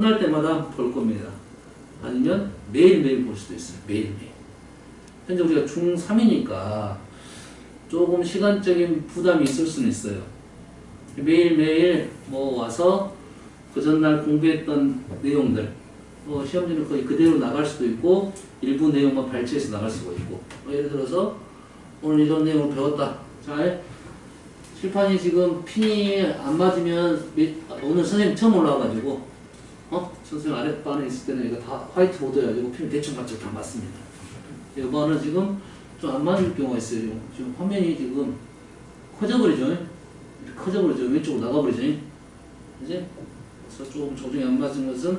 끝날 때마다 볼 겁니다. 아니면 매일매일 볼 수도 있어요. 매일매일. 현재 우리가 중3이니까 조금 시간적인 부담이 있을 수는 있어요. 매일매일 뭐 와서 그 전날 공부했던 내용들 시험지는 거의 그대로 나갈 수도 있고 일부 내용만 발췌해서 나갈 수가 있고 예를 들어서 오늘 이런 내용을 배웠다. 자, 칠판이 지금 핀이 안 맞으면 오늘 선생님 처음 올라와가지고 선생님 아랫반에 있을 때는 이거 다 화이트보드여가지고 핀 대충 맞춰 다 맞습니다. 이거는 지금 좀 안 맞을 경우가 있어요. 지금 화면이 지금 커져버리죠. 커져버리죠. 왼쪽으로 나가버리죠. 이제 그래서 조금 조정이 안 맞은 것은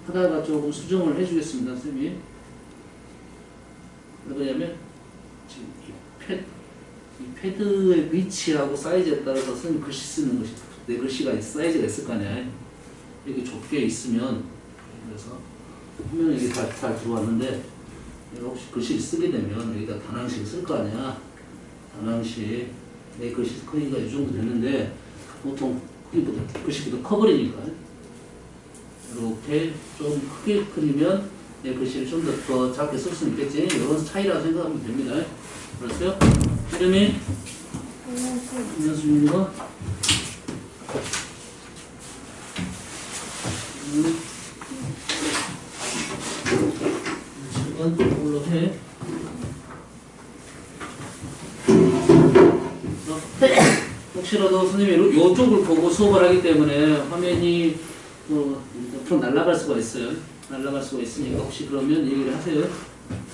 하다가 조금 수정을 해주겠습니다. 선생님이. 왜냐면 지금 이 패드의 위치하고 사이즈에 따라서 선생님 글씨 쓰는 것이 내 글씨가 사이즈가 있을 거 아니야. 이렇게 좁게 있으면 그래서 화면에 이게 잘 들어왔는데 혹시 글씨를 쓰게 되면 여기다 단항식을 쓸 거 아니야. 단항식 내 글씨 크기가 이 정도 되는데 보통 글씨보다 커버리니까 이렇게 좀 크게 그리면 내 글씨를 좀 더 작게 쓸 수 있겠지. 이런 차이라고 생각하면 됩니다. 그렇어요? 이름이 김현수입니다. 이걸로 해. 혹시라도 선생님이 이쪽을 보고 수업을 하기 때문에 화면이 옆으로 날아갈 수가 있어요. 날아갈 수가 있으니까 혹시 그러면 얘기를 하세요.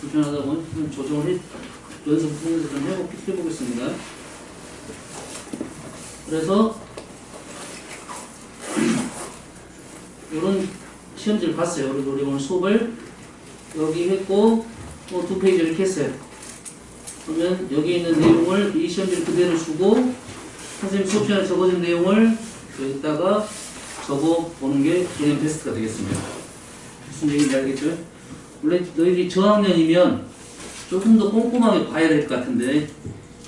불편하다고 조정을 연습 통해서 좀 해보겠습니다. 그래서 이런 시험지를 봤어요. 우리 오늘 수업을 여기 했고 두 페이지 이렇게 했어요. 그러면 여기 있는 내용을 이 시험지를 그대로 주고 선생님 수업 시간에 적어진 내용을 여기다가 적어보는 게 개념 테스트가 되겠습니다. 무슨 얘기인지 알겠죠? 원래 너희들이 저학년이면 조금 더 꼼꼼하게 봐야 될 것 같은데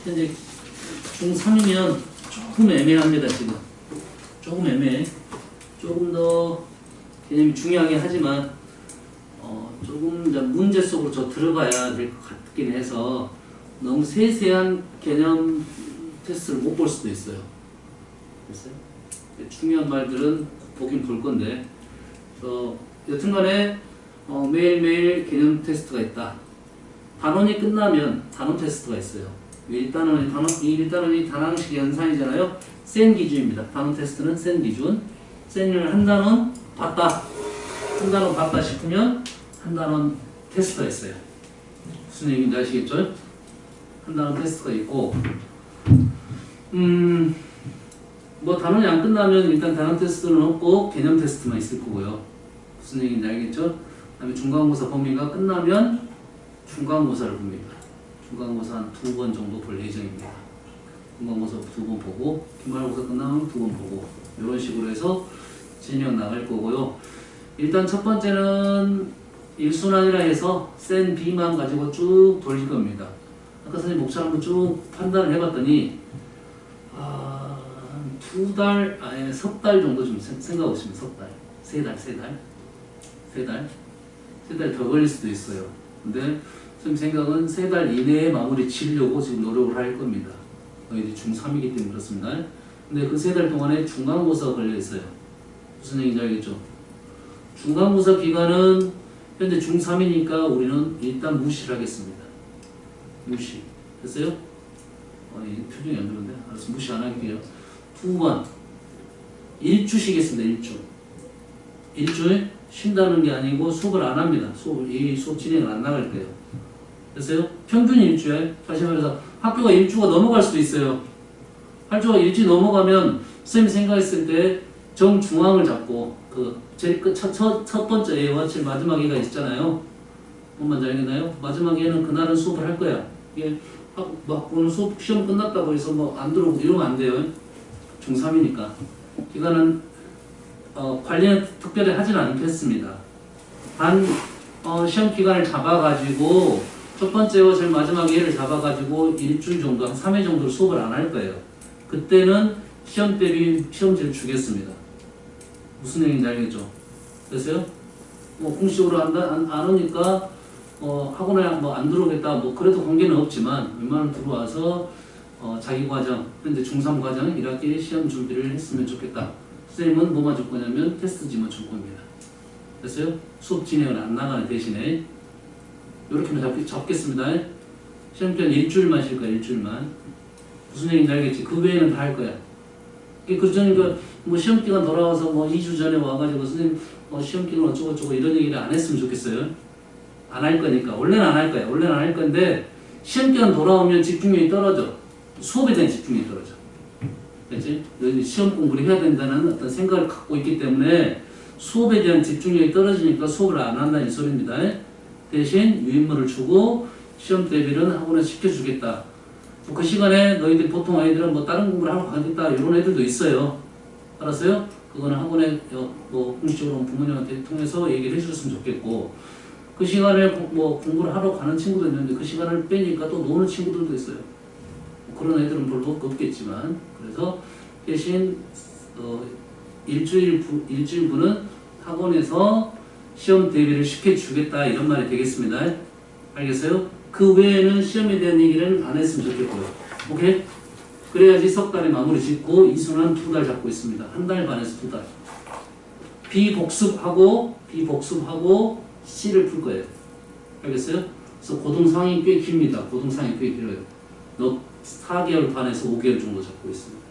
현재 중3이면 조금 애매합니다. 지금 조금 애매해. 조금 더 개념이 중요하긴 하지만 조금 문제 속으로 들어가야 될 것 같긴 해서 너무 세세한 개념 테스트를 못 볼 수도 있어요. 됐어요? 중요한 말들은 보긴 볼 건데 여튼간에 매일매일 개념 테스트가 있다. 단원이 끝나면 단원 테스트가 있어요. 일단원이 단항식 연산이잖아요. 센 기준입니다. 단원 테스트는 센 기준. 센을 한 단원 봤다. 한 단원 봤다 싶으면 한 단원 테스트가 있어요. 무슨 얘기인지 아시겠죠? 한 단원 테스트가 있고 뭐 단원이 안 끝나면 일단 단원 테스트는 없고 개념 테스트만 있을 거고요. 무슨 얘기인지 알겠죠? 그 다음에 중간고사 범위가 끝나면 중간고사를 봅니다. 중간고사 한 2번 정도 볼 예정입니다. 중간고사 2번 보고 기말고사 끝나면 2번 보고 이런 식으로 해서 진행 나갈 거고요. 일단 첫 번째는 1순환이라 해서 센 B만 가지고 쭉 돌릴 겁니다. 아까 선생님 목차를 한번 쭉 판단을 해봤더니 석 달 정도 좀 생각하고 있습니다. 석 달. 세 달 더 걸릴 수도 있어요. 근데 선생님 생각은 3달 이내에 마무리 지으려고 지금 노력을 할 겁니다. 너희들이 중3이기 때문에 그렇습니다. 근데 그 3달 동안에 중간고사가 걸려 있어요. 무슨 얘기인지 알겠죠? 중간고사 기간은 현재 중3이니까 우리는 일단 무시를 하겠습니다. 무시. 됐어요? 표정이 안 좋은데? 알았어. 무시 안 할게요. 2번. 1주 쉬겠습니다. 1주 쉰다는 게 아니고 수업을 안 합니다. 이 수업 진행을 안 나갈 거예요. 됐어요? 평균 일주에, 다시 말해서 학교가 1주가 넘어갈 수도 있어요. 학교가 1주 넘어가면 선생님이 생각했을 때 정중앙을 잡고 제일 첫 번째 A와 제일 마지막 A가 있잖아요. 뭔지 알겠나요? 마지막 A는 그날은 수업을 할 거야. 이게 오늘 수업 시험 끝났다고 해서 안 들어오고 이러면 안 돼요. 중3이니까. 기간은 관리는 특별히 하지는 않겠습니다. 단 시험 기간을 잡아가지고 첫 번째와 제일 마지막 A를 잡아가지고 일주일 정도, 한 3회 정도 수업을 안 할 거예요. 그때는 시험 대비 시험지를 주겠습니다. 무슨 얘기인지 알겠죠? 됐어요? 뭐 공식적으로 안 오니까 학원에 뭐 안 들어오겠다 뭐 그래도 관계는 없지만 웬만하면 들어와서 자기 과정 현재 중3 과정 1학기 시험 준비를 했으면 좋겠다. 선생님은 뭐만 줄 거냐면 테스트지만 줄 겁니다. 됐어요? 수업 진행을 안 나가는 대신에 이렇게만 잡겠습니다. 시험 기간 일주일만 쉴 거야. 일주일만. 무슨 얘기인지 알겠지? 그 외에는 다 할 거야. 그러니까 뭐 시험 기간 돌아와서 뭐 2주 전에 와가지고 선생님 시험 기간 어쩌고저쩌고 이런 얘기를 안 했으면 좋겠어요. 안 할 거니까. 원래는 안 할 거야. 원래는 안 할 건데 시험 기간 돌아오면 집중력이 떨어져. 수업에 대한 집중력이 떨어져. 그렇지? 너희들이 시험 공부를 해야 된다는 어떤 생각을 갖고 있기 때문에 수업에 대한 집중력이 떨어지니까 수업을 안 한다는 소리입니다. 대신 유인물을 주고 시험 대비는 학원에 시켜주겠다. 그 시간에 너희들 보통 아이들은 뭐 다른 공부를 하러 가겠다 이런 애들도 있어요. 알았어요? 그거는 학원에 뭐 공식적으로 부모님한테 통해서 얘기를 해줬으면 좋겠고 그 시간에 뭐 공부를 하러 가는 친구도 있는데 그 시간을 빼니까 또 노는 친구들도 있어요. 그런 애들은 별로 없겠지만 그래서 대신 일주일분은 학원에서 시험 대비를 시켜주겠다 이런 말이 되겠습니다. 알겠어요? 그 외에는 시험에 대한 얘기를 안 했으면 좋겠고요. 오케이? 그래야지 석 달에 마무리 짓고 이수는 2달 잡고 있습니다. 1달 반에서 2달. 비복습하고 C를 풀 거예요. 알겠어요? 그래서 고등상이 꽤 깁니다. 고등상이 꽤 길어요. 4개월 반에서 5개월 정도 잡고 있습니다.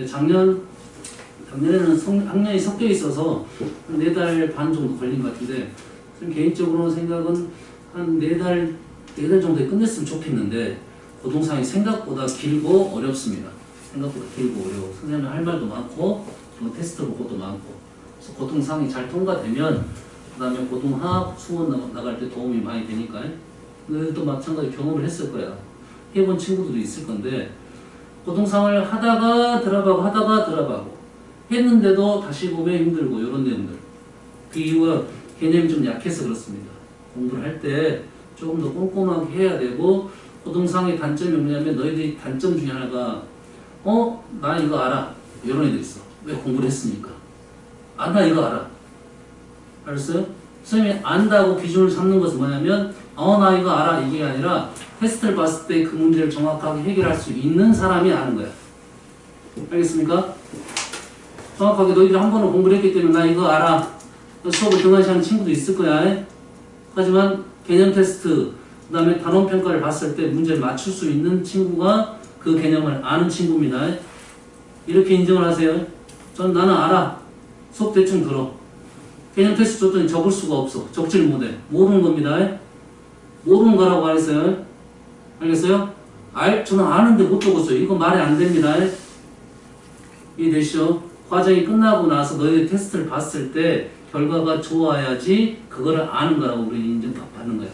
작년에는 학년이 섞여 있어서 한 4달 반 정도 걸린 것 같은데 개인적으로 생각은 한 4달 정도에 끝냈으면 좋겠는데 고동상이 생각보다 길고 어렵습니다. 생각보다 길고 어려워. 선생님이 할 말도 많고 테스트 볼 것도 많고 그래서 고동상이 잘 통과되면 그 다음에 고등학 수원 나갈 때 도움이 많이 되니까 너희들도 마찬가지 경험을 했을 거야. 해본 친구들도 있을 건데 고동상을 하다가 드랍하고 했는데도 다시 보면 힘들고 이런 내용들. 그 이유가 개념이 좀 약해서 그렇습니다. 공부를 할 때 조금 더 꼼꼼하게 해야 되고 고동상의 단점이 뭐냐면 너희들이 단점 중에 하나가 나 이거 알아. 이런 애들 있어. 왜 공부를 했으니까. 나 이거 알아. 알았어요? 선생님이 안다고 기준을 삼는 것은 뭐냐면 나 이거 알아. 이게 아니라 테스트를 봤을 때 그 문제를 정확하게 해결할 수 있는 사람이 아는 거야. 알겠습니까? 정확하게 너희들이 한 번은 공부를 했기 때문에 나 이거 알아. 수업을 등한시하는 친구도 있을 거야. 하지만 개념 테스트, 그 다음에 단원 평가를 봤을 때 문제를 맞출 수 있는 친구가 그 개념을 아는 친구입니다. 이렇게 인정을 하세요. 나는 알아. 수업 대충 들어. 개념 테스트 줬더니 적을 수가 없어. 적질 못해. 모르는 겁니다. 모르는 거라고 말했어요. 알겠어요? 저는 아는데 못 적었어요. 이거 말이 안 됩니다. 이해되시죠? 과정이 끝나고 나서 너희들 테스트를 봤을 때 결과가 좋아야지 그거를 아는 거라고 우리는 인정받는 거야.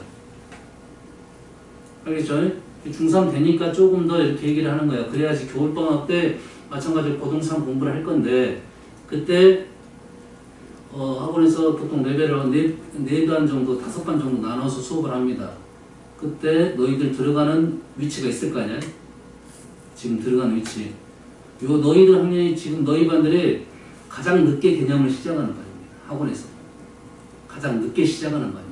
알겠죠? 중3 되니까 조금 더 이렇게 얘기를 하는 거야. 그래야지 겨울방학 때 마찬가지로 고등상 공부를 할 건데 그때 학원에서 보통 레벨을 4반 정도, 5반 정도 나눠서 수업을 합니다. 그때 너희들 들어가는 위치가 있을 거 아니야? 지금 들어가는 위치. 너희들 학년이 지금 너희 반들이 가장 늦게 개념을 시작하는 반입니다. 학원에서. 가장 늦게 시작하는 반이야.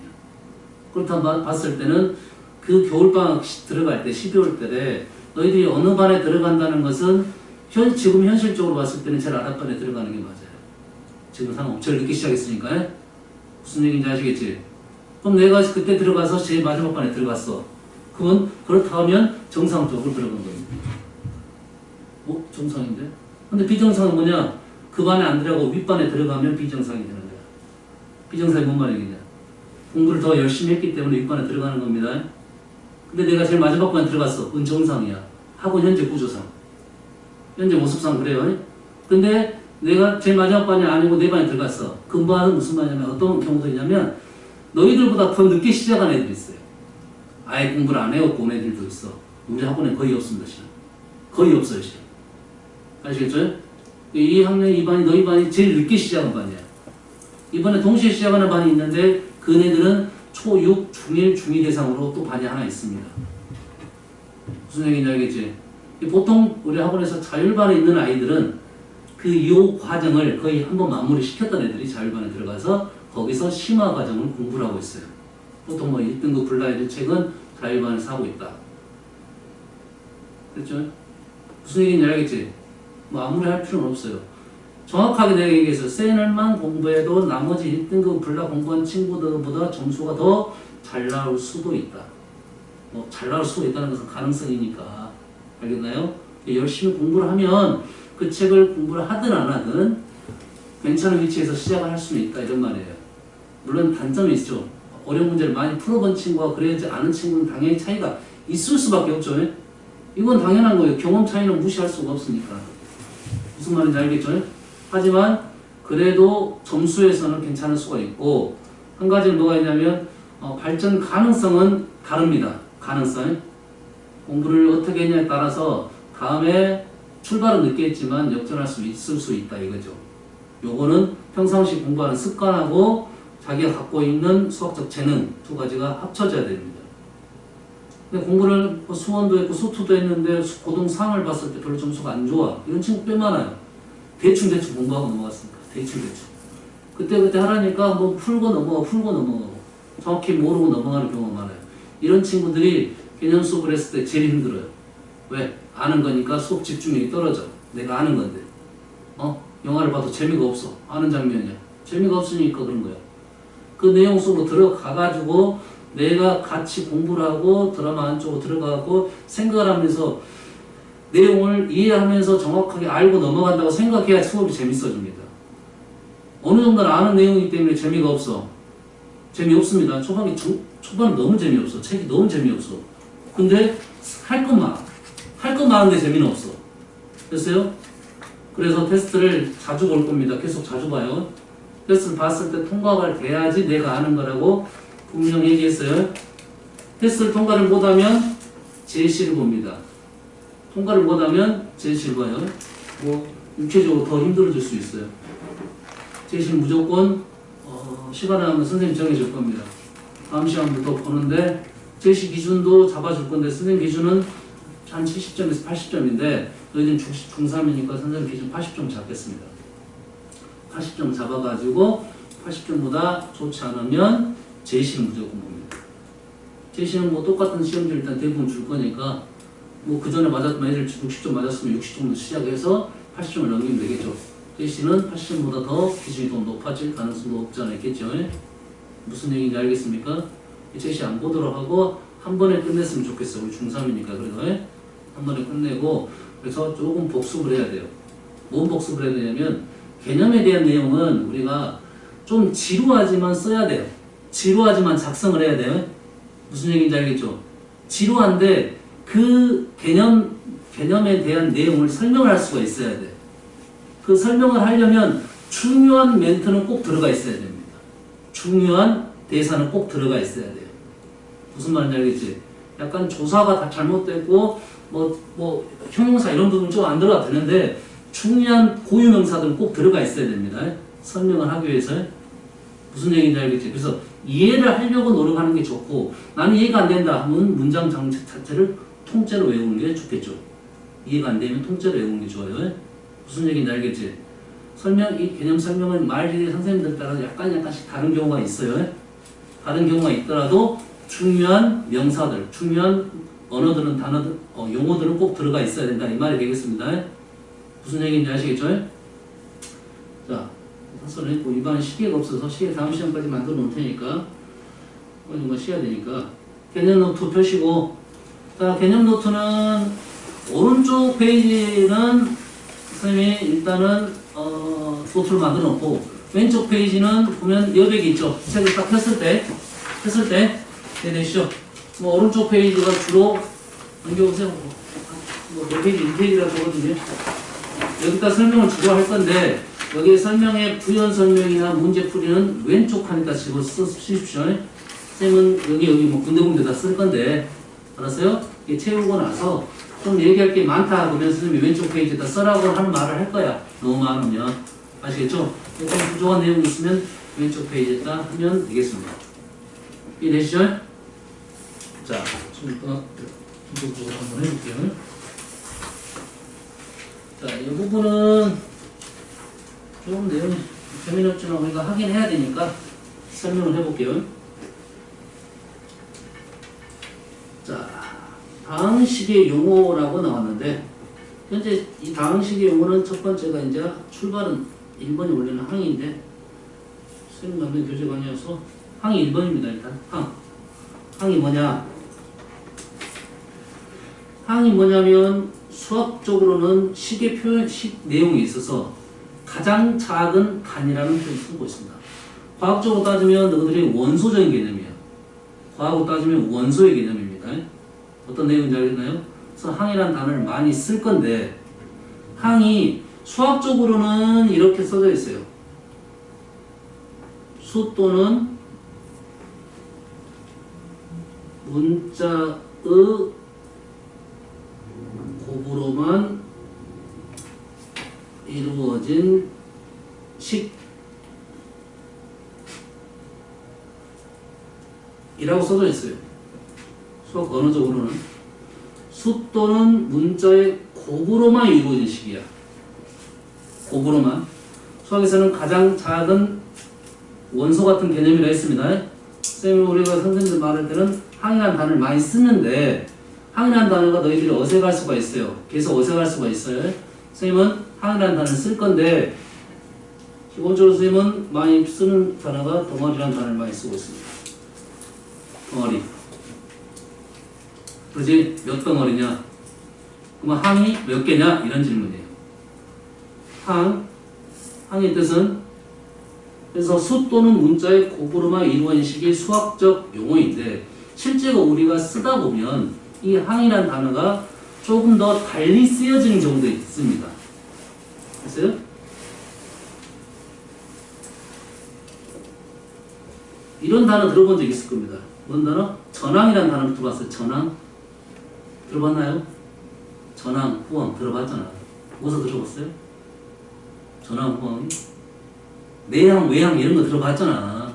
그렇다고 봤을 때는 그 겨울방학 들어갈 때 12월 달에 너희들이 어느 반에 들어간다는 것은 지금 현실적으로 봤을 때는 제일 아랫반에 들어가는 게 맞아요. 지금 상황 제일 늦게 시작했으니까. 무슨 얘기인지 아시겠지? 그럼 내가 그때 들어가서 제일 마지막 반에 들어갔어. 그건 그렇다 하면 정상적으로 들어간 겁니다. 정상인데? 근데 비정상은 뭐냐? 그 반에 안 들어가고 윗반에 들어가면 비정상이 되는 거야. 비정상이 뭔 말이겠냐? 공부를 더 열심히 했기 때문에 윗반에 들어가는 겁니다. 근데 내가 제일 마지막 반에 들어갔어. 그건 정상이야. 학원 현재 구조상. 현재 모습상 그래요. 근데 내가 제일 마지막 반이 아니고 내 반에 들어갔어. 그 반은 무슨 반이냐면 어떤 경우도 있냐면 너희들보다 더 늦게 시작한 애들이 있어요. 아예 공부를 안 해갖고 온 애들도 있어. 우리 학원에 거의 없습니다. 시간. 거의 없어요. 시간. 아시겠죠? 이 학년 이 반이 너희 반이 제일 늦게 시작한 반이야. 이번에 동시에 시작하는 반이 있는데 그 애들은 초6, 중1, 중2 대상으로 또 반이 하나 있습니다. 무슨 얘기인지 알겠지? 보통 우리 학원에서 자율반에 있는 아이들은 그 요 과정을 거의 한번 마무리 시켰던 애들이 자율반에 들어가서 거기서 심화 과정을 공부를 하고 있어요. 보통 뭐 1등급 블라인드 책은 자율반에서 하고 있다. 그렇죠? 무슨 얘기인지 알겠지? 뭐 아무리 할 필요는 없어요. 정확하게 내가 얘기해서 세널만 공부해도 나머지 1등급 블라 공부한 친구들보다 점수가 더 잘 나올 수도 있다. 뭐 잘 나올 수도 있다는 것은 가능성이니까. 알겠나요? 열심히 공부를 하면 그 책을 공부를 하든 안 하든 괜찮은 위치에서 시작을 할 수는 있다 이런 말이에요. 물론 단점이 있죠. 어려운 문제를 많이 풀어본 친구와 그러지 않은 친구는 당연히 차이가 있을 수밖에 없죠. 이건 당연한 거예요. 경험 차이는 무시할 수가 없으니까. 무슨 말인지 알겠죠? 하지만 그래도 점수에서는 괜찮을 수가 있고 한 가지는 뭐가 있냐면 발전 가능성은 다릅니다. 가능성. 공부를 어떻게 했냐에 따라서 다음에 출발은 늦게 했지만 역전할 수 있을 수 있다 이거죠. 요거는 평상시 공부하는 습관하고 자기가 갖고 있는 수학적 재능 두 가지가 합쳐져야 됩니다. 근데 공부를 수원도 했고 소투도 했는데 고등 3을 봤을 때 별로 점수가 안 좋아. 이런 친구 꽤 많아요. 대충 공부하고 넘어갔으니까. 대충. 그때 하라니까 뭐 풀고 넘어가고 정확히 모르고 넘어가는 경우가 많아요. 이런 친구들이 개념 수업을 했을 때 제일 힘들어요. 왜? 아는 거니까 수업 집중력이 떨어져. 내가 아는 건데. 영화를 봐도 재미가 없어. 아는 장면이야. 재미가 없으니까 그런 거야. 그 내용 속으로 들어가가지고 내가 같이 공부를 하고 드라마 안쪽으로 들어가고 생각을 하면서 내용을 이해하면서 정확하게 알고 넘어간다고 생각해야 수업이 재밌어집니다. 어느 정도는 아는 내용이기 때문에 재미가 없어. 재미없습니다. 초반은 너무 재미없어. 책이 너무 재미없어. 근데 할 건 많은데 재미는 없어. 됐어요? 그래서 테스트를 자주 볼 겁니다. 계속 자주 봐요. 테스트를 봤을 때 통과가 돼야지 내가 아는 거라고 분명히 얘기했어요. 테스트를 통과를 못하면 제시를 봅니다. 통과를 못하면 제시를 봐요. 뭐 육체적으로 더 힘들어질 수 있어요. 제시는 무조건 시간을 하면 선생님이 정해줄 겁니다. 다음 시간부터 보는데 제시 기준도 잡아줄 건데 선생님 기준은 한 70점에서 80점인데 너희들은 중3이니까 선생님 기준 80점 잡겠습니다. 80점 잡아가지고 80점보다 좋지 않으면 제시는 무조건 봅니다. 제시는 뭐 똑같은 시험지 일단 대부분 줄 거니까 뭐 그 전에 맞았던 애들 60점 맞았으면 60점부터 시작해서 80점을 넘기면 되겠죠. 제시는 80점보다 더 기준이 더 높아질 가능성도 없지 않아 있겠죠. 무슨 얘기인지 알겠습니까? 제시 안 보도록 하고 한 번에 끝냈으면 좋겠어요. 우리 중3이니까 그래서 한 번에 끝내고 그래서 조금 복습을 해야 돼요. 뭔 복습을 해야 되냐면 개념에 대한 내용은 우리가 좀 지루하지만 써야 돼요. 지루하지만 작성을 해야 돼요. 무슨 얘기인지 알겠죠? 지루한데 그 개념에 대한 내용을 설명을 할 수가 있어야 돼. 그 설명을 하려면 중요한 멘트는 꼭 들어가 있어야 됩니다. 중요한 대사는 꼭 들어가 있어야 돼요. 무슨 말인지 알겠지? 약간 조사가 다 잘못됐고 뭐 형용사 이런 부분 좀 안 들어가도 되는데 중요한 고유명사들은 꼭 들어가 있어야 됩니다. 설명을 하기 위해서. 무슨 얘기인지 알겠지? 그래서 이해를 하려고 노력하는 게 좋고 나는 이해가 안 된다 하면 문장 자체를 통째로 외우는 게 좋겠죠. 이해가 안 되면 통째로 외우는 게 좋아요. 무슨 얘기인지 알겠지? 이 개념 설명은 말이 선생님들 따라 약간씩 다른 경우가 있어요. 다른 경우가 있더라도 중요한 명사들, 중요한 언어들은 단어들, 용어들은 꼭 들어가 있어야 된다. 이 말이 되겠습니다. 무슨 얘기인지 아시겠죠? 자, 선을 했고 이번에 시계가 없어서 시계 다음 시간까지 만들어 놓을 테니까 이거 쉬어야 되니까 개념 노트 펴시고 자, 개념 노트는 오른쪽 페이지는 선생님이 일단은 노트를 만들어 놓고 왼쪽 페이지는 보면 여백이 있죠. 책을 딱 폈을 때 되시죠. 뭐 오른쪽 페이지가 주로 넘겨보세요. 뭐 몇 페이지, 1페이지라고 하거든요. 여기다 설명을 주로 할 건데 여기에 설명의 부연 설명이나 문제 풀이는 왼쪽 칸에다 집어 쓰십시오. 쌤은 여기 뭐 군데군데 다 쓸 건데 알았어요? 이게 채우고 나서 좀 얘기할 게 많다 그러면 선생님이 왼쪽 페이지에다 써라고 하는 말을 할 거야. 너무 많으면. 아시겠죠? 조금 부족한 내용이 있으면 왼쪽 페이지에다 하면 되겠습니다. 이해되시죠? 자, 지금부터 한번 해볼게요. 자, 이 부분은 좀 내용이 재미없지만 우리가 하긴 해야 되니까 설명을 해볼게요. 자, 다항식의 용어라고 나왔는데 현재 이 다항식의 용어는 첫 번째가 이제 출발은 1번이 원래는 항인데 선생님 만든 교재가 아니어서 항이 1번입니다. 일단 항이 뭐냐? 항이 뭐냐면 수학적으로는 식의 표현, 식 내용이 있어서 가장 작은 단위라는 표현을 쓰고 있습니다. 과학적으로 따지면 너희들이 원소적인 개념이에요. 과학으로 따지면 원소의 개념입니다. 어떤 내용인지 알겠나요? 그래서 항이라는 단어를 많이 쓸 건데 항이 수학적으로는 이렇게 써져 있어요. 수 또는 문자의 곱으로만 이루어진 식이라고 써져 있어요. 수학 언어적으로는 수 또는 문자의 곱으로만 이루어진 식이야. 곱으로만. 수학에서는 가장 작은 원소 같은 개념이라 했습니다. 쌤이 우리가 선생님들 말할 때는 항이라는 단어를 많이 쓰는데 항이라는 단어가 너희들이 어색할 수가 있어요. 계속 어색할 수가 있어요. 선생님은 항이라는 단어를 쓸 건데 기본적으로 선생님은 많이 쓰는 단어가 덩어리라는 단어를 많이 쓰고 있습니다. 덩어리. 그렇지? 몇 덩어리냐? 그러면 항이 몇 개냐? 이런 질문이에요. 항의 뜻은 그래서 수 또는 문자의 곱으로만 이루어진 식이 수학적 용어인데 실제로 우리가 쓰다 보면 이 항이라는 단어가 조금 더 달리 쓰여지는 경우도 있습니다. 됐어요? 이런 단어 들어본 적 있을 겁니다. 뭔 단어? 전항이라는 단어를 들어봤어요. 전항? 들어봤나요? 전항, 후항 들어봤잖아. 어디서 들어봤어요? 전항, 후항이? 내항, 외항 이런 거 들어봤잖아.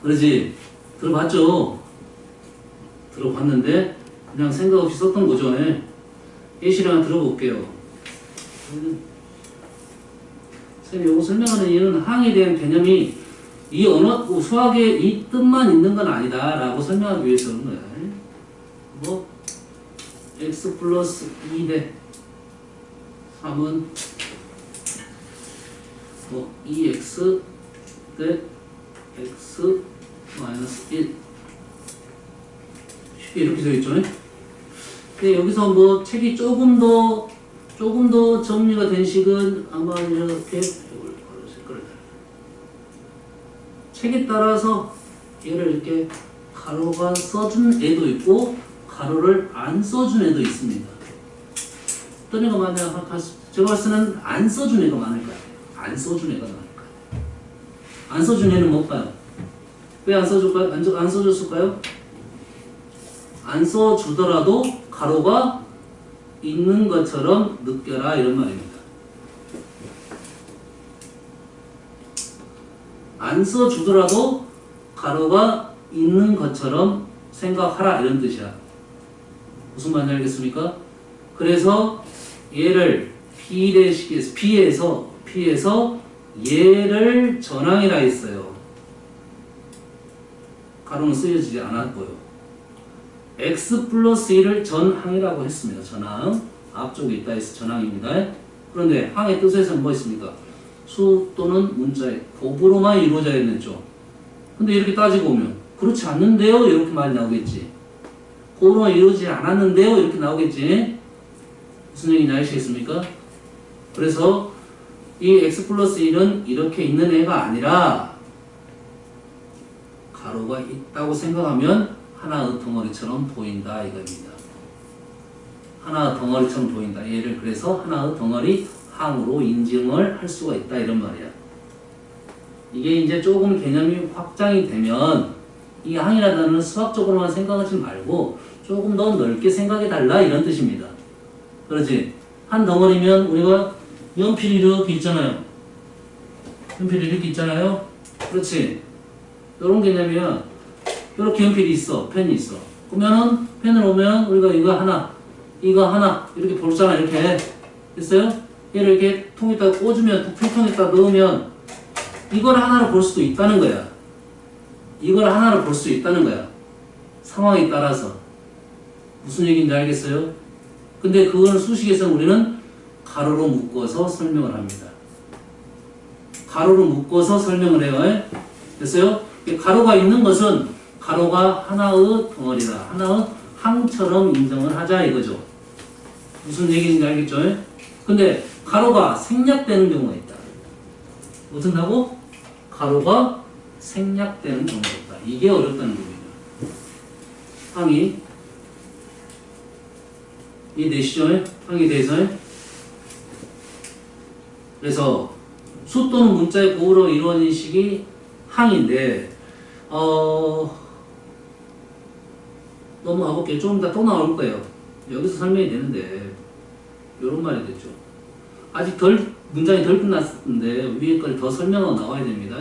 그러지? 들어봤죠? 들어봤는데 그냥 생각 없이 썼던 거죠. 예시를 하나 들어볼게요. 선생님 이거 설명하는 이유는 항에 대한 개념이 이 언어, 수학에 이 뜻만 있는 건 아니다 라고 설명하기 위해서 그런 거야. 뭐 x 플러스 2대 3은 뭐 2x 대 x 마이너스 1 쉽게 이렇게 되어있죠. 근데 여기서 뭐 책이 조금 더 정리가 된 식은 아마 이렇게 책에 따라서 얘를 이렇게 가로가 써준 애도 있고 가로를 안 써준 애도 있습니다. 어떤 애가 많냐? 제가 봤을 때는 안 써준 애가 많을 것 같아요. 안 써준 애가 많을 것 같아요. 안 써준 애는 뭘까요? 왜 안 써줄까요? 안 써줬을까요? 안 써주더라도 가로가 있는 것처럼 느껴라 이런 말입니다. 안 써주더라도 가로가 있는 것처럼 생각하라 이런 뜻이야. 무슨 말인지 알겠습니까? 그래서 얘를 B에서 얘를 전항이라 했어요. 가로는 쓰여지지 않았고요. x 플러스 1을 전항이라고 했습니다. 전항. 앞쪽에 있다 해서 전항입니다. 그런데 항의 뜻에서는 뭐 있습니까? 수 또는 문자의 곱으로만 이루어져야 했죠. 근데 이렇게 따지고 보면 그렇지 않는데요? 이렇게 말이 나오겠지. 곱으로만 이루어지지 않았는데요? 이렇게 나오겠지. 무슨 얘기인지 아시겠습니까? 그래서 이 x 플러스 1은 이렇게 있는 애가 아니라 가로가 있다고 생각하면 하나의 덩어리처럼 보인다 이겁니다. 하나의 덩어리처럼 보인다. 얘를 그래서 하나의 덩어리 항으로 인증을 할 수가 있다 이런 말이야. 이게 이제 조금 개념이 확장이 되면 이 항이라는 단어는 수학적으로만 생각하지 말고 조금 더 넓게 생각해 달라 이런 뜻입니다. 그렇지? 한 덩어리면 우리가 연필이 이렇게 있잖아요. 연필이 이렇게 있잖아요. 그렇지? 이런 개념이야. 이렇게 연필이 있어. 펜이 있어. 그러면은 펜을 오면 우리가 이거 하나 이렇게 볼잖아. 이렇게 됐어요? 얘를 이렇게 통에다 꽂으면, 필통에다 넣으면 이걸 하나로 볼 수도 있다는 거야. 이걸 하나로 볼 수 있다는 거야. 상황에 따라서. 무슨 얘기인지 알겠어요? 근데 그거는 수식에서 우리는 가로로 묶어서 설명을 합니다. 가로로 묶어서 설명을 해요. 됐어요? 가로가 있는 것은 가로가 하나의 덩어리다. 하나의 항처럼 인정을 하자 이거죠. 무슨 얘기인지 알겠죠? 근데 가로가 생략되는 경우가 있다. 어쩐다고? 가로가 생략되는 경우가 있다. 이게 어렵다는 겁니다. 항이 이해되시죠? 항에 대해서. 그래서 수 또는 문자의 보호로 이루어진 식이 항인데 넘어가 볼게요. 좀 이따 또 나올 거예요. 여기서 설명이 되는데 이런 말이 됐죠. 아직 문장이 덜 끝났는데 위에 걸 더 설명하고 나와야 됩니다.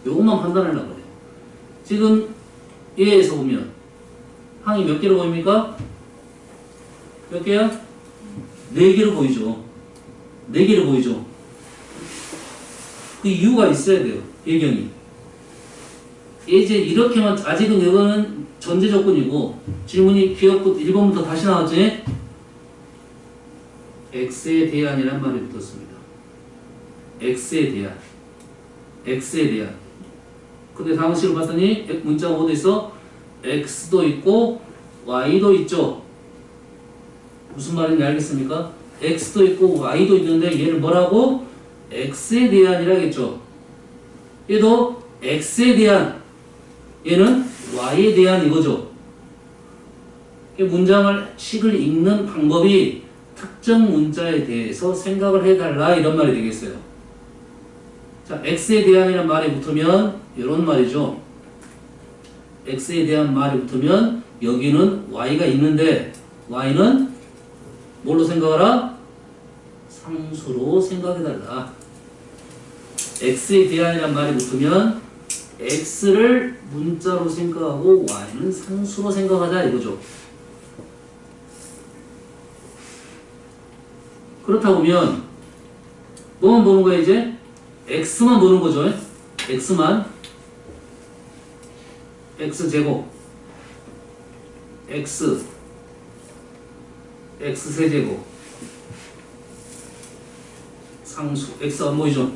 요것만 판단하려고 그래요. 지금 얘에서 보면 항이 몇 개로 보입니까? 몇 개야? 4개로 보이죠. 4개로 보이죠. 그 이유가 있어야 돼요. 배경이. 이제 이렇게만, 아직은 이거는 전제 조건이고, 질문이 기억부터 1번부터 다시 나왔지? X에 대한이란 말이 붙었습니다. X에 대한. X에 대한. 근데 다음 식을 봤더니, 문자가 어디 있어? X도 있고, Y도 있죠. 무슨 말인지 알겠습니까? X도 있고, Y도 있는데, 얘를 뭐라고? X에 대한이라겠죠. 얘도 X에 대한, 얘는 Y에 대한 이거죠. 문장을, 식을 읽는 방법이 특정 문자에 대해서 생각을 해달라 이런 말이 되겠어요. 자, X에 대한이라는 말이 붙으면 이런 말이죠. X에 대한 말이 붙으면 여기는 Y가 있는데 Y는 뭘로 생각하라? 상수로 생각해달라. X에 대한이라는 말이 붙으면 X를 문자로 생각하고 Y는 상수로 생각하자 이거죠. 그렇다 보면 뭐만 보는 거야 이제? X만 보는 거죠. X만. X제곱 X X세제곱 상수 X 안 보이죠?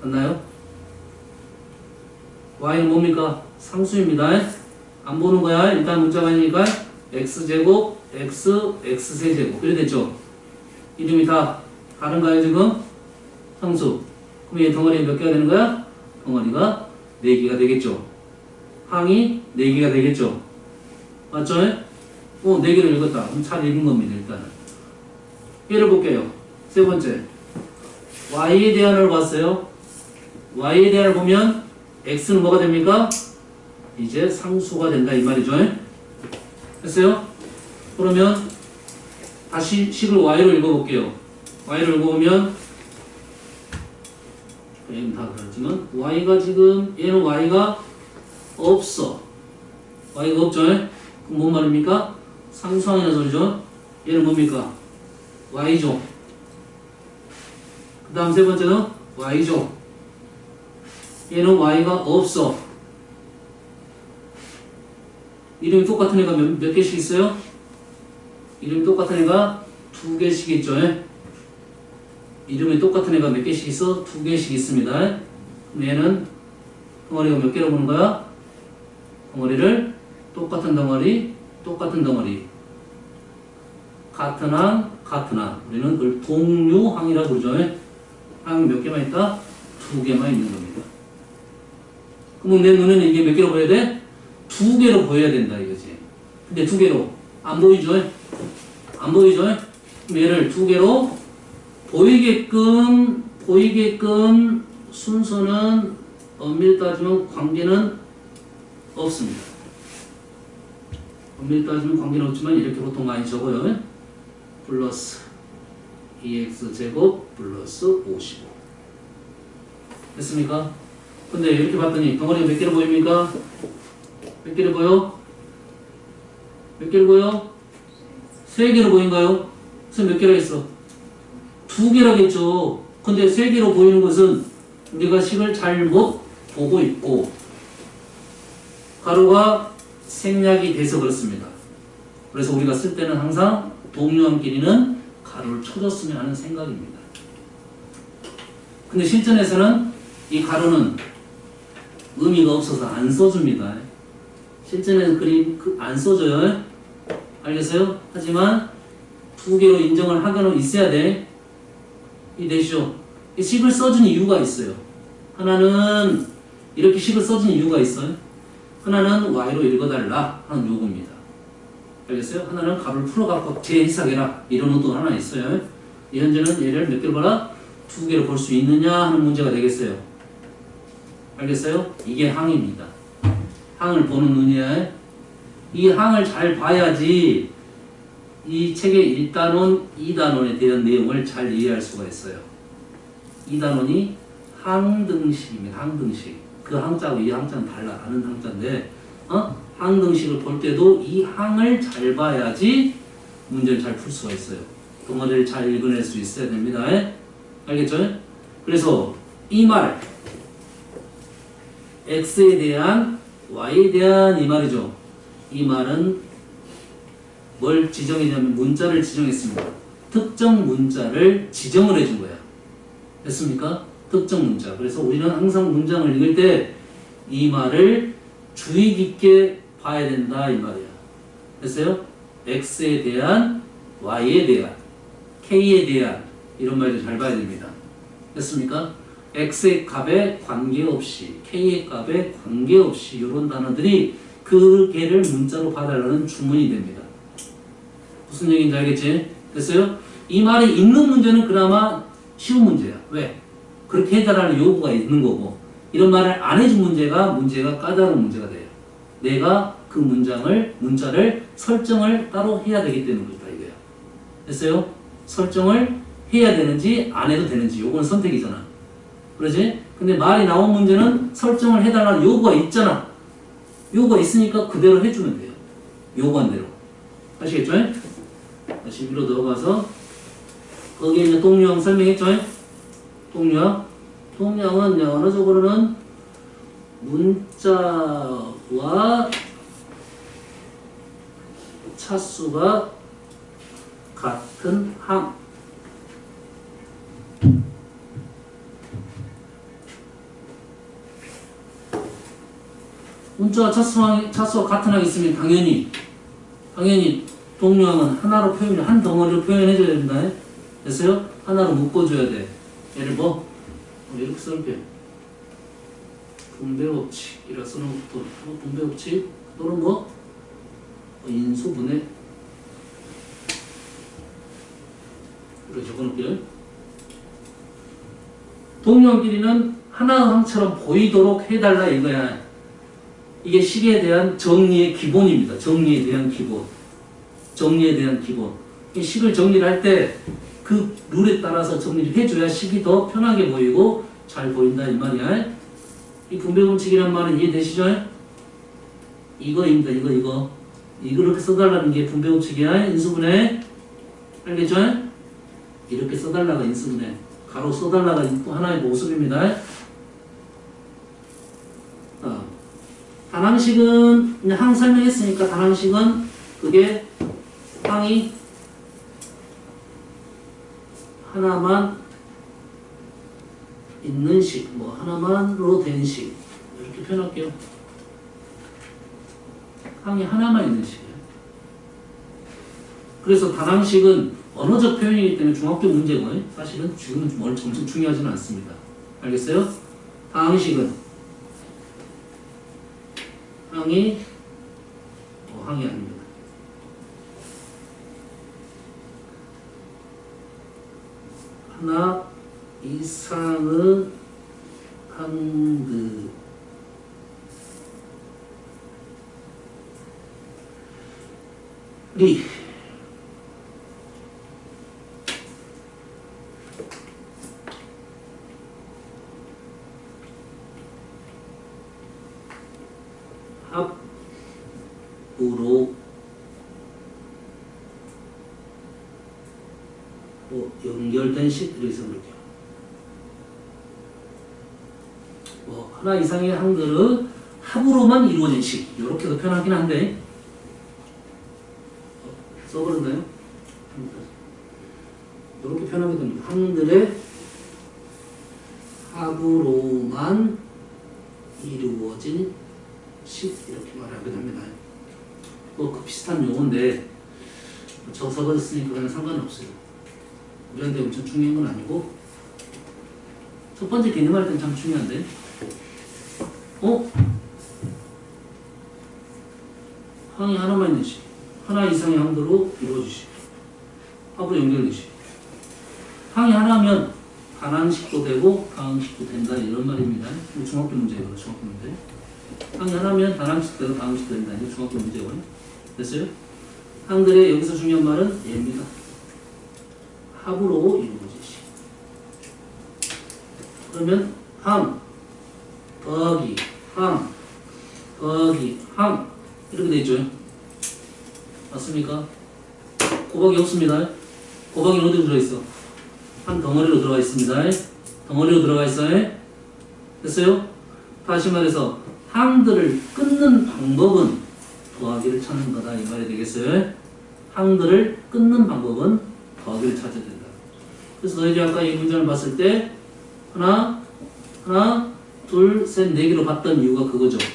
맞나요? Y는 뭡니까? 상수입니다. 안 보는 거야. 일단 문자가 아니니까 X제곱 X X세제곱 이래 됐죠? 이름이 다 다른가요 지금? 상수. 그럼 얘 덩어리 몇 개가 되는 거야? 덩어리가 4개가 되겠죠. 항이 4개가 되겠죠. 맞죠? 4개를 읽었다. 그럼 잘 읽은 겁니다 일단은. 얘를 볼게요. 세 번째 Y에 대한을 봤어요. Y에 대한을 보면 X는 뭐가 됩니까? 이제 상수가 된다 이 말이죠. 됐어요? 그러면 다시 식을 Y로 읽어볼게요. Y를 읽어보면 얘는 다 그렇지만 Y가 지금 얘는 Y가 없어. Y가 없죠? 그럼 뭔 말입니까? 상수항이라는 소리죠. 얘는 뭡니까? Y죠. 그 다음 세 번째는 Y죠. 얘는 Y가 없어. 이름이 똑같은 애가 몇 개씩 있어요? 이름이 똑같은 애가 2개씩 있죠. 이름이 똑같은 애가 몇 개씩 있어? 2개씩 있습니다. 그럼 얘는 덩어리가 몇 개로 보는 거야? 덩어리를 똑같은 덩어리, 똑같은 덩어리. 같은 항, 같은 항. 우리는 그걸 동류항이라고 그러죠. 항이 몇 개만 있다? 2개만 있는 겁니다. 그럼 내 눈에는 이게 몇 개로 보여야 돼? 2개로 보여야 된다 이거지. 근데 2개로 안 보이죠? 안 보이죠? 그럼 얘를 2개로 보이게끔 순서는 엄밀히 따지면 관계는 없습니다. 엄밀히 따지면 관계는 없지만 이렇게 보통 많이 적어요. 플러스 2x제곱 플러스 55 됐습니까? 근데 이렇게 봤더니 덩어리가 몇 개로 보입니까? 몇 개로 보여? 몇 개로 보여? 3개로 보인가요? 선생님 몇 개로 했어? 두 개라겠죠. 근데 세 개로 보이는 것은 우리가 식을 잘못 보고 있고 가로가 생략이 돼서 그렇습니다. 그래서 우리가 쓸 때는 항상 동요함끼리는 가로를 쳐줬으면 하는 생각입니다. 근데 실전에서는 이 가로는 의미가 없어서 안 써줍니다. 실전에는 그림 안 써줘요. 알겠어요? 하지만 두 개로 인정을 하고는 있어야 돼. 이해되시죠? 이 식을 써준 이유가 있어요. 하나는 이렇게 식을 써준 이유가 있어요. 하나는 y로 읽어달라 하는 요구입니다. 알겠어요? 하나는 가로를 풀어갖고 재해석해라 이런 의도 하나 있어요. 이 현재는 얘를 몇 개로 봐라? 두 개로 볼 수 있느냐 하는 문제가 되겠어요. 알겠어요? 이게 항입니다. 항을 보는 눈이야. 이 항을 잘 봐야지 이 책의 1단원, 2단원에 대한 내용을 잘 이해할 수가 있어요. 2단원이 항등식입니다. 항등식. 그 항자하고 이 항자는 달라. 다른 항자인데 항등식을 볼 때도 이 항을 잘 봐야지 문제를 잘 풀 수가 있어요. 덩어리를 잘 읽어낼 수 있어야 됩니다. 알겠죠? 그래서 이 말 x에 대한 y에 대한 이 말이죠. 이 말은 뭘 지정했냐면 문자를 지정했습니다. 특정 문자를 지정을 해준 거야. 됐습니까? 특정 문자. 그래서 우리는 항상 문장을 읽을 때 이 말을 주의 깊게 봐야 된다 이 말이야. 됐어요? x에 대한 y에 대한 k에 대한 이런 말도 잘 봐야 됩니다. 됐습니까? x의 값에 관계없이 k의 값에 관계없이 이런 단어들이 그 개를 문자로 봐달라는 주문이 됩니다. 무슨 얘기인지 알겠지? 됐어요? 이 말이 있는 문제는 그나마 쉬운 문제야. 왜? 그렇게 해달라는 요구가 있는 거고 이런 말을 안 해준 문제가 까다로운 문제가 돼요. 내가 그 문자를 설정을 따로 해야 되기 때문이다 이거야. 됐어요? 설정을 해야 되는지 안 해도 되는지 요건 선택이잖아. 그러지? 근데 말이 나온 문제는 설정을 해달라는 요구가 있잖아. 요구가 있으니까 그대로 해주면 돼요. 요구한 대로. 아시겠죠? 다시 위로 들어가서 거기에 이제 동류항 설명했죠? 동류항. 동류항은 언어적으로는 문자와 차수가 같은 항. 문자와 차수가 같은 항이 있으면 당연히 동류항은 하나로 한 덩어리로 표현해줘야 된다. 됐어요? 하나로 묶어줘야 돼. 예를 이렇게 써볼게요. 분배법칙이라 쓰는 것도 분배법칙 또는 인수분해 이렇게 적어놓을게요. 동류항끼리는 하나항처럼 보이도록 해달라 이거야. 이게 식에 대한 정리의 기본입니다. 정리에 대한 기본. 이 식을 정리를 할 때 그 룰에 따라서 정리를 해줘야 식이 더 편하게 보이고 잘 보인다 이 말이야. 이 분배법칙이란 말은 이해되시죠? 이거입니다. 이거 이렇게 써달라는 게 분배법칙이야. 인수분해. 알겠죠? 이렇게 써달라가 인수분해. 가로 써달라가 또 하나의 모습입니다. 단항식은 이제 항 설명했으니까 단항식은 그게 항이 하나만 있는 식, 하나만으로 된 식 이렇게 표현할게요. 항이 하나만 있는 식이에요. 그래서 단항식은 언어적 표현이기 때문에 중학교 문제고 사실은 지금은 엄청 중요하지는 않습니다. 알겠어요? 단항식은 항이 아닙니다. 하나 이상의 항들이 합으로 연결된 식 이렇게 써볼게요. 뭐 하나 이상의 항들은 합으로만 이루어진 식 이렇게도 표현하긴 한데 써버렸나요? 이렇게 표현하게 됩니다. 항들의 합으로만 이루어진 식 이렇게 말하게 됩니다. 뭐 그 비슷한 용어인데 적어서 쓰니까 그냥 상관없어요. 우리한테 엄청 중요한 건 아니고 첫 번째 개념 할 땐 참 중요한데 항이 하나만 있는 식 하나 이상의 항도로 이루어지시 합으로 연결되시 항이 하나면 단항식도 되고 다항식도 된다 이런 말입니다. 이거 중학교 문제예요. 중학교 문제. 항이 하나면 단항식도 되고 다항식도 된다. 이거 중학교 문제예요. 됐어요? 항들의 여기서 중요한 말은 얘입니다. 합으로 이루어지시. 그러면 항 더하기 항 더하기 항 이렇게 돼 있죠. 맞습니까? 곱하기 없습니다. 곱하기는 어디로 들어있어? 한 덩어리로 들어가 있습니다. 덩어리로 들어가 있어요. 됐어요? 다시 말해서 항들을 끊는 방법은 더하기를 찾는 거다 이 말이 되겠어요. 항들을 끊는 방법은 더하기를 찾아야 된다. 그래서 너희들이 아까 이 문장을 봤을 때 하나, 둘, 셋, 네 개로 봤던 이유가 그거죠. 자,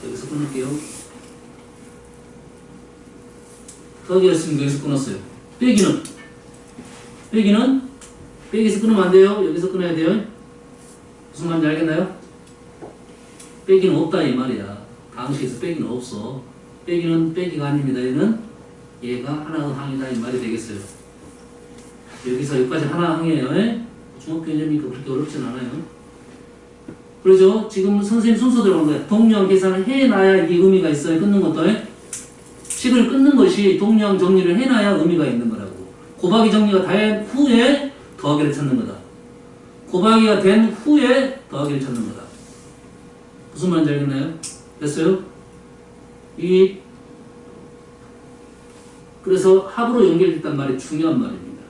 여기서 끊을게요. 더하기를 했으니까 여기서 끊었어요. 빼기는 빼기에서 끊으면 안 돼요. 여기서 끊어야 돼요. 무슨 말인지 알겠나요? 빼기는 없다 이 말이야. 다항식에서 빼기는 없어. 빼기는 빼기가 아닙니다. 얘가 하나의 항이다 이 말이 되겠어요. 여기서 여기까지 하나 항이에요. 중학교 개념이니까 그렇게 어렵진 않아요. 그러죠? 지금 선생님 순서대로 한 거예요. 동류항 계산을 해놔야 이 의미가 있어요. 끊는 것도. 식을 끊는 것이 동류항 정리를 해놔야 의미가 있는 거라고. 곱하기 정리가 된 후에 더하기를 찾는 거다. 곱하기가 된 후에 더하기를 찾는 거다. 무슨 말인지 알겠나요? 됐어요? 그래서 합으로 연결됐단 말이 중요한 말입니다.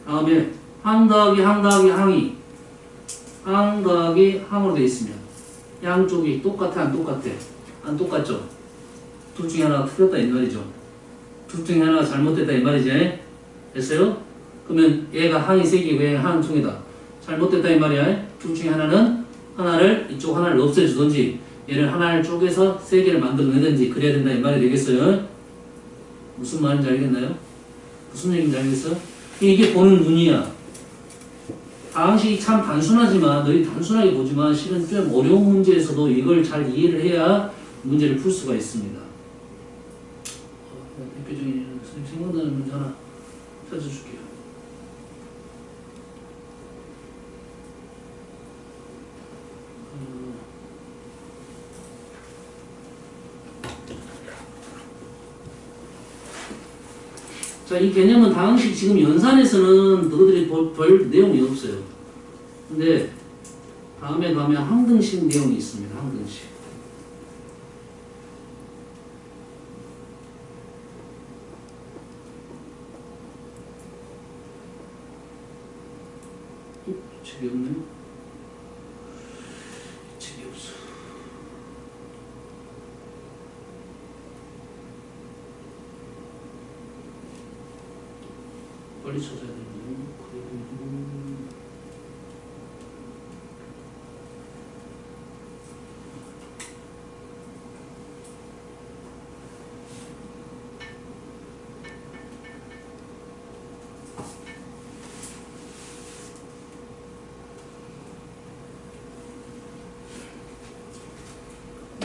다음에 항 더하기 항이 항 더하기 항으로 되어 있으면 양쪽이 똑같아 안 똑같아? 안 똑같죠? 둘 중에 하나가 틀렸다 이 말이죠. 둘 중에 하나가 잘못됐다 이 말이지. 됐어요? 그러면 얘가 항이 3개고 얘가 항 2개다. 잘못됐다 이 말이야. 둘 중에 하나를 이쪽 하나를 없애주든지 얘를 하나를 쪼개서 3개를 만들어내든지 그래야 된다 이 말이 되겠어요. 무슨 말인지 알겠나요? 무슨 얘기인지 알겠어? 이게 보는 눈이야. 다항식이 참 단순하지만 너희 단순하게 보지만 실은 좀 어려운 문제에서도 이걸 잘 이해를 해야 문제를 풀 수가 있습니다. 대표적인 선생님 생각나는 문제 하나 찾아줄게요. 자, 이 개념은 다항식 지금 연산에서는 너희들이 볼 내용이 없어요. 근데 다음에 가면 항등식 내용이 있습니다. 항등식. 책이 없네요. 책이 없어. 빨리 찾아야 되는데.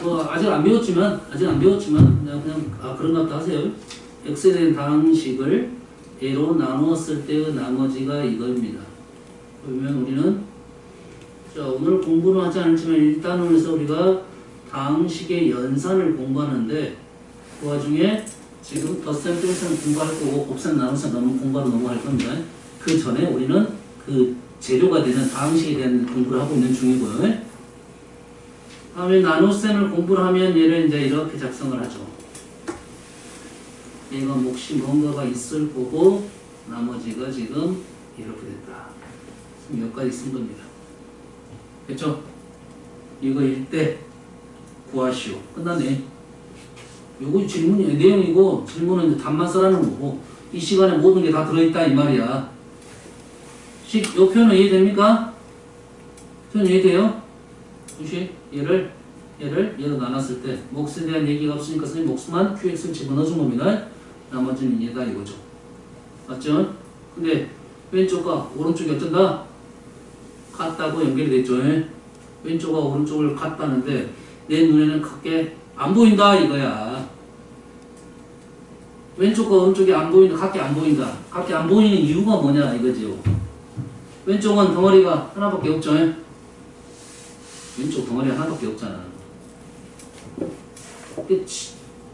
뭐 아직 안 배웠지만 그냥 그런가 보다 하세요. x에 대한 다항식을 a로 나누었을 때의 나머지가 이거입니다. 그러면 우리는 자 오늘 공부는 하지 않지만 일단은 해서 우리가 다항식의 연산을 공부하는데 그 와중에 지금 덧셈 뺄셈 공부할 거고 곱셈 나눗셈 공부하러 넘어갈 겁니다. 그 전에 우리는 그 재료가 되는 다항식에 대한 공부를 하고 있는 중이고요. 다음에 나눗셈을 공부를 하면 얘를 이제 이렇게 작성을 하죠. 얘가 몫이 뭔가가 있을 거고 나머지가 지금 이렇게 됐다. 지금 여기까지 쓴 겁니다. 됐죠? 이거일 때 구하시오. 끝났네. 요거 질문이 내용이고 질문은 이제 답만 써라는 거고 이 시간에 모든 게 다 들어있다 이 말이야. 요 표현은 이해됩니까? 표현 이해돼요? 혹시 얘로 나눴을 때 몫에 대한 얘기가 없으니까 선생님 몫만 QX를 집어넣어준 겁니다. 나머지는 얘다 이거죠. 맞죠? 근데 왼쪽과 오른쪽이 어쩐다? 같다고 연결이 됐죠. 왼쪽과 오른쪽을 같다는데 내 눈에는 크게 안 보인다 이거야. 왼쪽과 오른쪽이 안 보인다, 같게 안 보인다. 같게 안 보이는 이유가 뭐냐 이거지요. 왼쪽은 덩어리가 하나밖에 없죠. 왼쪽 덩어리가 하나밖에 없잖아.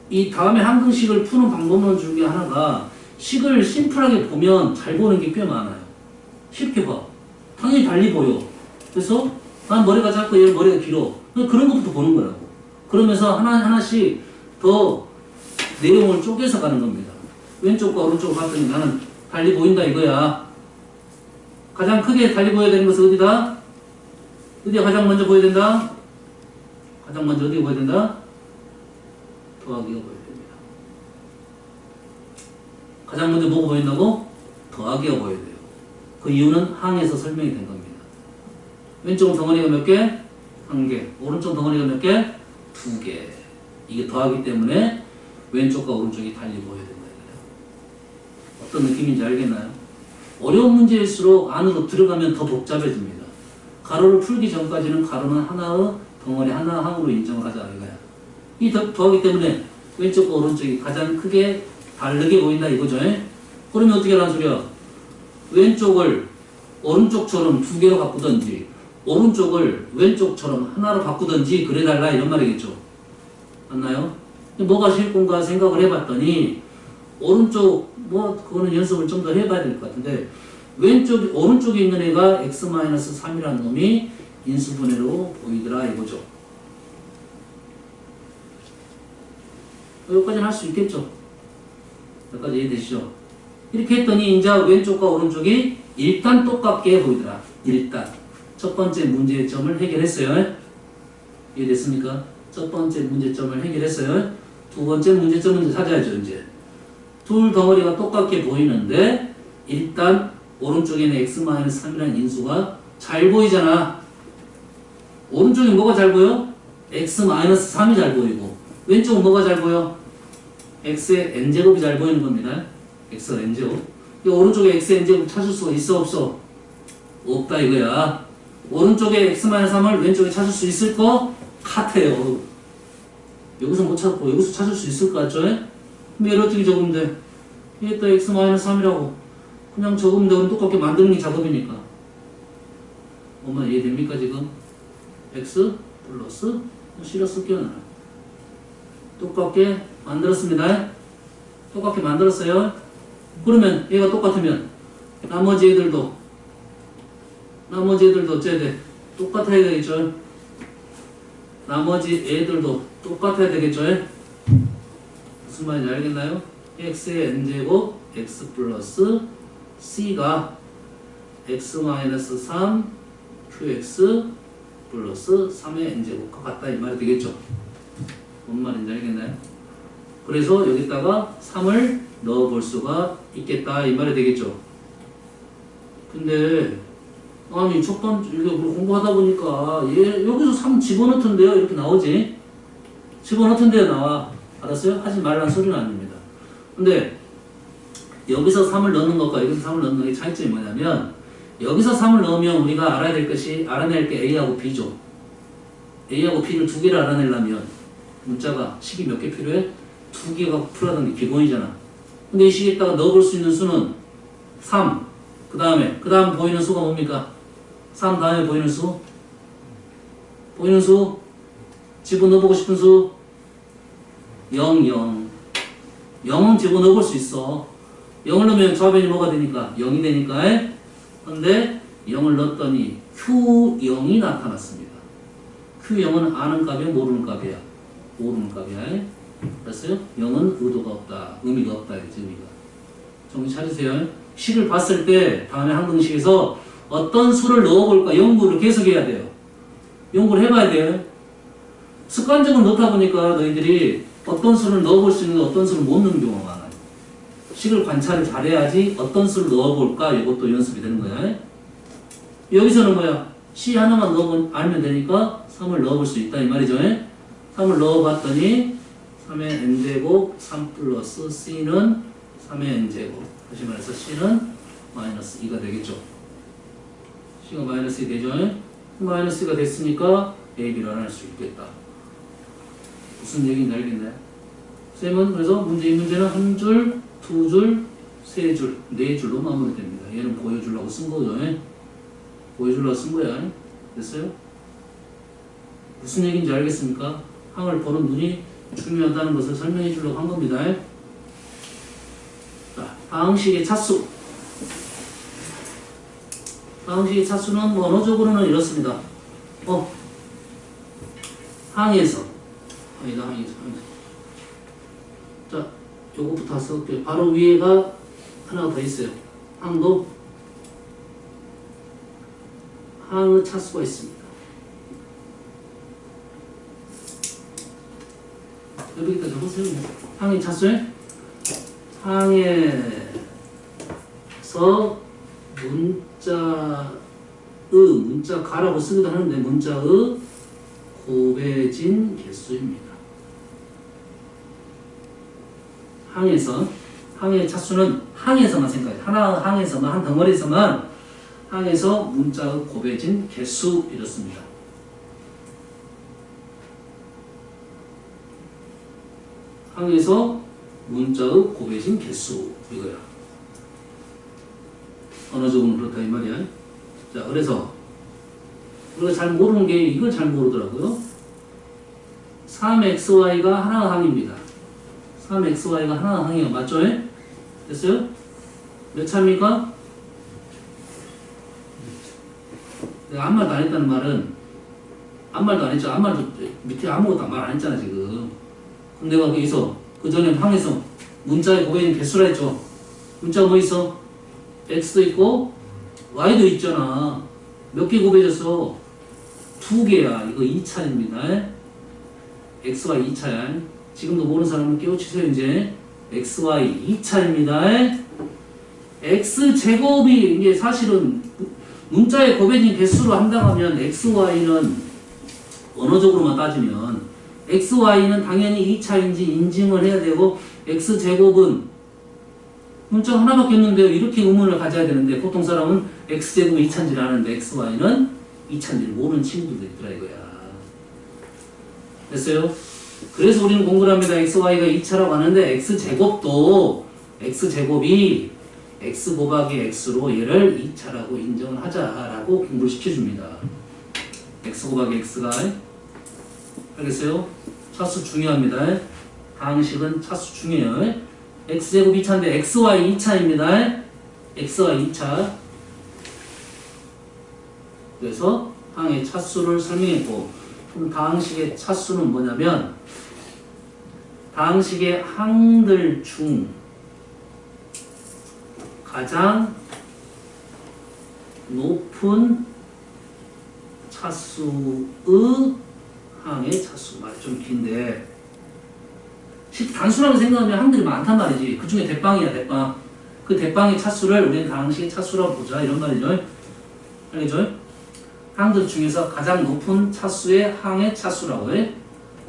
이 다음에 한근식을 푸는 방법론 중에 하나가 식을 심플하게 보면 잘 보는 게 꽤 많아요. 쉽게 봐. 당연히 달리 보여. 그래서 난 머리가 작고 얘 머리가 길어. 그런 것부터 보는 거라고. 그러면서 하나씩 더 내용을 쪼개서 가는 겁니다. 왼쪽과 오른쪽을 봤더니 나는 달리 보인다 이거야. 가장 크게 달리 보여야 되는 것은 어디다? 어디가 가장 먼저 보여야 된다? 가장 먼저 어디가 보여야 된다? 더하기가 보여야 됩니다. 가장 먼저 뭐가 보인다고? 더하기가 보여야 돼요. 그 이유는 항에서 설명이 된 겁니다. 왼쪽 덩어리가 몇 개? 1개. 오른쪽 덩어리가 몇 개? 2개. 이게 더하기 때문에 왼쪽과 오른쪽이 달리 보여야 된다. 어떤 느낌인지 알겠나요? 어려운 문제일수록 안으로 들어가면 더 복잡해집니다. 가로를 풀기 전까지는 가로는 하나의 덩어리 하나 항으로 인정을 하자 이거야. 이 더하기 때문에 왼쪽과 오른쪽이 가장 크게 다르게 보인다 이거죠. 그러면 어떻게 하란 소리야? 왼쪽을 오른쪽처럼 2개로 바꾸든지 오른쪽을 왼쪽처럼 하나로 바꾸든지 그래달라 이런 말이겠죠. 맞나요? 뭐가 쉬울 건가 생각을 해봤더니 오른쪽 그거는 연습을 좀 더 해봐야 될 것 같은데 오른쪽에 있는 애가 x-3이라는 놈이 인수분해로 보이더라 이거죠. 여기까지는 할 수 있겠죠. 여기까지 이해되시죠? 이렇게 했더니 이제 왼쪽과 오른쪽이 일단 똑같게 보이더라. 일단 첫 번째 문제점을 해결했어요. 이해됐습니까? 첫 번째 문제점을 해결했어요. 두 번째 문제점은 찾아야죠. 이제 둘 덩어리가 똑같게 보이는데 일단 오른쪽에는 x-3이라는 인수가 잘 보이잖아. 오른쪽에 뭐가 잘 보여? x-3이 잘 보이고 왼쪽은 뭐가 잘 보여? x의 n제곱이 잘 보이는 겁니다. x의 n제곱. 오른쪽에 x의 n제곱 찾을 수가 있어 없어? 없다 이거야. 오른쪽에 x-3을 왼쪽에 찾을 수 있을 것 같아요. 여기서 못 찾고 여기서 찾을 수 있을 것 같죠? 그럼 얘를 어떻게 적으면 돼? 얘다 x-3이라고 그냥 적으면 되면 똑같게 만드는 게 작업이니까. 엄마 이해됩니까 지금? x 플러스 실어서 끼워놔. 똑같게 만들었습니다. 똑같게 만들었어요. 그러면 얘가 똑같으면 나머지 애들도 어째야 돼? 똑같아야 되겠죠? 나머지 애들도 똑같아야 되겠죠? 무슨 말인지 알겠나요? x의 n제곱 x 플러스 c가 x-3 qx 플러스 3의 n제곱과 같다 이 말이 되겠죠? 뭔 말인지 알겠나요? 그래서 여기다가 3을 넣어볼 수가 있겠다 이 말이 되겠죠? 근데 아니 첫 번째 이거 공부하다 보니까 여기서 3 집어넣던데요 이렇게 나오지? 집어넣던데요 나와. 알았어요? 하지 말라는 소리는 아닙니다. 근데 여기서 3을 넣는 것과 여기서 3을 넣는 것의 차이점이 뭐냐면 여기서 3을 넣으면 우리가 알아낼 게 A하고 B죠. A하고 B를 두 개를 알아내려면 문자가 식이 몇 개 필요해? 2개가 풀어가는 게 기본이잖아. 근데 이 식에다가 넣어볼 수 있는 수는 3. 그 다음 보이는 수가 뭡니까? 3 다음에 보이는 수? 보이는 수? 집어넣어보고 싶은 수? 0, 0. 0은 집어넣어볼 수 있어. 0을 넣으면 좌변이 뭐가 되니까? 0이 되니까. 근데 0을 넣었더니 Q0이 나타났습니다. Q0은 아는 값이야, 모르는 값이야? 모르는 값이야. 알았어요? 0은 의도가 없다. 의미가 없다. 이거지, 의미가. 정신 차리세요. 식을 봤을 때 다음에 항등식에서 어떤 수를 넣어볼까 연구를 계속해야 돼요. 연구를 해봐야 돼요. 습관적으로 넣다 보니까 너희들이 어떤 수를 넣어볼 수 있는데 어떤 수를 못 넣는 경우가 많아요. 식을 관찰을 잘해야지 어떤 수를 넣어볼까 이것도 연습이 되는 거야. 여기서는 뭐야? C 하나만 알면 되니까 3을 넣어볼 수 있다 이 말이죠. 3을 넣어봤더니 3의 n제곱 3 플러스 C는 3의 n제곱. 다시 말해서 C는 마이너스 2가 되겠죠. C가 마이너스 2 되죠. 마이너스 2가 됐으니까 A, B를 할 수 있겠다. 무슨 얘기인지 알겠나요? 쌤은 그래서 이 문제는 한 줄, 두 줄, 세 줄, 네 줄로 마무리됩니다. 얘는 보여주려고 쓴 거죠. 보여주려고 쓴 거야. 됐어요? 무슨 얘기인지 알겠습니까? 항을 보는 눈이 중요하다는 것을 설명해 주려고 한 겁니다. 자, 방식의 차수. 방식의 차수는 뭐 언어적으로는 이렇습니다. 항에서. 항에서. 자, 요거부터 써볼게요. 바로 위에가 하나가 더 있어요. 항도 항의 차수가 있습니다. 여기다 적으세요. 항의 차수에 항에서 문자가라고 쓰기도 하는데 문자의 곱해진 개수입니다. 항의 차수는 항에서만 생각해요. 하나 항에서만, 한 덩어리에서만 항에서 문자의 곱해진 개수 이렇습니다. 항에서 문자의 곱해진 개수 이거야. 언어적으로 그렇다 이 말이야. 자, 그래서 우리가 잘 모르는 게 이걸 잘 모르더라고요. 3xy가 하나 항입니다. 3xy가 하나 항이에요. 맞죠? 됐어요? 몇 차입니까? 내가 아무 말도 안 했다는 말은 아무 말도 안 했죠. 아무 말도 밑에 아무것도 말 안 했잖아 지금. 그럼 내가 여기서 그 전에 항에서 문자에 곱해진 개수라 했죠. 문자가 뭐 있어? x도 있고 y도 있잖아. 몇 개 곱해졌어? 2개야. 이거 2차입니다. xy 2차야. 지금도 모르는 사람은 깨우치세요. 이제 xy 2차입니다. x제곱이 이게 사실은 문자에 곱해진 개수로 한다고 하면 xy는 언어적으로만 따지면 xy는 당연히 2차인지 인증을 해야 되고 x제곱은 문자가 하나밖에 없는데요. 이렇게 의문을 가져야 되는데 보통 사람은 x제곱이 2차인지를 아는데 xy는 2차인지를 모르는 친구들도 있더라 이거야. 됐어요? 그래서 우리는 공부를 합니다. xy가 2차라고 하는데 x제곱이 x 곱하기 x로 얘를 2차라고 인정을 하자라고 공부를 시켜줍니다. x 곱하기 x가 알겠어요? 차수 중요합니다. 방식은 차수 중요해요. x제곱 2차인데 xy 2차입니다. xy 2차. 그래서 항의 차수를 설명했고 그럼 다항식의 차수는 뭐냐면 다항식의 항들 중 가장 높은 차수의 항의 차수. 말이 좀 긴데 단순하게 생각하면 항들이 많단 말이지. 그 중에 대빵이야 대빵. 그 대빵의 차수를 우리는 다항식의 차수라고 보자 이런 말이죠. 알겠죠? 항들 중에서 가장 높은 차수의 항의 차수라고 해.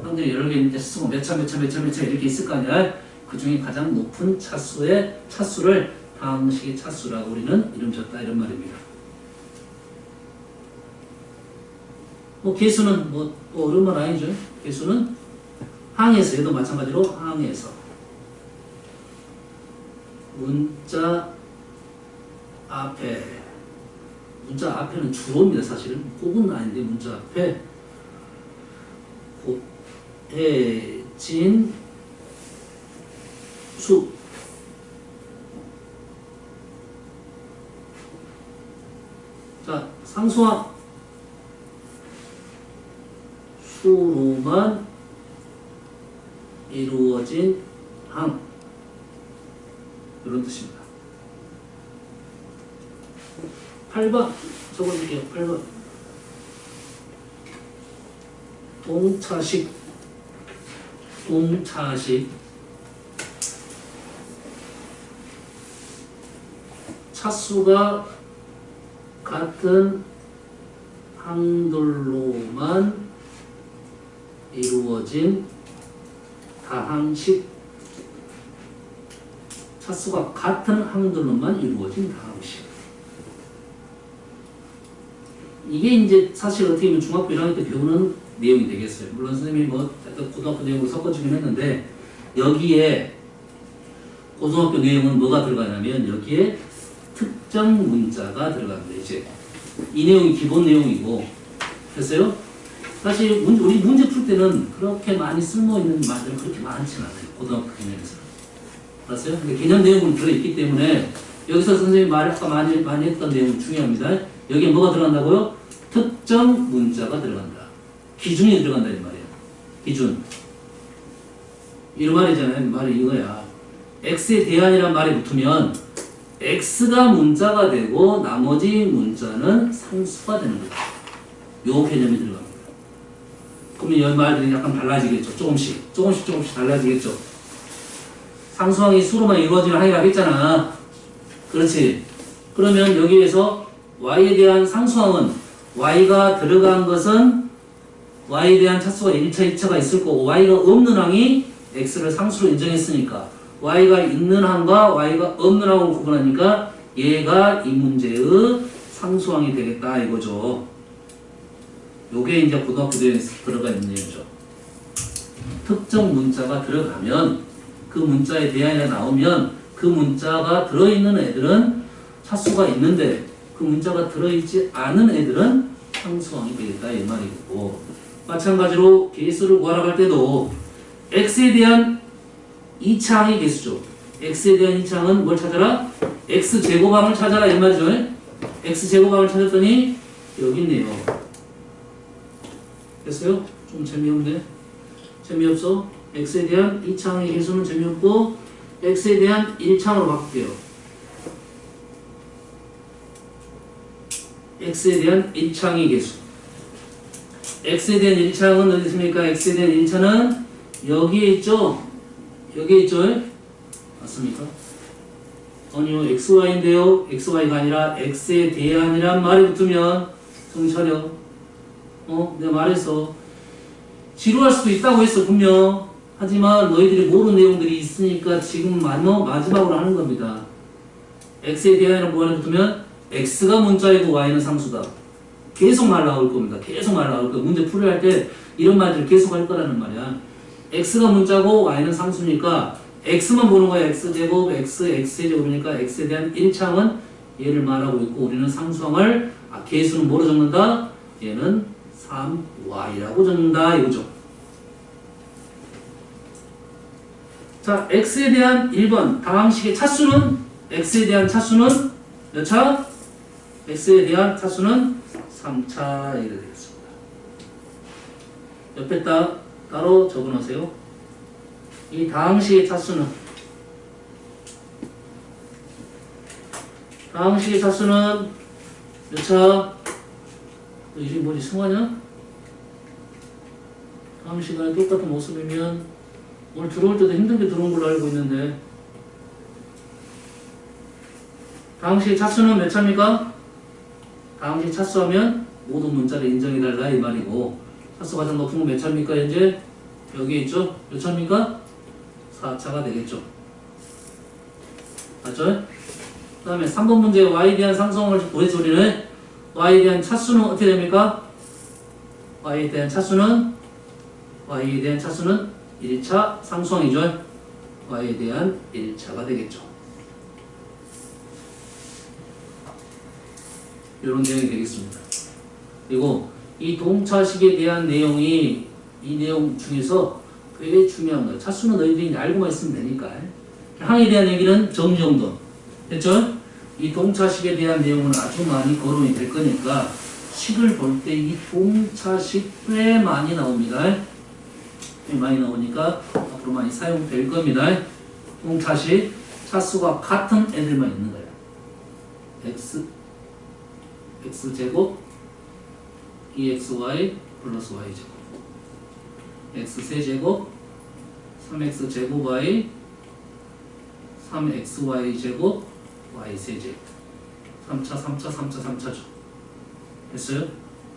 항들이 여러 개 있는데 쓰고 몇 차 이렇게 있을 거 아니야. 그 중에 가장 높은 차수의 차수를 다항식의 차수라고 우리는 이름 줬다 이런 말입니다. 개수는 뭐 어려운 건 아니죠. 개수는 항에서 얘도 마찬가지로 항에서 문자 앞에는 주로입니다. 사실은 꼭은 아닌데 문자 앞에 곱해진 수 자 상수항 차수로만 이루어진 항. 이런 뜻입니다. 8번 적어줄게요. 8번. 동차식 차수가 같은 항들로만 이루어진 다항식. 차수가 같은 항들로만 이루어진 다항식. 이게 이제 사실 어떻게 보면 중학교 1학년 때 배우는 내용이 되겠어요. 물론 선생님이 뭐 고등학교 내용을 섞어주긴 했는데, 여기에 고등학교 내용은 뭐가 들어가냐면 여기에 특정 문자가 들어갑니다. 이제 이 내용이 기본 내용이고, 됐어요? 사실 우리 문제 풀 때는 그렇게 많이 쓸모있는 말들은 그렇게 많지는 않아요. 고등학교 개념에서. 알았어요? 근데 개념 내용은 들어있기 때문에 여기서 선생님이 아까 많이 했던 내용은 중요합니다. 여기에 뭐가 들어간다고요? 특정 문자가 들어간다. 기준이 들어간다 이 말이에요. 기준. 이런 말이잖아요. 말이 이거야. x에 대한이란 말이 붙으면 x가 문자가 되고 나머지 문자는 상수가 되는 거예요. 요 개념이 들어갑니다. 그러면 이 말들이 약간 달라지겠죠. 조금씩 달라지겠죠. 상수항이 수로만 이루어지는 항이라고 했잖아. 그렇지. 그러면 여기에서 y에 대한 상수항은 y가 들어간 것은 y에 대한 차수가 1차, 2차가 있을 거고, y가 없는 항이 x를 상수로 인정했으니까 y가 있는 항과 y가 없는 항을 구분하니까 얘가 이 문제의 상수항이 되겠다 이거죠. 요게 이제 고등학교 대회에 들어가 있는 내용이죠. 특정 문자가 들어가면 그 문자에 대한이 나오면 그 문자가 들어있는 애들은 차수가 있는데 그 문자가 들어있지 않은 애들은 상수항이 되겠다 이 말이고, 마찬가지로 개수를 구하라고 할 때도 x에 대한 2차 항이 개수죠. x에 대한 2차 항은 뭘 찾아라? x제곱항을 찾아라 이 말이죠. x제곱항을 찾았더니 여기 있네요. 됐어요? 좀 재미없네. 재미없어? x에 대한 2차 항의 개수는 재미없고 x에 대한 1차항으로 바꿀게요. x에 대한 1차항의 개수. x에 대한 1차항은 어디 있습니까? x에 대한 1차는 여기에 있죠? 여기에 있죠? 맞습니까? 아니요, xy인데요. xy가 아니라 x에 대한이란 말이 붙으면 정신 차려. 내가 말했어. 지루할 수도 있다고 했어, 분명. 하지만 너희들이 모르는 내용들이 있으니까 지금 마지막으로 하는 겁니다. x에 대한이란 말이 붙으면 x가 문자이고 y는 상수다. 계속 말 나올 겁니다. 계속 말 나올 거예요. 문제 풀이할 할 때 이런 말들을 계속 할 거라는 말이야. x가 문자고 y는 상수니까 x만 보는 거야. x제곱, x제곱이니까 x에 대한 1차항은 얘를 말하고 있고, 우리는 상수항을 개수는 뭐로 적는다? 얘는 3y라고 적는다 이거죠. 자, x에 대한 1번 다항식의 차수는, x에 대한 차수는 몇 차? x에 대한 차수는 3차 이렇게 되겠습니다. 옆에다 따로 적어놓으세요. 이 다항식의 차수는 몇 차? 너 이름이 뭐지? 승화냐? 다음 시간에 똑같은 모습이면 오늘 들어올 때도 힘들게 들어온 걸로 알고 있는데, 다항식의 차수는 몇 차입니까? 다항식 차수하면 모든 문자를 인정해달라 이 말이고, 차수 가장 높은 건 몇 차입니까? 현재 여기에 있죠? 몇 차입니까? 4차가 되겠죠. 맞죠? 그 다음에 3번 문제 y에 대한 상수항을 구해서 우리는 y에 대한 차수는 어떻게 됩니까? y에 대한 차수는 1차 상수항이죠. y에 대한 1차가 되겠죠. 이런 내용이 되겠습니다. 그리고 이 동차식에 대한 내용이 이 내용 중에서 되게 중요한 거예요. 차수는 너희들이 알고만 있으면 되니까. 항에 대한 얘기는 정도. 됐죠? 이 동차식에 대한 내용은 아주 많이 거론이 될 거니까 식을 볼 때 이 동차식 꽤 많이 나옵니다. 꽤 많이 나오니까 앞으로 많이 사용될 겁니다. 동차식 차수가 같은 애들만 있는 거예요. x제곱 2xy 플러스 y제곱 x 세제곱 3x제곱 y 3xy제곱 y 세제곱 3차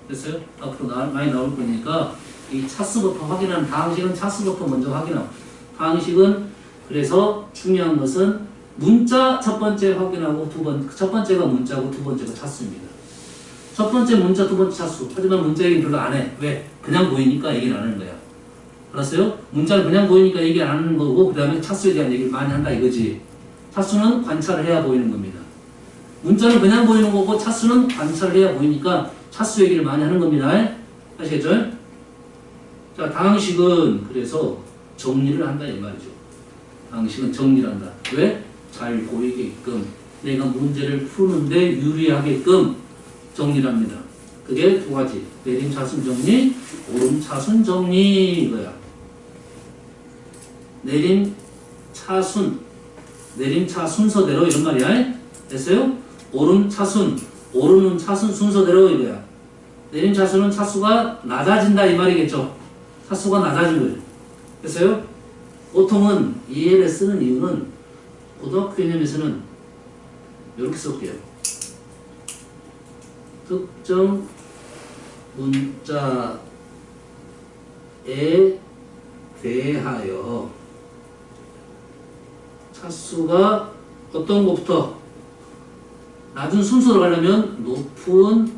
됐어요? 앞으로 많이 나올 거니까 이 차수부터 확인하는 다항식은 차수부터 먼저 확인하고 다항식은 그래서 중요한 것은 문자 첫 번째 확인하고 첫 번째가 문자고 두 번째가 차수입니다. 첫 번째 문자 두 번째 차수 하지만 문자 얘기는 별로 안 해. 왜? 그냥 보이니까 얘기를 안 하는 거야. 알았어요? 문자는 그냥 보이니까 얘기 안 하는 거고 그 다음에 차수에 대한 얘기를 많이 한다 이거지. 차수는 관찰을 해야 보이는 겁니다. 문자는 그냥 보이는 거고 차수는 관찰을 해야 보이니까 차수 얘기를 많이 하는 겁니다. 아시겠죠? 자, 다항식은 그래서 정리를 한다 이 말이죠. 다항식은 정리를 한다. 왜? 잘 보이게끔 내가 문제를 푸는데 유리하게끔 정리를 합니다. 그게 두 가지. 내림차순 정리, 오름차순 정리 이거야. 내림차순 순서대로 이런 말이야. 됐어요? 오름차순, 오르는 차순 순서대로 이거야. 내림차순은 차수가 낮아진다 이 말이겠죠. 차수가 낮아진 거예요. 됐어요? 보통은 EL에 쓰는 이유는 고등학교 개념에서는 이렇게 쓸게요. 특정 문자에 대하여 차수가 어떤 것부터 낮은 순서로 가려면 높은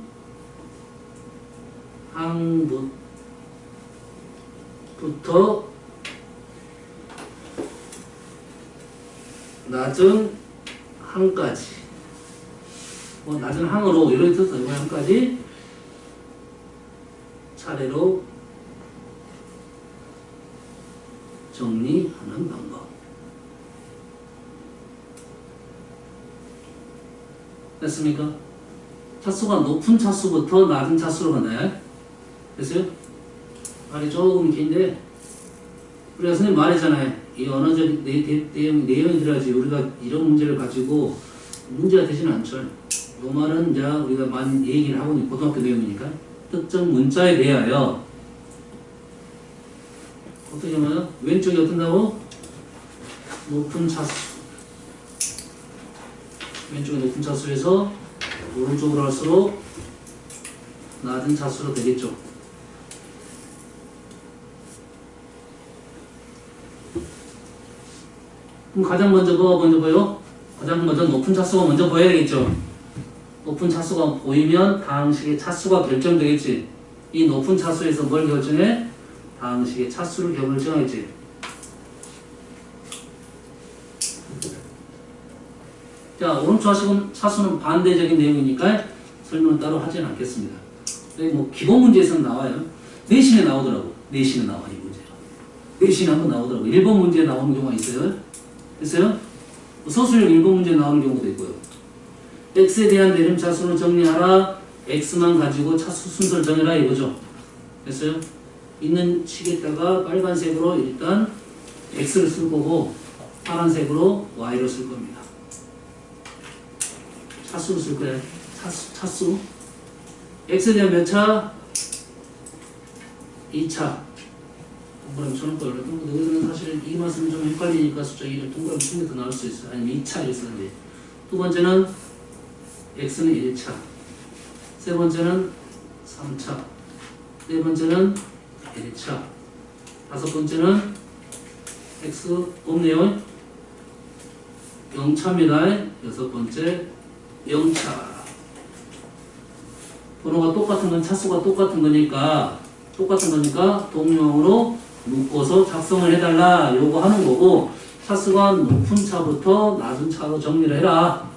항부터 낮은 항까지 낮은 항으로 이렇게 써서 이 항까지 차례로 정리하는 방법. 됐습니까? 차수가 높은 차수부터 낮은 차수로 가나요? 됐어요? 말이 조금 긴데 우리가 선생님 말했잖아요. 이 언어적 내용이 들어야지 우리가 이런 문제를 가지고 문제가 되지는 않죠. 이 말은 이제 우리가 많이 얘기를 하고 있는 고등학교 내용이니까 특정 문자에 대하여 어떻게 하면 왼쪽이 어떤다고? 높은 차수. 왼쪽이 높은 차수에서 오른쪽으로 갈수록 낮은 차수로 되겠죠. 그럼 가장 먼저 뭐가 먼저 보여? 가장 먼저 높은 차수가 먼저 보여야 되겠죠. 높은 차수가 보이면 다항식의 차수가 결정되겠지. 이 높은 차수에서 뭘 결정해? 다항식의 차수를 결정하겠지. 자, 오른쪽 차수는 반대적인 내용이니까 설명은 따로 하지는 않겠습니다. 뭐 기본 문제에서는 나와요. 내신에 나오더라고. 내신에 나와 이 문제가. 내신에 한번 나오더라고. 1번 문제에 나오는 경우가 있어요. 됐어요? 서술형 1번 문제에 나오는 경우도 있고요. x에 대한 내림 차수를 정리하라. x만 가지고 차수 순서를 정해라 이거죠. 됐어요? 있는 식에다가 빨간색으로 일단 x를 쓸 거고 파란색으로 y를 쓸 겁니다. 차수를 쓸 거예요. 차수. x에 대한 몇 차? 2차. 동그라미 쳐놓고 여기서는 사실 이 맛은 좀 헷갈리니까 숫자 2를 동그라미 치는 게 더 나을 수 있어요. 아니면 2차 이렇게 쓰는데. 두 번째는 x는 1차. 세 번째는 3차. 네 번째는 1차. 다섯 번째는 x 없네요. 0차입니다. 여섯 번째 0차. 번호가 똑같은 건 차수가 똑같은 거니까 동명으로 묶어서 작성을 해달라 요거 하는 거고 차수가 높은 차부터 낮은 차로 정리를 해라.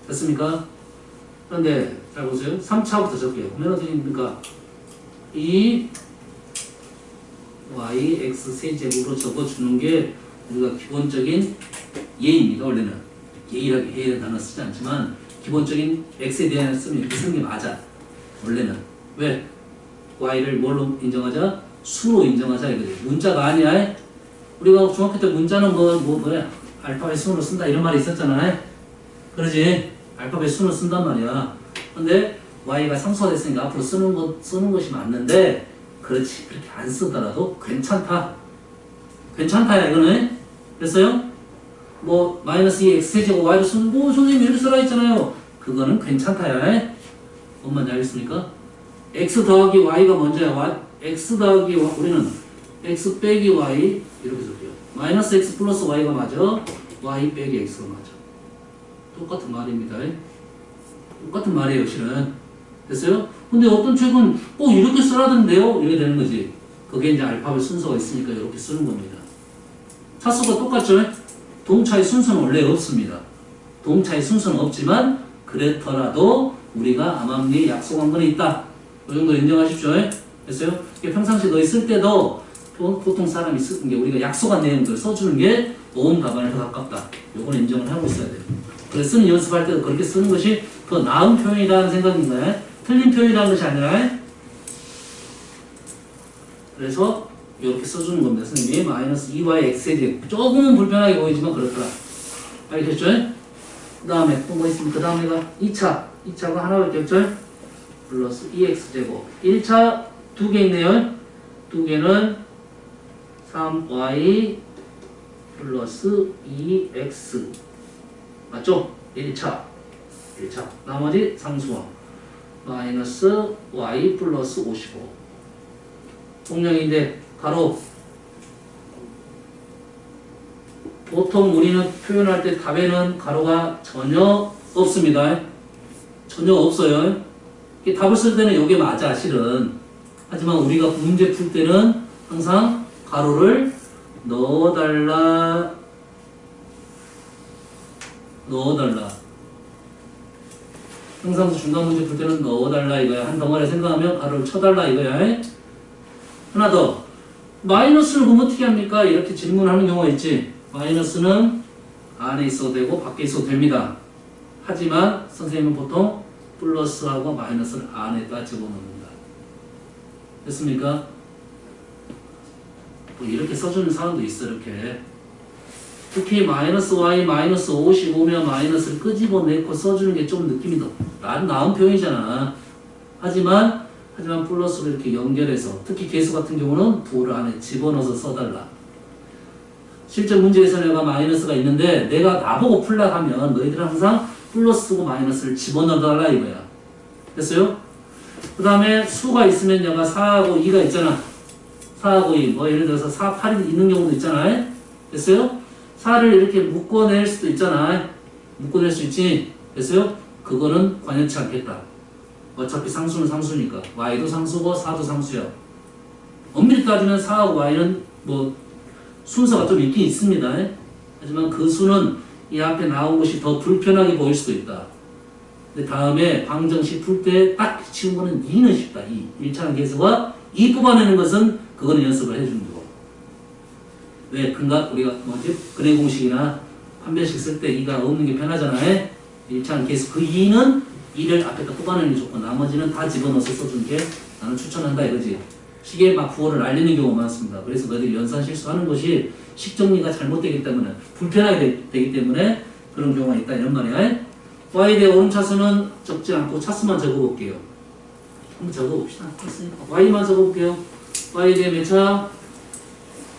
됐습니까? 그런데 잘 보세요. 3차부터 적게요. 그러면 어떻게 됩니까? 이 y x 세제곱으로 적어주는 게 우리가 기본적인 예입니다. 원래는 예의라는 단어 쓰지 않지만 기본적인 x에 대한 쓰면 이렇게 쓰는 게 맞아. 원래는. 왜? y를 뭘로 인정하자? 수로 인정하자 이거지. 문자가 아니야. 우리가 중학교 때 문자는 뭐야? 알파벳 순으로 쓴다 이런 말이 있었잖아. 그러지? 알파벳 순으로 쓴단 말이야. 근데 y가 상수가 됐으니까 앞으로 쓰는 것이 맞는데, 그렇지. 그렇게 안 쓰더라도 괜찮다. 괜찮다야 이거는. 됐어요? 뭐 마이너스 2x 세제곱 y로 쓰는 뭐 선생님 이렇게 쓰라 했잖아요. 그거는 괜찮다야. 뭔 말인지 알겠습니까? x 더하기 y가 먼저야. x 더하기 우리는 x 빼기 y 이렇게 쓸게요. 마이너스 x 플러스 y가 맞아. y 빼기 x가 맞아. 똑같은 말입니다. 똑같은 말이에요 실은. 됐어요? 근데 어떤 책은 꼭 이렇게 쓰라던데요? 이렇게 되는 거지. 그게 이제 알파벳 순서가 있으니까 이렇게 쓰는 겁니다. 차수가 똑같죠? 동차의 순서는 원래 없습니다. 동차의 순서는 없지만 그렇더라도 우리가 암암리에 약속한 건 있다. 이 정도 인정하십시오. 됐어요? 평상시 너희 쓸 때도 보통 사람이 쓰는 게 우리가 약속한 내용들을 써주는 게 모음 답안에 더 가깝다. 요건 인정을 하고 있어야 돼요. 그래서 쓰는 연습할 때도 그렇게 쓰는 것이 더 나은 표현이라는 생각인가요? 틀린 표현이라는 것이 아니라. 그래서 이렇게 써주는 겁니다. 선생님이 마이너스 2y x에 대해 조금은 불편하게 보이지만 그렇더라. 알겠죠? 그 다음에 또 뭐 있습니까? 그 다음에가 2차가 하나밖에 없죠? 플러스 2x제곱. 1차 두 개 있네요. 두 개는 3y 플러스 2x 맞죠? 1차 나머지 상수항 마이너스 y 플러스 55 동량인데 가로. 보통 우리는 표현할 때 답에는 가로가 전혀 없습니다. 전혀 없어요. 답을 쓸 때는 이게 맞아 실은. 하지만 우리가 문제 풀 때는 항상 가로를 넣어달라. 항상 중간 문제 풀 때는 넣어달라 이거야. 한 덩어리 생각하면 가로를 쳐달라 이거야. 하나 더. 마이너스를 보면 어떻게 합니까? 이렇게 질문하는 경우가 있지. 마이너스는 안에 있어도 되고 밖에 있어도 됩니다. 하지만 선생님은 보통 플러스하고 마이너스를 안에다 집어넣는다. 됐습니까? 뭐 이렇게 써주는 사람도 있어. 이렇게 특히 마이너스 y 마이너스 55면 마이너스를 끄집어내고 써주는 게 좀 느낌이 더 나은 표현이잖아. 하지만 플러스를 이렇게 연결해서, 특히 개수 같은 경우는 부호를 안에 집어넣어서 써달라. 실제 문제에서 내가 마이너스가 있는데 내가 나보고 풀라 하면 너희들은 항상 플러스고 마이너스를 집어넣어달라 이거야. 됐어요? 그 다음에 수가 있으면 얘가 4하고 2가 있잖아. 4하고 2. 뭐 예를 들어서 4, 8이 있는 경우도 있잖아. 됐어요? 4를 이렇게 묶어낼 수도 있잖아. 묶어낼 수 있지. 됐어요? 그거는 관여치 않겠다. 어차피 상수는 상수니까. y도 상수고 4도 상수야. 엄밀히 따지면 4하고 y는 뭐 순서가 좀 있긴 있습니다. 하지만 그 수는 이 앞에 나온 것이 더 불편하게 보일 수도 있다. 근데 다음에 방정식 풀 때 딱 치운 거는 2는 쉽다. 1차는 계수가 2 뽑아내는 것은 그거는 연습을 해주는 거고. 왜? 우리가 뭐지? 근해 공식이나 판별식 쓸 때 2가 없는 게 편하잖아요. 1차는 계수 그 2는 2를 앞에다 뽑아내는 게 좋고 나머지는 다 집어넣어서 써주는 게 나는 추천한다 이거지. 식에 막 부호를 날리는 경우가 많습니다. 그래서 너희들이 연산 실수하는 것이 식 정리가 잘못되기 때문에 불편하게 되기 때문에 그런 경우가 있다 이런 말이야. y에 대해 오름차수는 적지 않고 차수만 적어볼게요. 한번 적어봅시다. y만 적어볼게요. y에 대해 몇 차?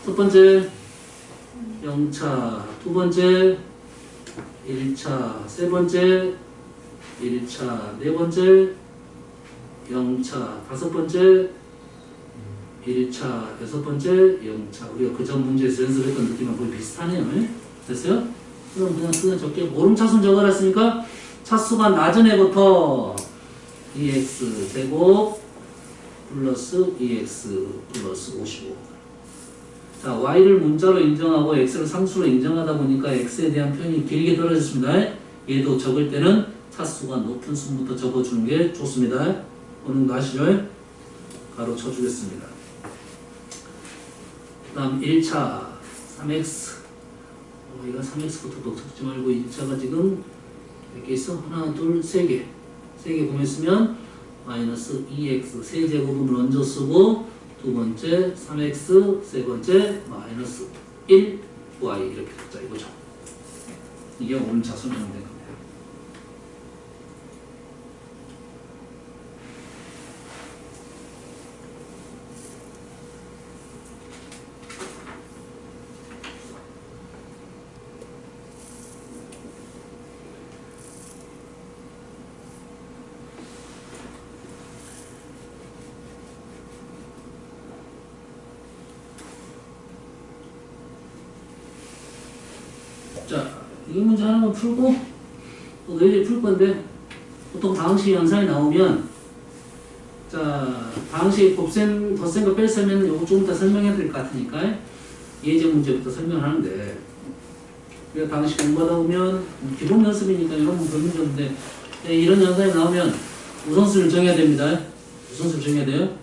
첫 번째 0차, 두 번째 1차, 세 번째 1차, 네 번째 0차, 다섯 번째 1차, 여섯 번째 0차. 우리가 그 전 문제에서 연습했던 느낌과 거의 비슷하네요. 됐어요? 그럼 그냥 적게 오름차수는 적어놨으니까 차수가 낮은 애부터 2x 제곱 플러스 2x 플러스 55. 자, y를 문자로 인정하고 x를 상수로 인정하다 보니까 x에 대한 표현이 길게 떨어졌습니다. 얘도 적을 때는 차수가 높은 수부터 적어주는 게 좋습니다. 오는 거 아시죠? 가로 쳐주겠습니다. 그 다음 1차 3x. 이거 3x부터 적지 말고 1차가 지금 몇 개 있어? 하나, 둘, 세 개. 세 개 보냈으면 마이너스 2x 세제곱을 먼저 쓰고 두 번째 3x 세 번째 마이너스 1y 이렇게 적자 이거죠. 이게 오름차 설명된 겁니다. 자, 이 문제 하나만 풀고 또 내일 풀 건데 보통 다항식 연산이 나오면 자, 다항식 곱셈, 덧셈 과 뺄셈은 요거 조금 더 설명해야 될 것 같으니까 예제 문제부터 설명하는데 우리가 다항식 공부하다 보면 기본 연습이니까 이런 건 별 문제 없는데 이런 연산이 나오면 우선순위를 정해야 됩니다. 우선순위를 정해야 돼요.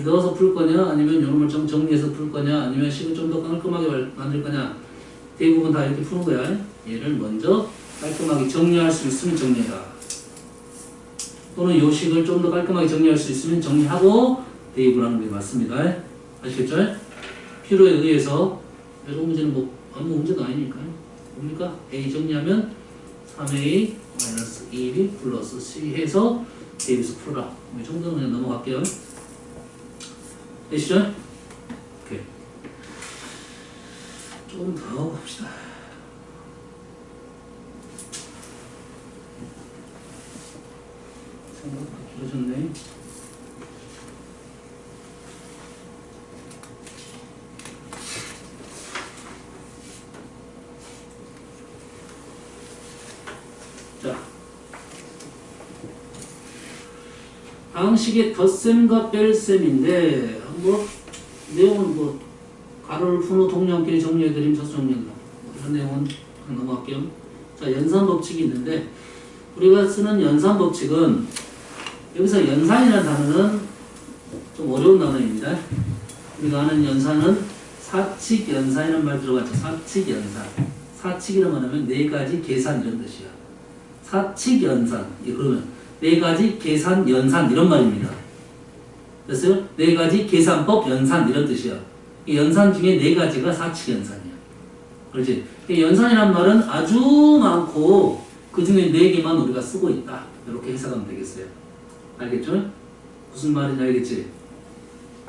넣어서 풀 거냐 아니면 이런 걸 좀 정리해서 풀 거냐 아니면 식을 좀 더 깔끔하게 만들 거냐 대부분 다 이렇게 푸는 거야. 얘를 먼저 깔끔하게 정리할 수 있으면 정리해라. 또는 요식을 좀 더 깔끔하게 정리할 수 있으면 정리하고 대입을 하는 게 맞습니다. 아시겠죠? 필요에 의해서 이런 문제는 뭐 아무 문제도 아니니까요. 뭡니까? A 정리하면 3A 마이너스 2B 플러스 C 해서 대입해서 풀어라. 이 정도는 그냥 넘어갈게요. 되시죠? 오케이. 조금 더 하고 봅시다. 생각보다 길어졌네. 자, 다항식의 덧셈과 뺄셈인데 뭐 내용은 뭐 가로를 푼 후 동량끼리 정리해드리면 저수 정리한다. 이런 내용은 그냥 넘어갈게요. 자, 연산 법칙이 있는데 우리가 쓰는 연산 법칙은 여기서 연산이라는 단어는 좀 어려운 단어입니다. 우리가 아는 연산은 사칙 연산이라는 말 들어봤죠. 사칙 연산. 사칙이라고 하면 네 가지 계산 이런 뜻이야. 사칙 연산. 그러면 네 가지 계산 연산 이런 말입니다. 됐어요? 네 가지 계산법 연산 이런 뜻이야. 이 연산 중에 네 가지가 사칙 연산이야. 그렇지? 연산이란 말은 아주 많고 그 중에 네 개만 우리가 쓰고 있다. 이렇게 해석하면 되겠어요. 알겠죠? 무슨 말인지 알겠지?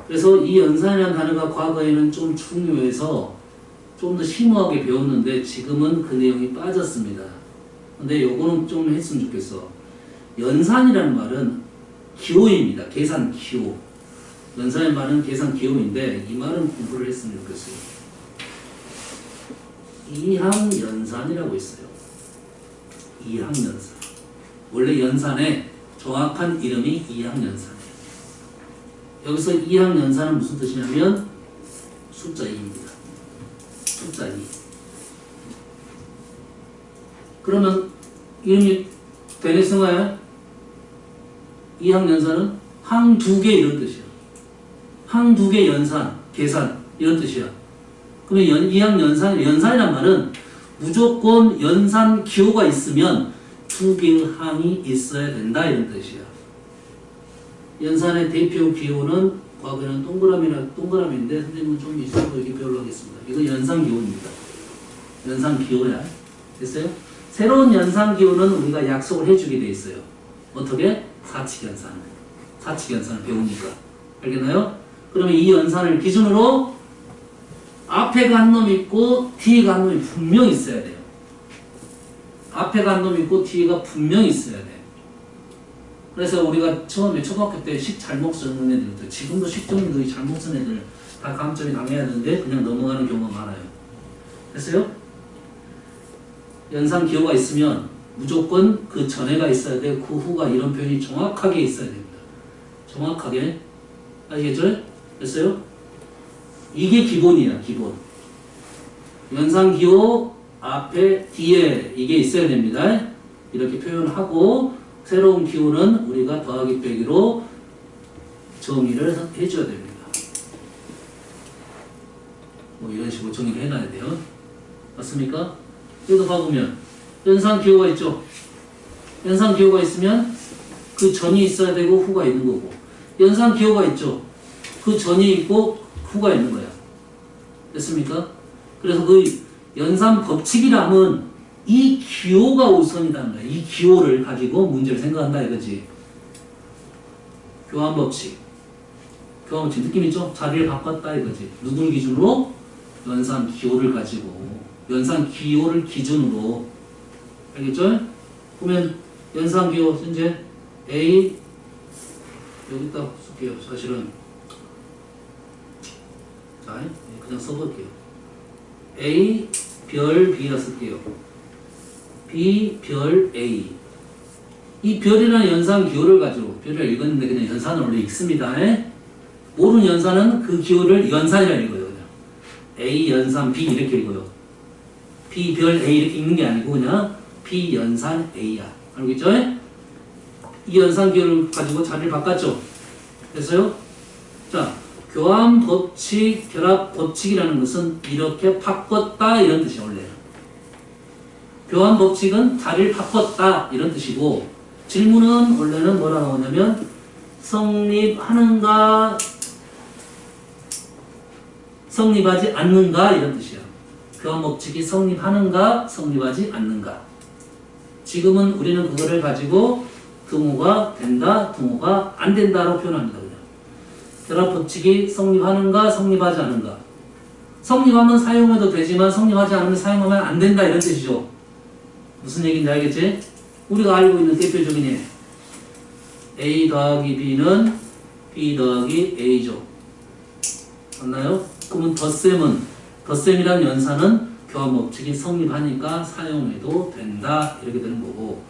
그래서 이 연산이라는 단어가 과거에는 좀 중요해서 좀 더 심오하게 배웠는데 지금은 그 내용이 빠졌습니다. 근데 요거는 좀 했으면 좋겠어. 연산이라는 말은 기호입니다. 계산 기호. 연산의 말은 계산 기호인데 이 말은 공부를 했으면 좋겠어요. 이항연산이라고 있어요. 이항연산. 원래 연산의 정확한 이름이 이항연산이에요. 여기서 이항연산은 무슨 뜻이냐면 숫자 2입니다. 숫자 2. 그러면 이름이 되뇌승화야? 이항연산은 항 두 개 이런 뜻이야. 항 두 개 연산, 계산 이런 뜻이야. 그러면 연산이란 말은 무조건 연산 기호가 있으면 두 개의 항이 있어야 된다 이런 뜻이야. 연산의 대표 기호는 과거에는 동그라미인데 선생님은 좀 있어도 여기 배우려 하겠습니다. 이거 연산 기호입니다. 연산 기호야. 됐어요? 새로운 연산 기호는 우리가 약속을 해주게 돼 있어요. 어떻게? 사칙 연산. 사칙 연산을 배우니까. 알겠나요? 그러면 이 연산을 기준으로 앞에가 한 놈 있고 뒤에가 한 놈이 분명히 있어야 돼요. 앞에가 한 놈 있고 뒤에가 분명히 있어야 돼. 그래서 우리가 처음에 초등학교 때 식 잘못 쓰는 애들도 지금도 식 정리도 잘못 쓰는 애들 다 감점이 당해야 되는데 그냥 넘어가는 경우가 많아요. 됐어요? 연산 기호가 있으면 무조건 그 전에가 있어야 돼. 그 후가 이런 표현이 정확하게 있어야 됩니다. 정확하게. 아시겠죠? 됐어요? 이게 기본이야, 기본. 연산 기호 앞에 뒤에 이게 있어야 됩니다. 이렇게 표현하고 새로운 기호는 우리가 더하기 빼기로 정의를 해줘야 됩니다. 뭐 이런 식으로 정의를 해놔야 돼요. 맞습니까? 여기도 봐보면 연산 기호가 있죠. 연산 기호가 있으면 그 전이 있어야 되고 후가 있는 거고 연산 기호가 있죠. 그 전이 있고 후가 있는 거야. 됐습니까? 그래서 그 연산 법칙이라면 이 기호가 우선이라는 거야. 이 기호를 가지고 문제를 생각한다 이거지. 교환 법칙. 교환 법칙 느낌 있죠? 자리를 바꿨다 이거지. 누굴 기준으로? 연산 기호를 가지고 연산 기호를 기준으로 알겠죠? 보면 연산 기호 현재 A 여기다 쓸게요. 사실은 자 그냥 써볼게요. A 별 B라 쓸게요. B 별 A 이 별이라는 연산 기호를 가지고 별을 읽었는데 그냥 연산을 원래 읽습니다. 모르는 연산은 그 기호를 연산이라 읽어요. 그냥 A 연산 B 이렇게 읽어요. B 별 A 이렇게 읽는 게 아니고 그냥 B 연산 A야. 알겠죠? 이 연산 기호를 가지고 자리를 바꿨죠. 됐어요? 자, 교환 법칙, 결합 법칙이라는 것은 이렇게 바꿨다 이런 뜻이야 원래. 교환 법칙은 자리를 바꿨다 이런 뜻이고 질문은 원래는 뭐라 나오냐면 성립하는가 성립하지 않는가 이런 뜻이야. 교환 법칙이 성립하는가 성립하지 않는가. 지금은 우리는 그거를 가지고 등호가 된다 등호가 안 된다로 표현합니다. 그냥. 결합 법칙이 성립하는가 성립하지 않는가. 성립하면 사용해도 되지만 성립하지 않으면 사용하면 안 된다 이런 뜻이죠. 무슨 얘기인지 알겠지? 우리가 알고 있는 대표적인 예 A 더하기 B는 B 더하기 A죠. 맞나요? 그러면 덧셈이란 연산은 교환 법칙이 성립하니까 사용해도 된다 이렇게 되는 거고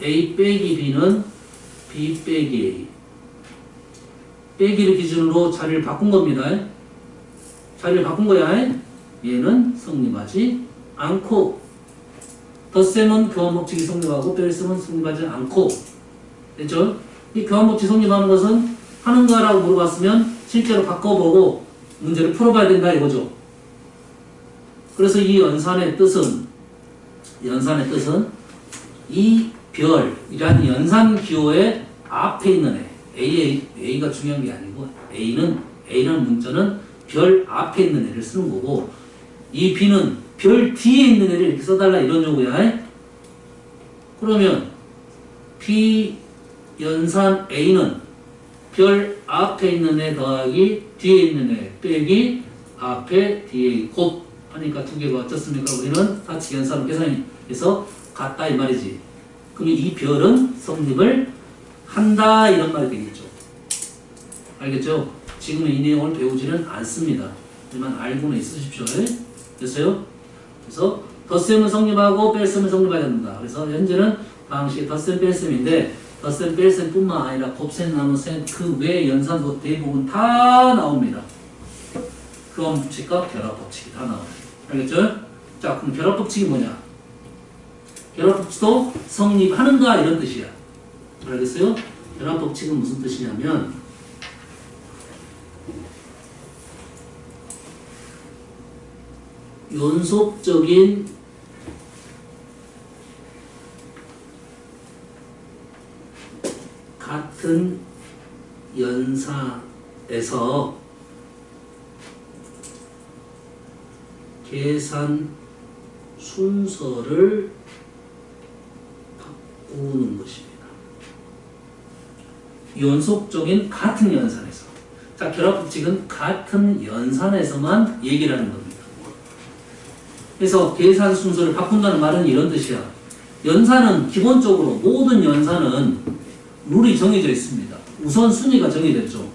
A 빼기 B는 B 빼기 A 빼기를 기준으로 자리를 바꾼 겁니다. 자리를 바꾼 거야. 얘는 성립하지 않고 덧셈은 교환 법칙이 성립하고 뺄셈은 성립하지 않고 됐죠? 이 교환 법칙 성립하는 것은 하는가라고 물어봤으면 실제로 바꿔보고 문제를 풀어봐야 된다 이거죠. 그래서 이 연산의 뜻은 이 별이라는 연산 기호의 앞에 있는 A가 중요한 게 아니고 A라는 문자는 별 앞에 있는 애를 쓰는 거고 이 B는 별 뒤에 있는 애를 이렇게 써달라 이런 요구야. 그러면 B 연산 A는 별 앞에 있는 애 더하기 뒤에 있는 애 빼기 앞에 뒤에 곱 하니까 두 개가 어떻습니까? 우리는 사칙 연산으로 계산해서 같다 이 말이지. 그럼 이 별은 성립을 한다 이런 말이 되겠죠. 알겠죠? 지금은 이 내용을 배우지는 않습니다. 하지만 알고는 있으십시오. 됐어요? 그래서 덧셈은 성립하고 뺄셈은 성립하지 않는다. 그래서 현재는 방식이 덧셈 뺄셈인데 덧셈 뺄셈뿐만 아니라 곱셈 나눗셈 그 외 연산도 대부분 다 나옵니다. 교환 법칙과 결합 법칙이 다 나와요. 알겠죠? 자, 그럼 결합 법칙이 뭐냐? 결합 법칙도 성립하는가 이런 뜻이야. 알겠어요? 결합 법칙은 무슨 뜻이냐면 연속적인 같은 연산에서 계산 순서를 바꾸는 것입니다. 연속적인 같은 연산에서. 자, 결합법칙은 같은 연산에서만 얘기를 하는 겁니다. 그래서 계산 순서를 바꾼다는 말은 이런 뜻이야. 연산은 기본적으로 모든 연산은 룰이 정해져 있습니다. 우선순위가 정해졌죠.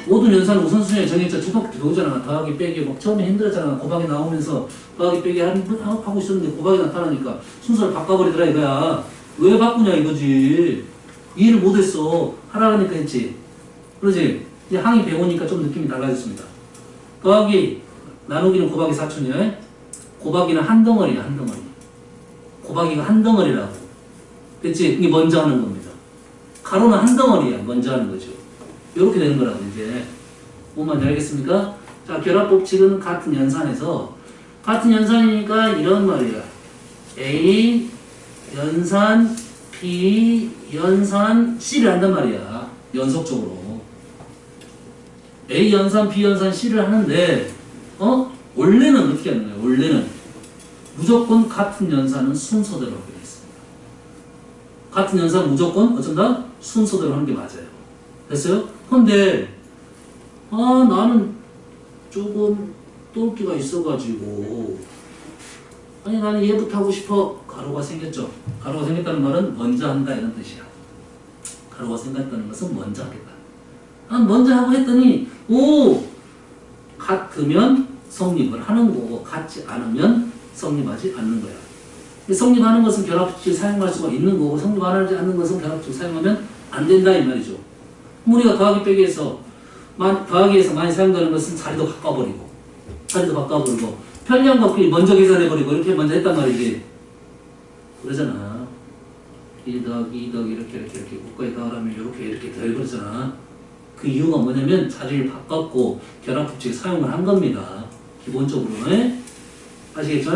모든 연산은 우선순위가 정해져. 초등학교 때 배우잖아. 더하기 빼기 막 처음에 힘들었잖아. 곱하기 나오면서 더하기 빼기 하고 있었는데 곱하기 나타나니까 순서를 바꿔버리더라 이거야. 왜 바꾸냐 이거지. 이해를 못했어. 하라니까 했지. 그러지? 이제 항이 배우니까 좀 느낌이 달라졌습니다. 더하기 나누기는 곱하기 사촌이야. 곱하기는 한 덩어리야, 한 덩어리. 곱하기가 한 덩어리라고. 됐지? 이게 먼저 하는 겁니다. 가로는 한 덩어리야, 먼저 하는 거죠. 이렇게 되는 거라고, 이제. 뭔 말인지 알겠습니까? 자, 결합법칙은 같은 연산에서, 같은 연산이니까 이런 말이야. A, 연산, B 연산 C를 한단 말이야. 연속적으로. A 연산 B 연산 C를 하는데 원래는 어떻게 하는 거예요? 원래는 무조건 같은 연산은 순서대로 하게 돼 있습니다. 같은 연산은 무조건 어쩐다? 순서대로 하는 게 맞아요. 됐어요? 근데 나는 조금 똘끼가 있어가지고 아니 나는 얘부터 하고 싶어. 가로가 생겼죠. 가로가 생겼다는 말은 먼저 한다 이런 뜻이야. 가로가 생겼다는 것은 먼저 하겠다. 먼저 하고 했더니 같으면 성립을 하는 거고 같지 않으면 성립하지 않는 거야. 성립하는 것은 결합법칙을 사용할 수가 있는 거고 성립하지 않는 것은 결합법칙을 사용하면 안 된다 이 말이죠. 우리가 더하기 빼기에서 더하기에서 많이 사용되는 것은 자리도 바꿔버리고 편리한 값끼리 먼저 계산해버리고 이렇게 먼저 했단 말이지. 그러잖아. 1 더하기 2 더하기 이렇게 국가에 더하라면 이렇게 더해버리잖아. 그 이유가 뭐냐면 자리를 바꿨고 결합법칙을 사용을 한 겁니다. 기본적으로는. 아시겠죠?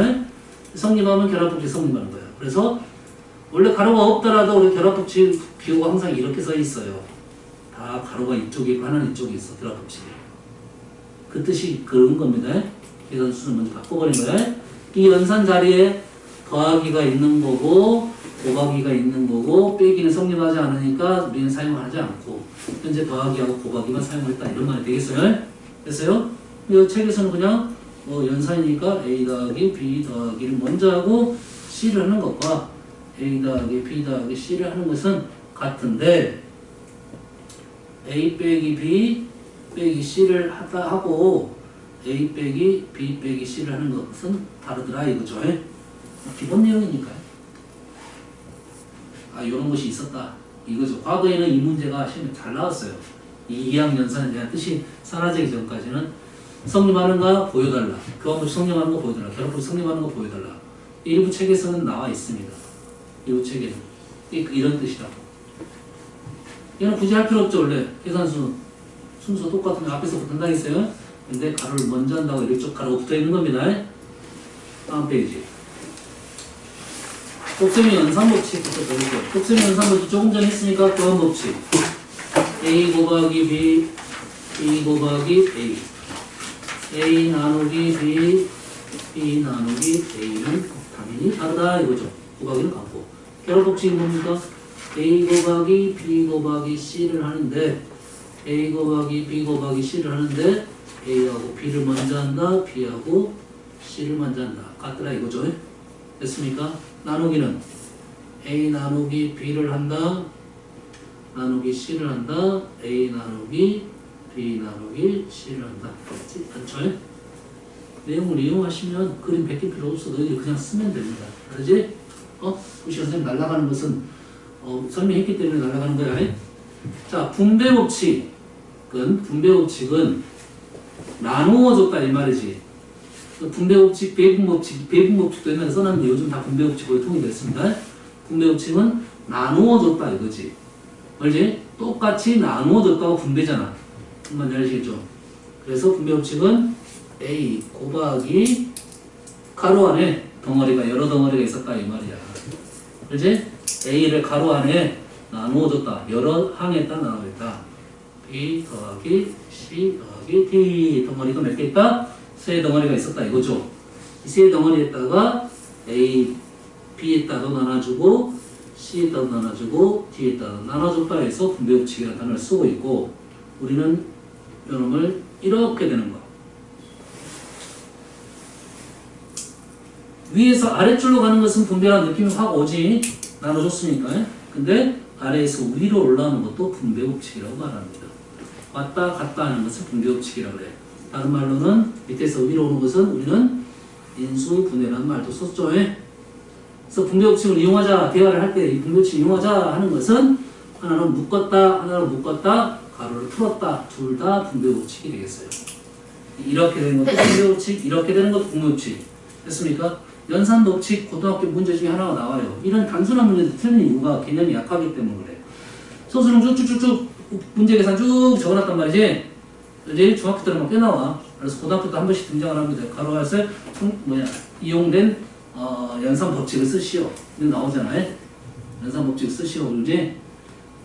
성립하면 결합법칙 성립하는 거예요. 그래서 원래 가로가 없더라도 우리 결합법칙 기호가 항상 이렇게 써 있어요. 다 가로가 이쪽에 있고 하나는 이쪽에 있어. 결합법칙이. 그 뜻이 그런 겁니다. 계산 수는 먼저 바꿔버린 거예요. 이 연산 자리에 더하기가 있는 거고 곱하기가 있는 거고 빼기는 성립하지 않으니까 우리는 사용하지 않고 현재 더하기하고 곱하기만 사용했다 이런 말이 되겠어요? 됐어요? 이 책에서는 그냥 연산이니까 A 더하기 B 더하기를 먼저 하고 C를 하는 것과 A 더하기 B 더하기 C를 하는 것은 같은데 A 빼기 B 빼기 C를 하고 A 빼기 B 빼기 C를 하는 것은 다르더라 이거죠. 기본 내용이니까요. 이런 것이 있었다 이거죠. 과거에는 이 문제가 시험에 잘 나왔어요. 이 이항연산에 대한 뜻이 사라지기 전까지는 성립하는가 보여달라. 교환법칙 성립하는 거 보여달라. 결합법칙 성립하는 거 보여달라. 일부 책에서는 나와 있습니다. 일부 책에는 이런 뜻이라고. 이건 굳이 할 필요 없죠. 원래 계산수 순서 똑같으면 앞에서부터 한다 했어요. 근데 가로를 먼저 한다고 이쪽 가로가 붙어 있는 겁니다. 다음 페이지. 곱셈이 연산법칙부터 배울게요. 곱셈이 연산법칙 조금 전에 했으니까 교환법칙. A 곱하기 B, B 곱하기 A. A 나누기 B, B 나누기 A는 당연히 다르다 이거죠. 곱하기는 같고. 결합법칙이 뭡니까? A 곱하기 B 곱하기 C를 하는데 A 곱하기 B 곱하기 C를 하는데 A하고 B를 먼저 한다, B하고 C를 먼저 한다. 같더라 이거죠. 됐습니까? 나누기는 A 나누기 B를 한다, 나누기 C를 한다, A 나누기 B 나누기 C를 한다. 그렇지? 않죠? 내용을 이용하시면 그림 베낄 필요 없어. 너희들이 그냥 쓰면 됩니다. 그러지? 우시 선생님 날아가는 것은 설명했기 때문에 날아가는 거야. 자, 분배법칙은 나누어줬다 이 말이지. 분배법칙, 배분법칙도 옛날에 써놨는데 요즘 다 분배법칙으로 통일됐습니다. 분배법칙은 나누어줬다 이거지. 알지? 똑같이 나누어줬다고 분배잖아. 한번 아시겠죠? 그래서 분배법칙은 A 곱하기 가로 안에 덩어리가 여러 덩어리가 있었다 이 말이야. 그렇지? A를 가로 안에 나누어줬다. 여러 항에다 나누었다. B 더하기 C 더하기 D 덩어리가 몇 개 있다? 세 덩어리가 있었다 이거죠. 이 세 덩어리에다가 A, B에다가 나눠주고 C에다가 나눠주고 D에다가 나눠줬다 해서 분배법칙이라는 단어를 쓰고 있고 우리는 이놈을 이렇게 되는 거. 위에서 아래줄로 가는 것은 분배라는 느낌이 확 오지. 나눠줬으니까. 근데 아래에서 위로 올라오는 것도 분배법칙이라고 말합니다. 왔다 갔다 하는 것을 분배법칙이라고 그래. 다른 말로는 밑에서 위로 오는 것은 우리는 인수분해라는 말도 썼죠. 그래서 분배법칙을 이용하자, 대화를 할 때 이 분배법칙을 이용하자 하는 것은 하나는 묶었다, 하나는 묶었다, 가로를 풀었다. 둘 다 분배법칙이 되겠어요. 이렇게 되는 것도 분배법칙, 이렇게 되는 것도 분배법칙. 됐습니까? 연산법칙 고등학교 문제 중에 하나가 나와요. 이런 단순한 문제도 틀린 이유가 개념이 약하기 때문에 그래요. 소수는 쭉쭉쭉쭉 문제 계산 쭉 적어놨단 말이지. 이제 중학교 때는 막 빼나와. 그래서 고등학교 때 한 번씩 등장을 합니다. 가로가서 이용된 연산법칙을 쓰시오. 이거 나오잖아요. 연산법칙 쓰시오. 그지?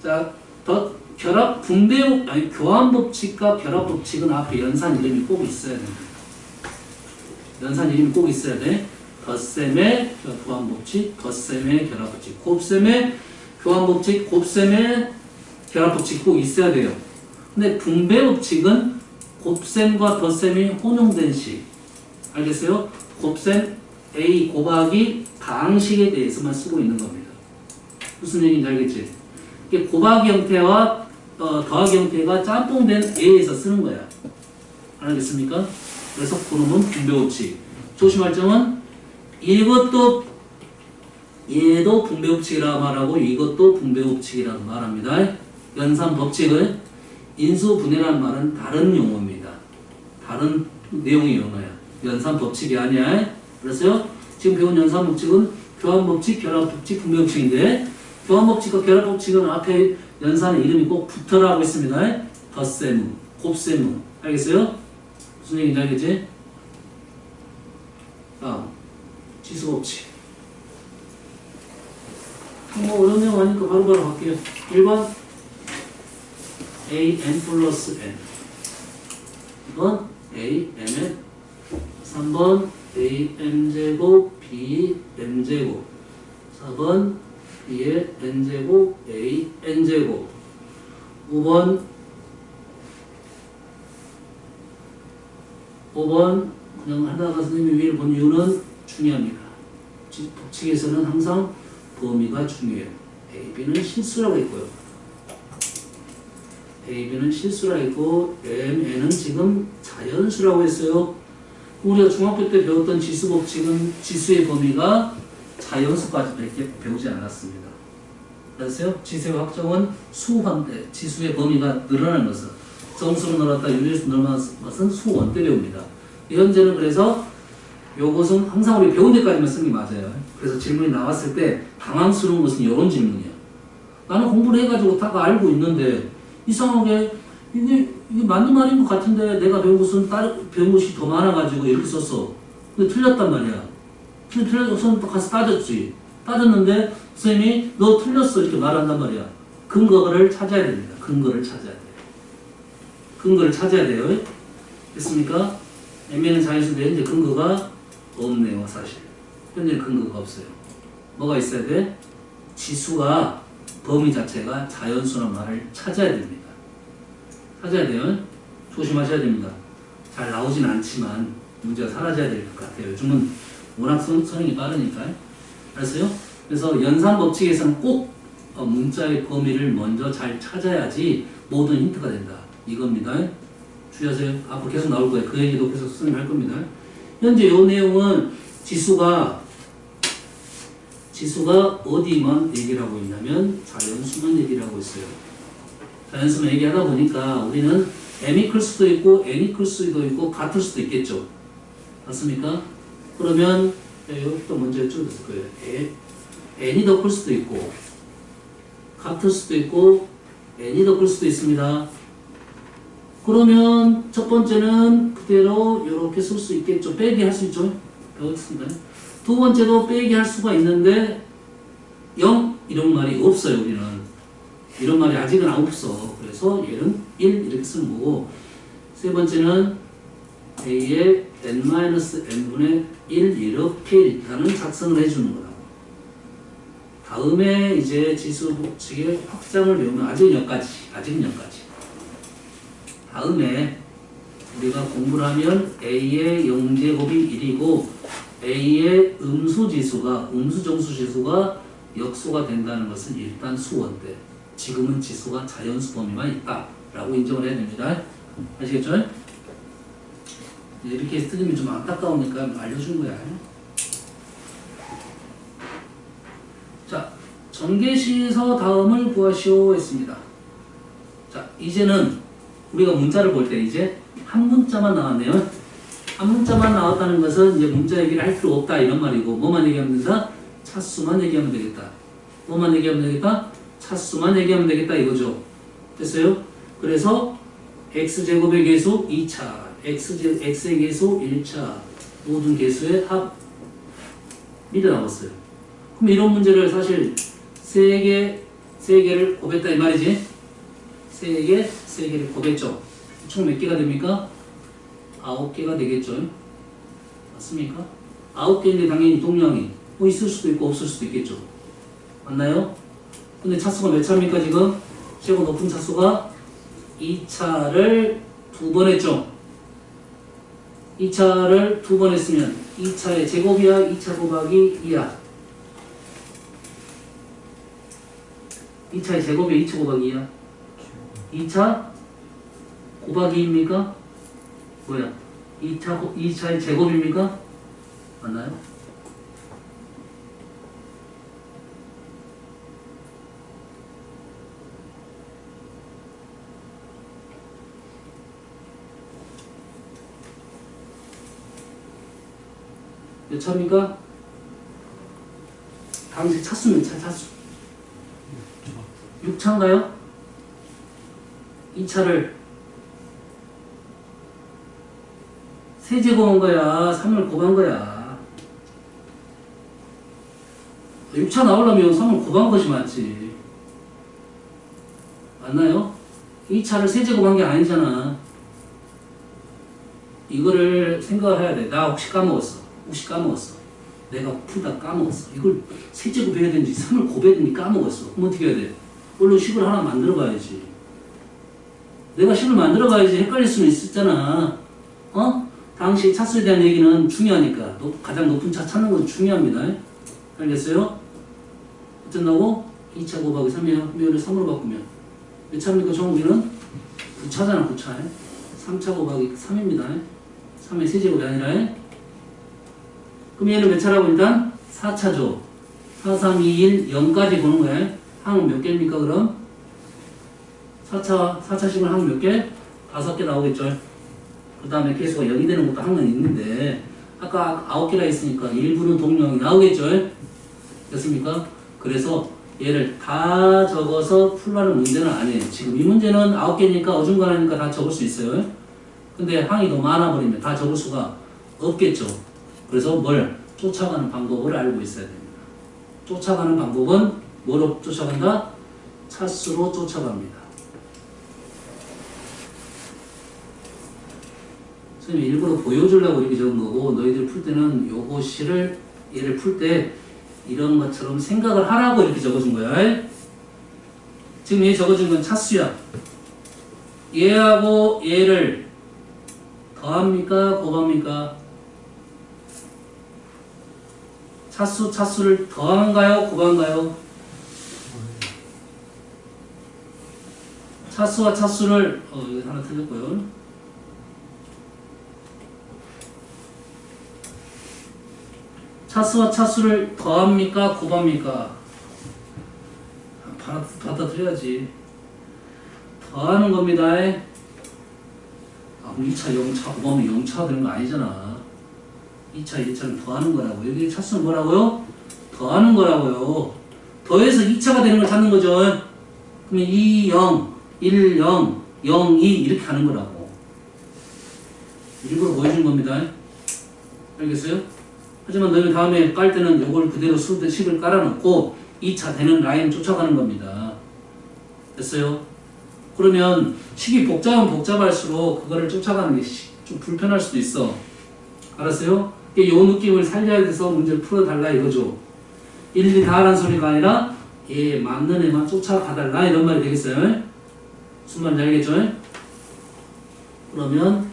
자, 더 결합 분배 아니 교환법칙과 결합법칙은 앞에 연산 이름이 꼭 있어야 됩니다. 연산 이름이 꼭 있어야 돼. 덧셈의 교환법칙, 덧셈의 결합법칙, 곱셈의 교환법칙, 곱셈의 결합법칙 꼭 있어야 돼요. 근데 분배법칙은 곱셈과 덧셈이 혼용된 식. 알겠어요? 곱셈 A 곱하기 방식에 대해서만 쓰고 있는 겁니다. 무슨 얘기인지 알겠지? 이게 곱하기 형태와 더하기 형태가 짬뽕된 A에서 쓰는 거야. 알겠습니까? 그래서 그놈은 분배법칙. 조심할 점은 이것도 얘도 분배법칙이라고 말하고 이것도 분배법칙이라고 말합니다. 연산법칙은 인수분해라는 말은 다른 용어입니다. 다른 내용의 용어야. 연산법칙이 아니야. 그래서요, 지금 배운 연산법칙은 교환법칙, 결합법칙, 분배법칙인데 교환법칙과 결합법칙은 앞에 연산의 이름이 꼭 붙어라고 했습니다. 덧셈, 곱셈. 알겠어요? 무슨 얘기인지 알겠지? 다음, 지수법칙. 뭐 어려운 내용 아니니까 바로바로 갈게요. 1번 an 플러스 n 2번 amn 3번 am제곱 bm제곱 4번 b의 n제곱 an제곱 5번 그냥 하다가 선생님이 위를 본 이유는 중요합니다. 법칙에서는 항상 범위가 중요해요. A, B는 실수라고 했고요. A, B는 실수라고 했고 M, N은 지금 자연수라고 했어요. 우리가 중학교 때 배웠던 지수법칙은 지수의 범위가 자연수까지 배우지 않았습니다. 그래서요, 지수의 확정은 수환대, 지수의 범위가 늘어나는 것은 정수로 늘었다, 유리수 늘어나는 것은 수원 때 배웁니다. 현재는 그래서 요것은 항상 우리 배운 데까지만 쓰는 게 맞아요. 그래서 질문이 나왔을 때 당황스러운 것은 이런 질문이야. 나는 공부를 해가지고 다 알고 있는데 이상하게 이게 맞는 말인 것 같은데 내가 배운 것은 배운 것이 더 많아가지고 이렇게 썼어. 근데 틀렸단 말이야. 근데 틀려서 가서 따졌지. 따졌는데 선생님이 너 틀렸어 이렇게 말한단 말이야. 근거를 찾아야 됩니다. 근거를 찾아야 돼. 근거를 찾아야 돼요. 됐습니까? 애매는 자연수인데 현재 근거가 없네요. 사실 현재 근거가 없어요. 뭐가 있어야 돼? 지수가 범위 자체가 자연수란 말을 찾아야 됩니다. 찾아야 돼요. 조심하셔야 됩니다. 잘 나오진 않지만 문제가 사라져야 될 것 같아요. 요즘은 워낙 선행이 빠르니까. 알았어요? 그래서 연산법칙에서는 꼭 문자의 범위를 먼저 잘 찾아야지 모든 힌트가 된다. 이겁니다. 주의하세요. 앞으로 계속 나올 거예요. 그 얘기도 계속 선생님 할 겁니다. 현재 이 내용은 지수가 어디만 얘기를 하고 있냐면 자연수만 얘기를 하고 있어요. 자연수만 얘기하다 보니까 우리는 m이 클 수도 있고 n이 클 수도 있고 같을 수도 있겠죠. 맞습니까? 그러면 여기부터 먼저 여쭤봤을 거예요. n이 더 클 수도 있고 같을 수도 있고 n이 더 클 수도 있습니다. 그러면 첫 번째는 그대로 이렇게 쓸 수 있겠죠. 빼기 할 수 있죠. 배웠습니다. 두 번째도 빼기 할 수가 있는데 0 이런 말이 없어요. 우리는 이런 말이 아직은 없어. 그래서 얘는 1 이렇게 쓰는 거고, 세 번째는 a의 n-n분의 1 이렇게 일단은 작성을 해주는 거라고. 다음에 이제 지수법칙의 확장을 배우면 아직은 여기까지. 다음에 우리가 공부를 하면 a의 0제곱이 1이고 a의 음수지수가 음수정수지수가 역수가 된다는 것은 일단 수원대. 지금은 지수가 자연수 범위만 있다 라고 인정을 해야 됩니다. 아시겠죠? 이렇게 틀리면 좀 안타까우니까 알려준 거야. 자, 전개시에서 다음을 구하시오 했습니다. 자, 이제는 우리가 문자를 볼 때 이제 한 문자만 나왔네요. 한 문자만 나왔다는 것은 이제 문자 얘기를 할 필요 없다 이런 말이고, 뭐만 얘기하면 된다? 차수만 얘기하면 되겠다. 뭐만 얘기하면 되겠다? 차수만 얘기하면 되겠다 이거죠. 됐어요? 그래서 x제곱의 개수 2차, x의 개수 1차, 모든 개수의 합 미리 나왔어요. 그럼 이런 문제를 사실 세 개를 곱했다 이 말이지. 세 개를 곱했죠. 총 몇 개가 됩니까? 9개가 되겠죠. 맞습니까? 9개인데 당연히 동량이 뭐 있을 수도 있고 없을 수도 있겠죠. 맞나요? 근데 차수가 몇 차입니까 지금? 최고 높은 차수가 2차를 2번 했죠. 2차를 2번 했으면 2차의 제곱이야 2차 곱하기 2야. 2차의 제곱이 2차 곱하기 2야. 2차 곱하기 2입니까? 뭐야? 2차의 제곱입니까? 맞나요? 몇 차입니까? 당시 차수 몇 차? 차수 6차인가요? 2차를 세제곱한 거야? 3을 곱한 거야? 6차 나오려면 3을 곱한 것이 맞지. 맞나요? 2차를 세제곱한 게 아니잖아. 이거를 생각을 해야 돼. 나 혹시 까먹었어. 내가 풀다 까먹었어. 이걸 세제곱 해야 되는지 3을 곱해야 되는지 까먹었어. 그럼 어떻게 해야 돼? 물론 식을 하나 만들어 봐야지. 내가 식을 만들어 봐야지 헷갈릴 수는 있었잖아. 당시 차수에 대한 얘기는 중요하니까. 가장 높은 차 찾는 건 중요합니다. 알겠어요? 어쩐다고? 2차 곱하기 3이에요. 이거를 3으로 바꾸면 몇 차입니까? 정우기는 9차잖아. 9차에 3차 곱하기 3입니다. 3의 세제곱이 아니라. 그럼 얘는 몇 차라고 일단? 4차죠. 4, 3, 2, 1, 0까지 보는 거야. 항은 몇 개입니까 그럼? 4차식은 항 몇 개? 5개 나오겠죠. 그 다음에 개수가 0이 되는 것도 항은 있는데 아까 9개라 했으니까 일부는 동량이 나오겠죠. 됐습니까? 그래서 얘를 다 적어서 풀라는 문제는 아니에요. 지금 이 문제는 9개니까 어중간하니까 다 적을 수 있어요. 근데 항이 너무 많아버리면 다 적을 수가 없겠죠. 그래서 뭘? 쫓아가는 방법을 알고 있어야 됩니다. 쫓아가는 방법은 뭐로 쫓아간다? 차수로 쫓아갑니다. 선생님이 일부러 보여주려고 이렇게 적은 거고 너희들 풀 때는 요거 시를 얘를 풀 때 이런 것처럼 생각을 하라고 이렇게 적어준 거야. 지금 얘 적어준 건 차수야. 얘하고 얘를 더합니까? 곱합니까? 차수를 더한가요? 곱한가요? 차수와 차수를 이거 하나 틀렸고요. 차수와 차수를 더합니까? 곱합니까? 받아들여야지. 더하는 겁니다. 2차 0차 곱하면 0차가 되는 거 아니잖아. 2차 1차는 더하는 거라고. 여기 차수는 뭐라고요? 더하는 거라고요. 더해서 2차가 되는 걸 찾는 거죠. 그러면 2, 0, 1, 0, 0, 2 이렇게 하는 거라고. 일부러 보여준 겁니다. 알겠어요? 하지만 너희 다음에 깔 때는 이걸 그대로 식을 깔아놓고 2차 되는 라인 쫓아가는 겁니다. 됐어요? 그러면 식이 복잡하면 복잡할수록 그거를 쫓아가는 게 좀 불편할 수도 있어. 알았어요? 이 느낌을 살려야 돼서 문제를 풀어달라 이거죠. 일일이 다 하라는 소리가 아니라 얘 맞는 애만 쫓아가달라 이런 말이 되겠어요? 무슨 말인지 알겠죠? 그러면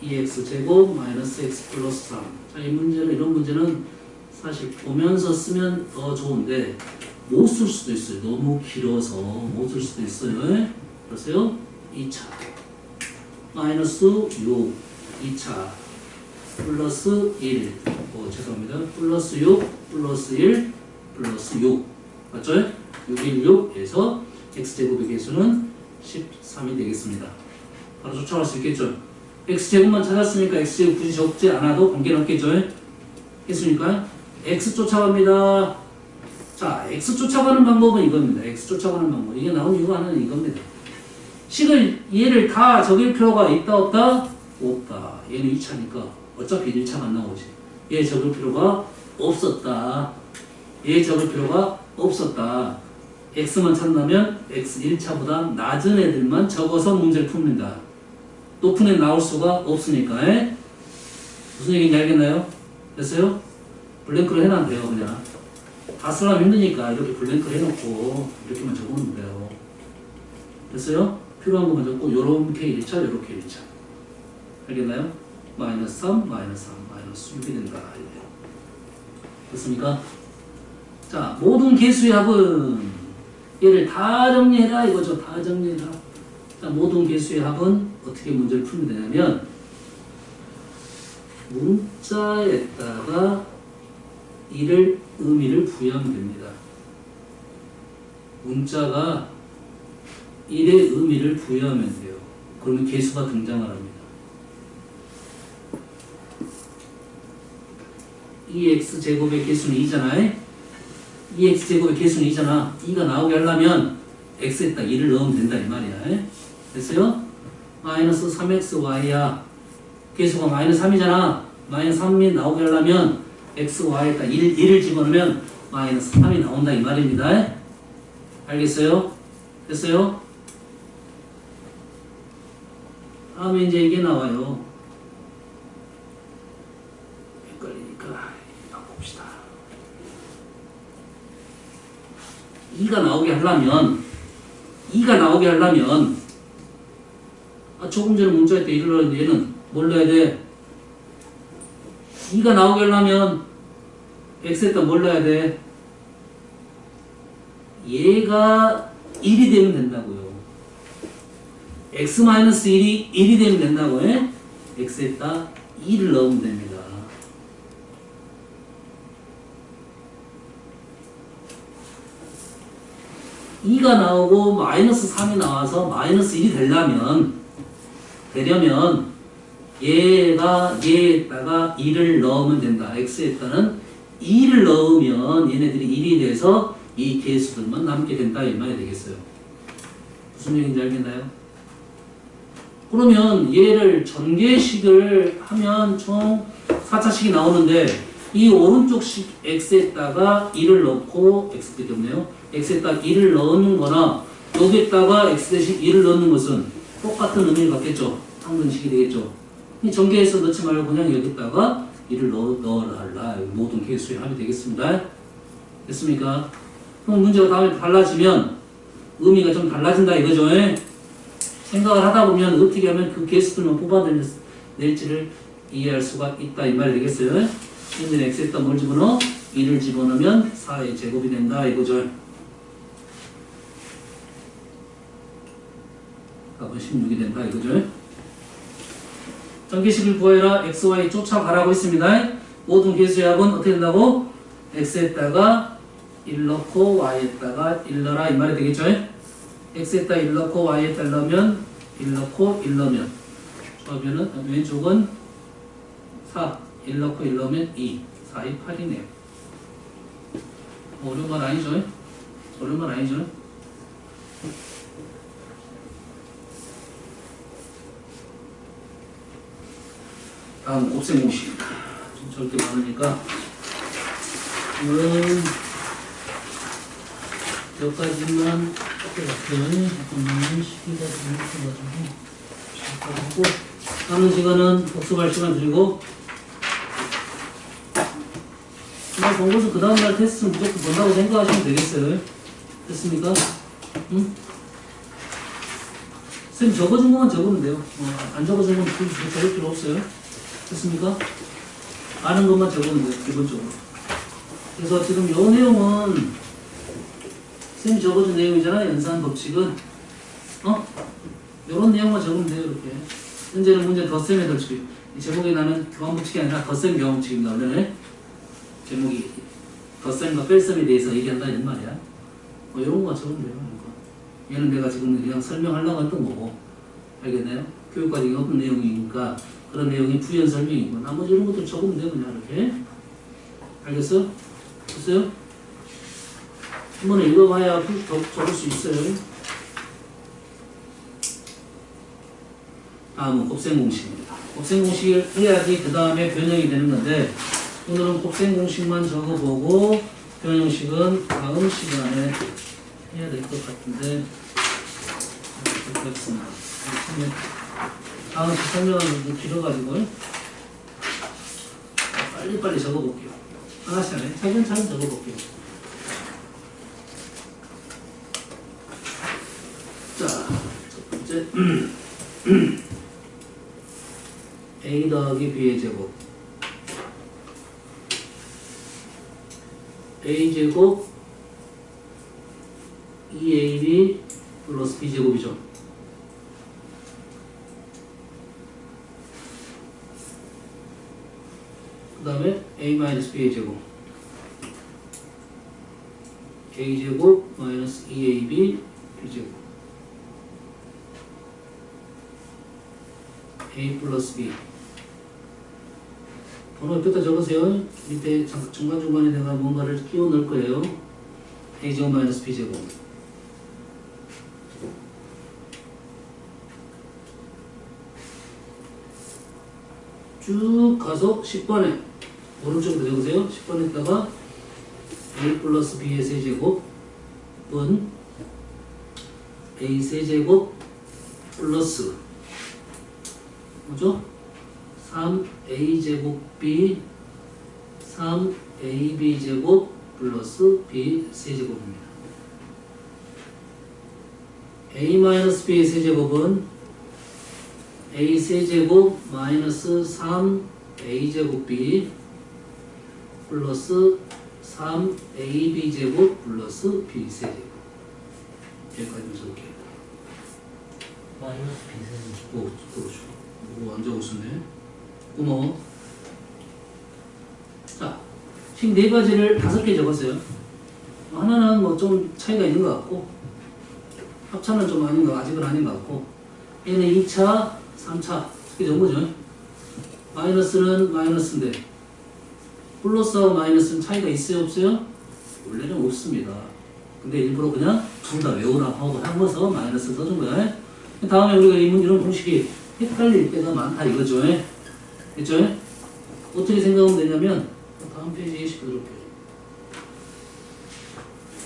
2x제곱 마이너스 x 플러스 3. 자, 이런 문제는 사실 보면서 쓰면 더 좋은데 못 쓸 수도 있어요. 너무 길어서 못 쓸 수도 있어요. 그러세요? 2차 마이너스 6 2차 플러스 1 죄송합니다. 플러스 6 플러스 1 플러스 6 맞죠? 616에서 x제곱의 개수는 13이 되겠습니다. 바로 쫓아갈 수 있겠죠? x제곱만 찾았으니까 x제곱 굳이 적지 않아도 관계는 없겠죠? 했습니까? x 쫓아갑니다. 자, x 쫓아가는 방법은 이겁니다. x 쫓아가는 방법. 이게 나온 이유는 이겁니다. 식을 얘를 다 적일 필요가 있다 없다? 없다. 얘는 2차니까 어차피 1차가 안 나오지. 얘 적을 필요가 없었다. 얘 적을 필요가 없었다. x만 찾는다면 x 1차보다 낮은 애들만 적어서 문제를 풉니다. 높은 애 나올 수가 없으니까. 에? 무슨 얘기인지 알겠나요? 됐어요? 블랭크로 해놔도 돼요. 그냥 다 쓰려면 힘드니까 이렇게 블랭크로 해놓고 이렇게만 적으면 돼요. 됐어요? 필요한 것만 적고 요렇게 1차 요렇게 1차 알겠나요? 마이너스 3 마이너스 3 마이너스 6이 된다. 됐습니까? 자, 모든 개수의 합은 얘를 다 정리해라 이거죠. 다 정리해라. 자, 모든 개수의 합은 어떻게 문제를 풀면 되냐면 문자에다가 이를 의미를 부여하면 됩니다. 문자가 1의 의미를 부여하면 돼요. 그러면 개수가 등장을 합니다. 2x제곱의 개수는 2잖아요. 2x제곱의 개수는 2잖아. 2가 나오게 하려면 x에다 2를 넣으면 된다 이 말이야. 됐어요? 마이너스 3xy야. 개수가 마이너스 3이잖아. 마이너스 3이 나오게 하려면 xy에다 1을 집어넣으면 마이너스 3이 나온다 이 말입니다. 알겠어요? 됐어요? 다음에 이제 이게 나와요. 헷갈리니까 바꿉시다. 2가 나오게 하려면 조금 전에 문자에 때 1을 넣었는데 얘는 뭘 넣어야 돼? 2가 나오게 하려면 x에다 뭘 넣어야 돼? 얘가 1이 되면 된다고요. x-1이 1이 되면 된다고 해? x에다 2를 넣으면 됩니다. (2가) 나오고 마이너스 3이 나와서 마이너스 1이 되려면 얘에다가 2를 넣으면 된다. x에다는 2를 넣으면 얘네들이 1이 돼서 이 개수들만 남게 된다 이 말이 되겠어요. 무슨 얘기인지 알겠나요? 그러면 얘를 전개식을 하면 총 4차식이 나오는데 이 오른쪽 식 x에다가 2를 넣고 x밖에 없네요. x에다가 2를 넣는 거나 여기에다가 x 대신 2를 넣는 것은 똑같은 의미를 갖겠죠. 상등식이 되겠죠. 이 전개해서 넣지 말고 그냥 여기다가 2를 넣어라. 모든 개수의 합이 되겠습니다. 됐습니까? 그럼 문제가 다음에 달라지면 의미가 좀 달라진다 이거죠. 생각을 하다 보면 어떻게 하면 그 개수들만 뽑아낼지를 이해할 수가 있다 이 말이 되겠어요. 현재 x에다 뭘 집어넣어? 2를 집어넣으면 4의 제곱이 된다 이거죠. 답은 16이 된다 이거죠. 전개식을 구해라. x, y 쫓아가라고 했습니다. 모든 개수의 합은 어떻게 된다고? x에다가 1 넣고 y에다가 1 넣어라 이 말이 되겠죠. x에다 1 넣고 y에다 넣으면 1 넣고 1 넣으면 그러면은 왼쪽은 4 1 넣고 1 넣으면 2 4, 2, 8이네요. 어려운 건 아니죠? 어려운 건 아니죠? 다음 곱셈 공식. 절대 많으니까 오늘은 여기까지만 할게요. 잠깐만 시기가 좀 있어가지고 남은 시간은 복습할 시간 드리고 본 것은 그 다음날 테스트는 무조건 본다고 생각하시면 되겠어요. 됐습니까? 응? 선생님 적어준 것만 적으면 돼요. 안 적어준 건 적을 필요 없어요. 됐습니까? 아는 것만 적으면 돼요. 기본적으로. 그래서 지금 요 내용은 선생님이 적어준 내용이잖아. 연산 법칙은 요런 내용만 적으면 돼요. 이렇게 현재는 문제 덧셈의 법칙. 이 제목에 나는 교환 법칙이 아니라 덧셈 교환 법칙입니다. 원래는 제목이 덧셈과 뺄셈에 대해서 얘기한다 이런 말이야. 요런 거 적으면 돼요. 얘는 내가 지금 그냥 설명하려고 했던 거고 알겠나요? 교육과정이 어떤 내용이니까 그런 내용이 부연 설명이고 나머지 이런 것들 적으면 돼요. 그냥 이렇게. 알겠어? 됐어요? 한 번에 읽어봐야 더 적을 수 있어요. 다음은 곱셈 공식입니다. 곱셈 공식을 해야지 그 다음에 변형이 되는 건데 오늘은 곱셈 공식만 적어보고 표현 형식은 다음 시간에 해야 될 것 같은데 이렇게 하겠습니다. 다음 설명은 좀 길어가지고 빨리빨리 적어볼게요. 하나씩 안에 차근차근 적어볼게요. 자, 첫 번째 A 더하기 B의 제곱 A 제곱 2AB 플러스 B 제곱이죠. 그 다음에 A 마이너스 B의 제곱 A 제곱 마이너스 2AB B 제곱 A 플러스 B 번호 옆에다 적으세요. 밑에 중간중간에 내가 뭔가를 끼워 넣을 거예요. A 제곱 마이너스 B 제곱 쭉 가서 10번에 오른쪽으로 적으세요. 10번에다가 A 플러스 B의 세제곱은 A 세제곱 플러스 뭐죠? 3A 제곱 B 3AB 제곱 플러스 B 세제곱입니다. A 마이너스 B의 세제곱은 A 세제곱 마이너스 3A 제곱 B 플러스 3AB 제곱 플러스 B 세제곱 여기까지 적을게요. 마이너스 B 오, 그렇죠. 오, 완전 웃었네. 고마워. 자, 식 네 가지를 5개 적었어요. 하나는 뭐 좀 차이가 있는 것 같고, 합차는 좀 아닌 거, 아직은 아닌 것 같고, 얘는 2차, 3차, 이렇게 적은 거죠. 마이너스는 마이너스인데, 플러스하고 마이너스는 차이가 있어요, 없어요? 원래는 없습니다. 근데 일부러 그냥 둘 다 외우라고 하고 하면서 마이너스 써준 거야. 다음에 우리가 이런 공식이 헷갈릴 때가 많다 이거죠. 됐죠? 어떻게 생각하면 되냐면 다음 페이지에 짚어드릴게요.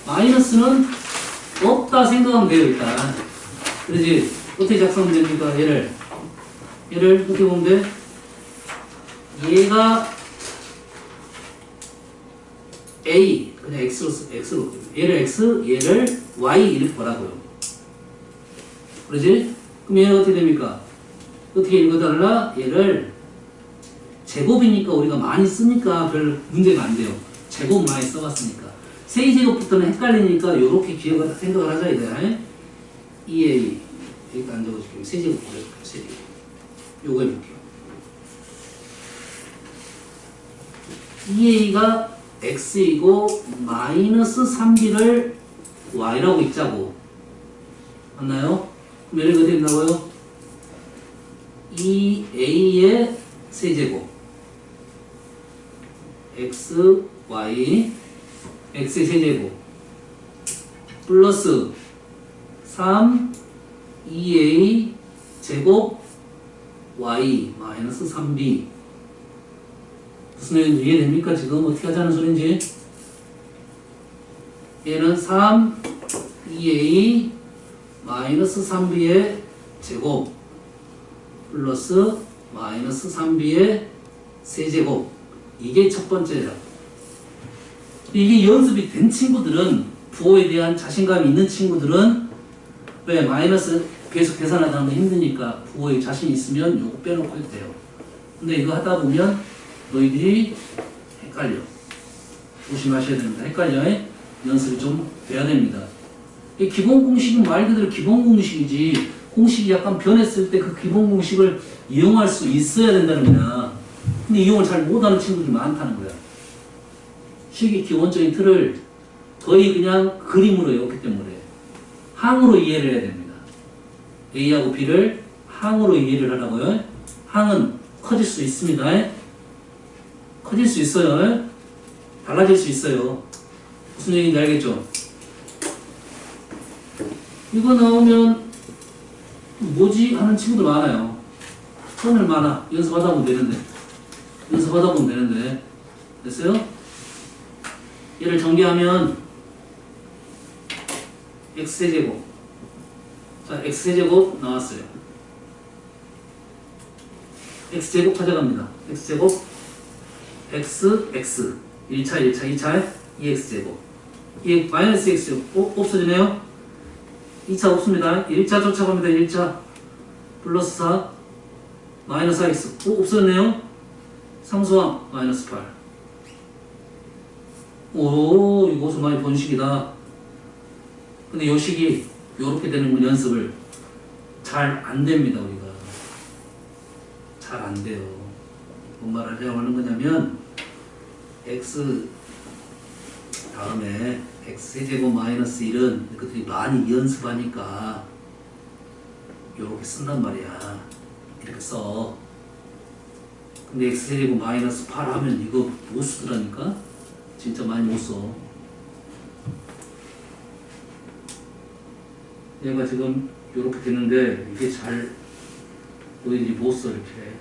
마이너스는 없다 생각하면 돼요. 일단 그러지 어떻게 작성하면 됩니까? 얘를 어떻게 보면 돼? 얘가 A 그냥 X로 얘를 X 얘를 Y 이렇게 보라고요. 그러지? 그럼 얘는 어떻게 됩니까? 어떻게 읽어달라? 얘를 제곱이니까 우리가 많이 쓰니까 별 문제가 안 돼요. 제곱 많이 써봤으니까. 세제곱부터는 헷갈리니까 이렇게 생각을 하자 이거야. 2A 여기다 안 적어줄게요. 세제곱 보여줄게요. 세제곱. 요거 해볼게요. 2A가 X이고 마이너스 3B를 Y라고 읽자고. 맞나요? 그럼 얘를 어떻게 된다고요? 2A의 세제곱 X, Y X의 세제곱 플러스 3 2A 제곱 Y 마이너스 3B 무슨 얘기인지 이해됩니까? 지금 어떻게 하자는 소린지 얘는 3 2A 마이너스 3B의 제곱 플러스 마이너스 3B의 세제곱 이게 첫 번째다. 이게 연습이 된 친구들은 부호에 대한 자신감이 있는 친구들은 왜 마이너스 계속 계산하다 보면 힘드니까 부호에 자신 있으면 요거 빼놓고 해도 돼요. 근데 이거 하다 보면 너희들이 헷갈려. 조심하셔야 됩니다. 헷갈려. 연습이 좀 돼야 됩니다. 이 기본 공식은 말 그대로 기본 공식이지 공식이 약간 변했을 때 그 기본 공식을 이용할 수 있어야 된다는 거야. 근데 이용을 잘 못하는 친구들이 많다는 거야. 식의 기본적인 틀을 거의 그냥 그림으로 외웠기 때문에 항으로 이해를 해야 됩니다. A하고 B를 항으로 이해를 하라고요. 항은 커질 수 있습니다. 커질 수 있어요. 달라질 수 있어요. 무슨 얘기인지 알겠죠? 이거 나오면 뭐지? 하는 친구들 많아요. 손을 많아. 연습하다 보면 되는데. 됐어요? 얘를 전개하면 x제곱. 자, x제곱 나왔어요. x제곱 찾아갑니다. x제곱 x 1차 2차 2x제곱 마이너스 x제곱 없어지네요. 2차 없습니다. 1차 쫓아갑니다. 1차 플러스 4 마이너스 4x 없었네요. 상수항 마이너스 8. 오, 이거 많이 본 식이다. 근데 요 식이 요렇게 되는 건 연습을 잘 안 됩니다. 우리가 잘 안 돼요. 뭔 말을 하려는 거냐면 x 다음에 x제곱 마이너스 1은 그들이 많이 연습하니까 요렇게 쓴단 말이야. 이렇게 써. 근데 x제곱 마이너스 8 하면 이거 못 쓰더라니까? 진짜 많이 못 써. 얘가 지금 요렇게 되는데 이게 잘 너희들이 못 써. 이렇게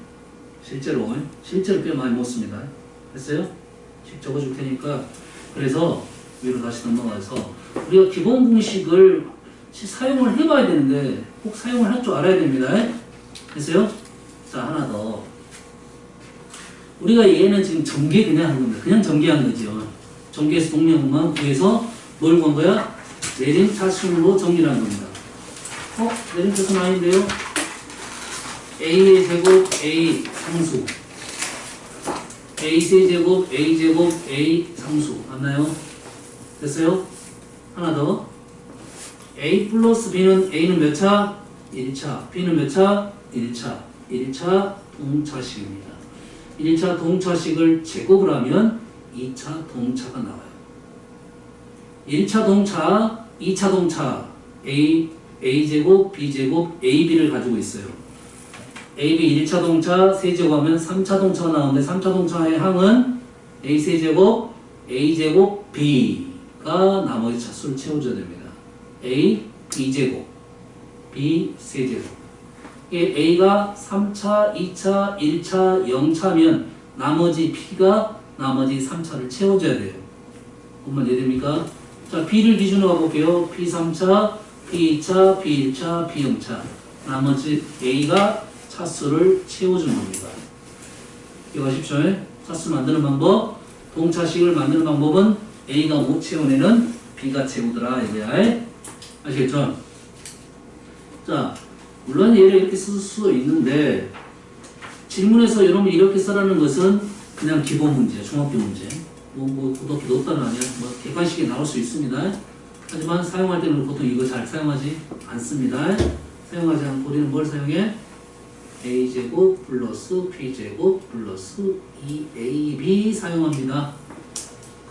실제로 꽤 많이 못 씁니다. 됐어요? 식 적어줄 테니까. 그래서 위로 다시 넘어가서 우리가 기본 공식을 사용을 해봐야 되는데 꼭 사용을 할 줄 알아야 됩니다. 됐어요? 자, 하나 더. 우리가 얘는 지금 전개 그냥 한 겁니다. 그냥 전개한 거죠. 전개해서 동명만 구해서 뭘 구한 거야? 내림차순으로 정리를 한 겁니다. 내림차순 아닌데요? a의 제곱 a 상수 a 세제곱 a 제곱 a 상수 맞나요? 됐어요? 하나 더. a 플러스 b는 a는 몇 차? 1차. b는 몇 차? 1차. 1차 동차식입니다. 1차 동차식을 제곱을 하면 2차 동차가 나와요. 1차 동차, 2차 동차 a제곱, b제곱, ab를 가지고 있어요. ab 1차 동차 세제곱하면 3차 동차가 나오는데 3차 동차의 항은 a 세제곱, a제곱, b가 나머지 차수를 채워줘야 됩니다. a, b제곱, b 세제곱. a가 3차, 2차, 1차, 0차면 나머지 b가 나머지 3차를 채워줘야 돼요. 그러면 이해됩니까? 자, b를 기준으로 가볼게요. b 3차, b 2차, b 1차, b 0차. 나머지 a가 차수를 채워주는 겁니다. 기억하십시오. 차수 만드는 방법, 동차식을 만드는 방법은 a가 못 채워내는 b가 채우더라. 이거야. 아시겠죠? 자, 물론 얘를 이렇게 쓸 수 있는데 질문에서 여러분 이렇게 써라는 것은 그냥 기본 문제, 중학교 문제. 고등학교 높다는 아니야. 객관식이 나올 수 있습니다. 하지만 사용할 때는 보통 이거 잘 사용하지 않습니다. 사용하지 않고 우리는 뭘 사용해? a제곱 플러스 b제곱 플러스 2ab 사용합니다.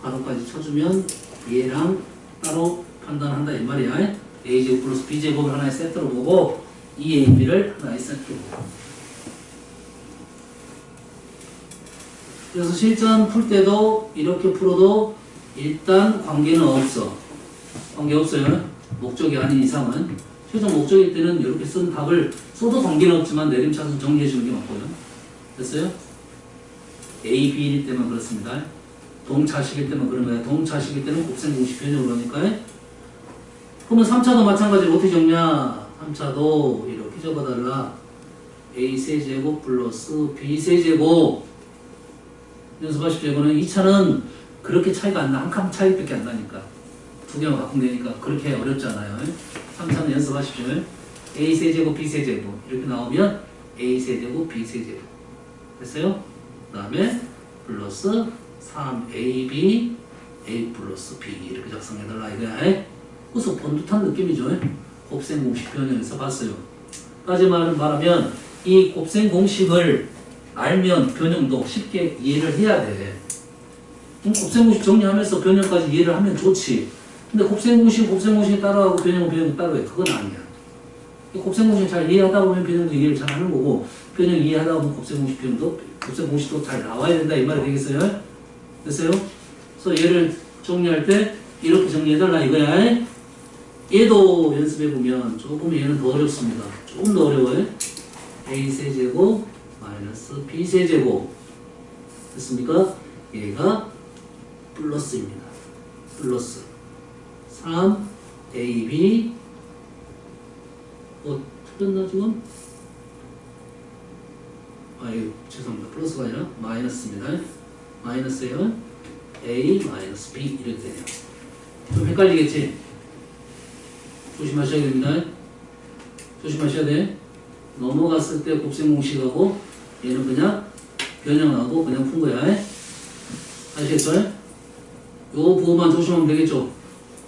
가로까지 쳐주면 얘랑 따로 판단한다 이 말이야. a제곱 플러스 b제곱을 하나의 세트로 보고 2ab를 하나의 세트로 보고. 그래서 실전 풀 때도 이렇게 풀어도 일단 관계는 없어. 관계 없어요. 목적이 아닌 이상은. 최종 목적일 때는 이렇게 쓴 답을 써도 관계는 없지만 내림차순 정리해 주는 게 맞고요. 됐어요? A, B일 때만 그렇습니다. 동차식일 때만 그런 거야. 동차식일 때는 곱셈 공식 변형을 하니까. 그러면 3차도 마찬가지로 어떻게 적냐? 3차도 이렇게 적어달라. A 세제곱 플러스 B 세제곱. 연습하십시오. 이거는 2차는 그렇게 차이가 안 나. 한 칸 차이밖에 안 나니까. 두 개만 바꾸면 되니까 그렇게 어렵지 않아요. 3차는 연습하십시오. A 세제곱 B 세제곱 이렇게 나오면 A 세제곱 B 세제곱 됐어요? 그 다음에 플러스 3AB A 플러스 B 이렇게 작성해달라 이거야. 그래서 번듯한 느낌이죠. 곱셈 공식 변형에서 봤어요. 까지 말하면 이 곱셈 공식을 알면 변형도 쉽게 이해를 해야 돼. 곱셈 공식 정리하면서 변형까지 이해를 하면 좋지. 근데 곱셈 공식 따라하고 변형 따라해. 그건 아니야. 곱셈 공식 잘 이해하다 보면 변형도 이해를 잘 하는 거고, 변형 이해하다 보면 곱셈 공식도 잘 나와야 된다 이 말이 되겠어요? 됐어요? 그래서 얘를 정리할 때 이렇게 정리해달라 이거야. 얘도 연습해보면 조금 얘는 더 어렵습니다. 조금 더 어려워요. A 세제곱 마이너스 B 세제곱 됐습니까? 얘가 플러스입니다. 플러스 3ab 틀렸나 지금? 아유 죄송합니다. 플러스가 아니라 마이너스입니다. 마이너스에요. a 마이너스 b 이렇게 되네요. 좀 헷갈리겠지? 조심하셔야 됩니다. 조심하셔야 돼. 넘어갔을 때 곱셈 공식하고 얘는 그냥 변형하고 그냥 푼 거야. 아시겠죠? 요 부분만 조심하면 되겠죠?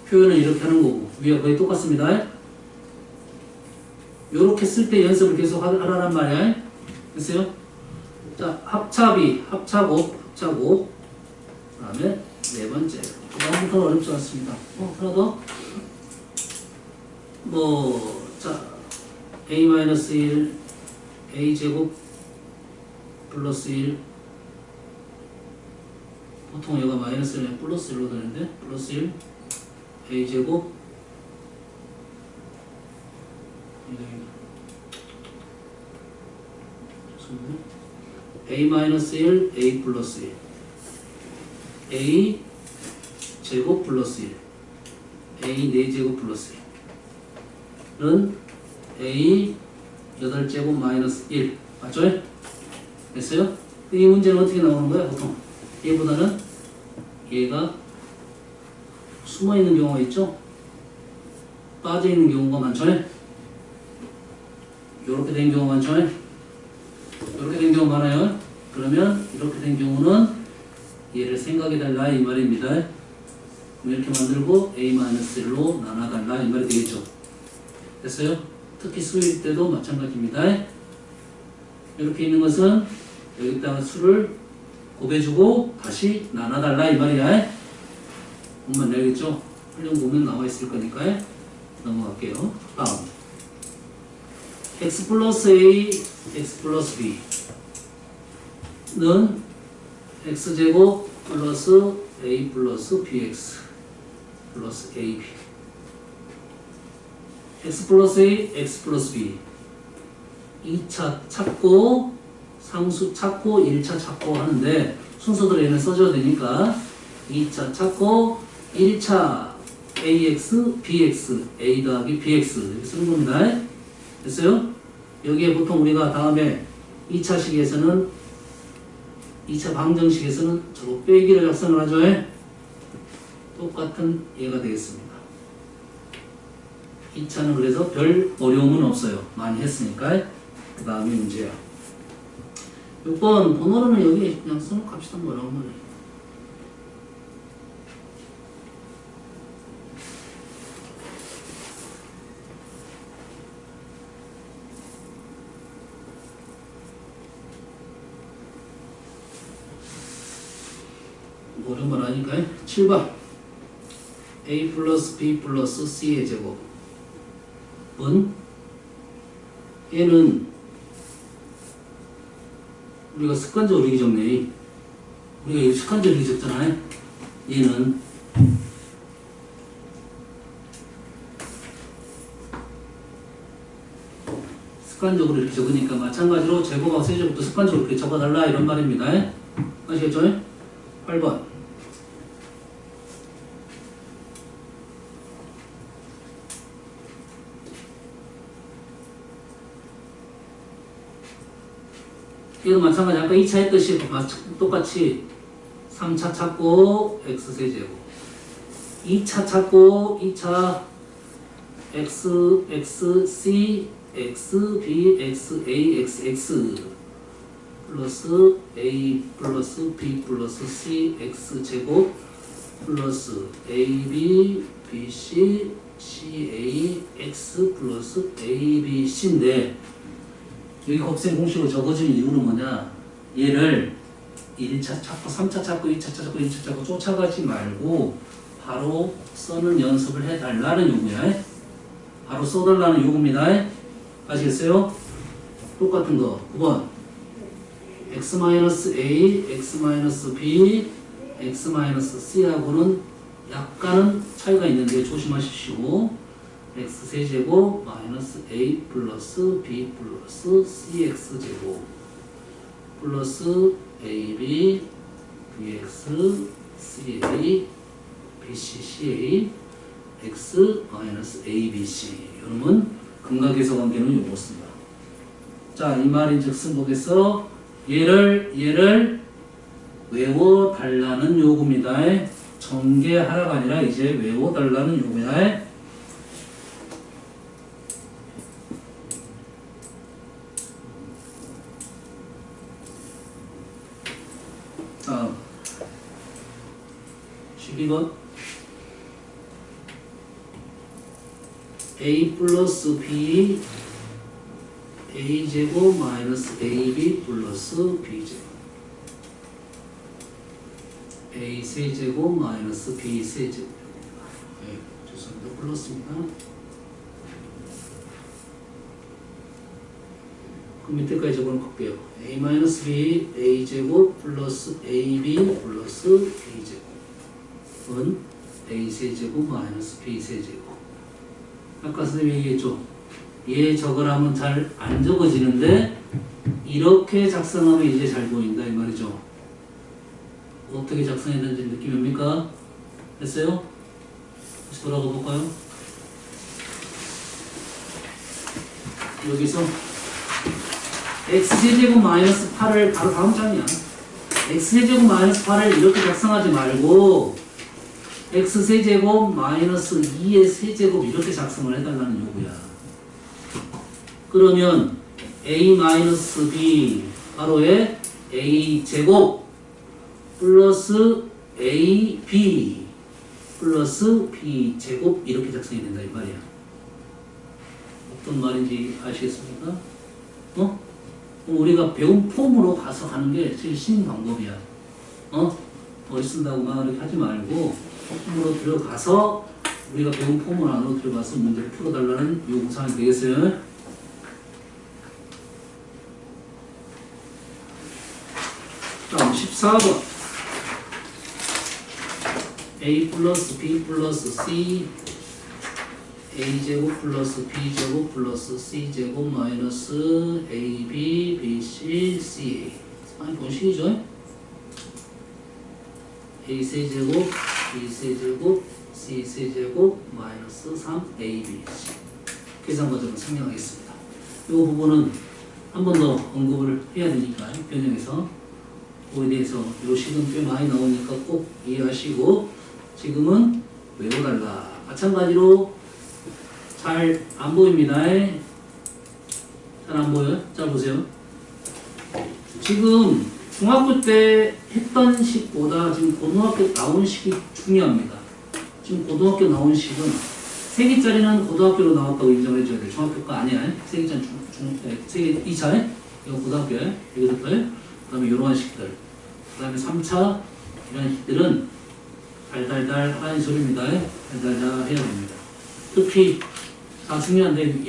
표현은 이렇게 하는 거고 위에 거의 똑같습니다. 요렇게 쓸 때 연습을 계속 하라는 말이야. 됐어요? 자, 합차비, 합차곱, 합차곱. 그 다음에 네 번째. 다음부터는 어렵지 않습니다. 하나 더. 자, a-1, a제곱 플러스 1. 보통 얘가 마이너스 1에 플러스 1로 되는데, 플러스 1, a제곱, a-1, a 플러스 1, a 제곱 플러스 1, a 4제곱 플러스 1은 a 8제곱 마이너스 1 맞죠? 됐어요? 이 문제는 어떻게 나오는 거야 보통? 얘보다는 얘가 숨어있는 경우가 있죠? 빠져있는 경우가 많죠? 이렇게 된 경우가 많죠? 이렇게 된 경우 많아요. 그러면 이렇게 된 경우는 얘를 생각해달라 이 말입니다. 그럼 이렇게 만들고 a-1로 나눠달라 이 말이 되겠죠. 됐어요? 특히 수일 때도 마찬가지입니다. 이렇게 있는 것은 여기다가 수를 곱해주고 다시 나눠달라 이 말이야. 보면 알겠죠? 활용 보면 나와 있을 거니까 넘어갈게요. 다음 x 플러스 a, x 플러스 b는 x제곱 플러스 a 플러스 bx 플러스 ab x 플러스 a, x 플러스 b 2차 찾고 상수 찾고 1차 찾고 하는데 순서대로 얘는 써줘야 되니까 2차 찾고 1차 ax, bx, a 더하기 bx 이렇게 쓰는 겁니다. 됐어요? 여기에 보통 우리가 다음에 2차식에서는 2차 방정식에서는 저거 빼기를 작성을 하죠. 똑같은 얘가 되겠습니다. 2차는 그래서 별 어려움은 없어요. 많이 했으니까. 그 다음에 문제야. 6번 번호로는 여기 그냥 써놓고 합시다. 뭐라고 말해. 어려운 건 아니니까 7번 a 플러스 b 플러스 c의 제곱은 얘는 우리가 습관적으로 이렇게 적네. 우리가 이거 습관적으로 이렇게 적잖아요. 얘는 습관적으로 이렇게 적으니까 마찬가지로 제곱하고 세제곱도 습관적으로 이렇게 적어달라 이런 말입니다. 아시겠죠? 8번 이거 마찬가지 아까 2차 했듯이 똑같이 3차 찾고 x세제곱 2차 찾고 2차 x, x, c, x, b, x, a, x, x 플러스 a 플러스 b 플러스 c x제곱 플러스 ab, bc, ca, x 플러스 abc인데 여기 곱셈 공식으로 적어진 이유는 뭐냐? 얘를 1차 찾고 3차 찾고 2차 찾고 1차 찾고 쫓아가지 말고 바로 써는 연습을 해달라는 요구야. 바로 써달라는 요구입니다. 아시겠어요? 똑같은 거 9번 x-a, x-b, x-c하고는 약간은 차이가 있는데 조심하십시오. x세제곱 마이너스 a 플러스 b 플러스 cx제곱 플러스 ab bx ca BCCA X 마이너스 ABC. 이놈은 근각에서 관계는 요렇습니다. 자, 이 말인즉슨 보겠어. 얘를 외워달라는 요구입니다. 전개하라가 아니라 이제 외워달라는 요구야. 다음 12번 A 플러스 B A제곱 마이너스 AB 플러스 B제곱 A 세제곱 마이너스 B 세제곱. 네, 죄송합니다. 플러스입니다. 그 밑에까지 적어놓을게요. A 마이너스 B A제곱 플러스 AB 플러스 B제곱은 A 세제곱 마이너스 B 세제곱. 아까 선생님이 얘기했죠. 얘 적으라면 잘 안 적어지는데 이렇게 작성하면 이제 잘 보인다 이 말이죠. 어떻게 작성했는지 느낌이 옵니까? 됐어요? 다시 돌아가 볼까요? 여기서 x제곱 마이너스 8을 바로 다음 장이야. x제곱 마이너스 8을 이렇게 작성하지 말고 x세제곱 마이너스 2의 세제곱 이렇게 작성을 해달라는 요구야. 그러면 a 마이너스 b 바로의 a제곱 플러스 ab 플러스 b제곱 이렇게 작성이 된다 이 말이야. 어떤 말인지 아시겠습니까? 우리가 배운 폼으로 가서 하는 게 제일 쉬운 방법이야. 더 쓴다고 막 이렇게 하지 말고 폼으로 들어가서 우리가 배운 폼을 안으로 들어가서 문제를 풀어달라는 요구사항이 되겠어요. 다음 14번 A 플러스 B 플러스 C A제곱 플러스 B제곱 플러스 C제곱 마이너스 AB, BC, CA 많이 본 식이죠? A세제곱, B세제곱, C세제곱 마이너스 3ABC 계산 과정을 설명하겠습니다. 이 부분은 한 번 더 언급을 해야 되니까 변형해서 그에 대해서 이 식은 꽤 많이 나오니까 꼭 이해하시고 지금은 외워달라. 마찬가지로 잘 안 보입니다. 잘 안 보여요? 자 보세요. 지금 중학교 때 했던 식보다 지금 고등학교 나온 식이 중요합니다. 지금 고등학교 나온 식은 3개짜리는 고등학교로 나왔다고 인정해 줘야 돼요. 중학교 거 아니야. 3개짜리 3개 2차에 이거 고등학교에 이거 됐어요. 그 다음에 이러한 식들 그 다음에 3차 이런 식들은 달달달 하는 소리입니다. 달달달 해야 됩니다. 특히 다 중요한데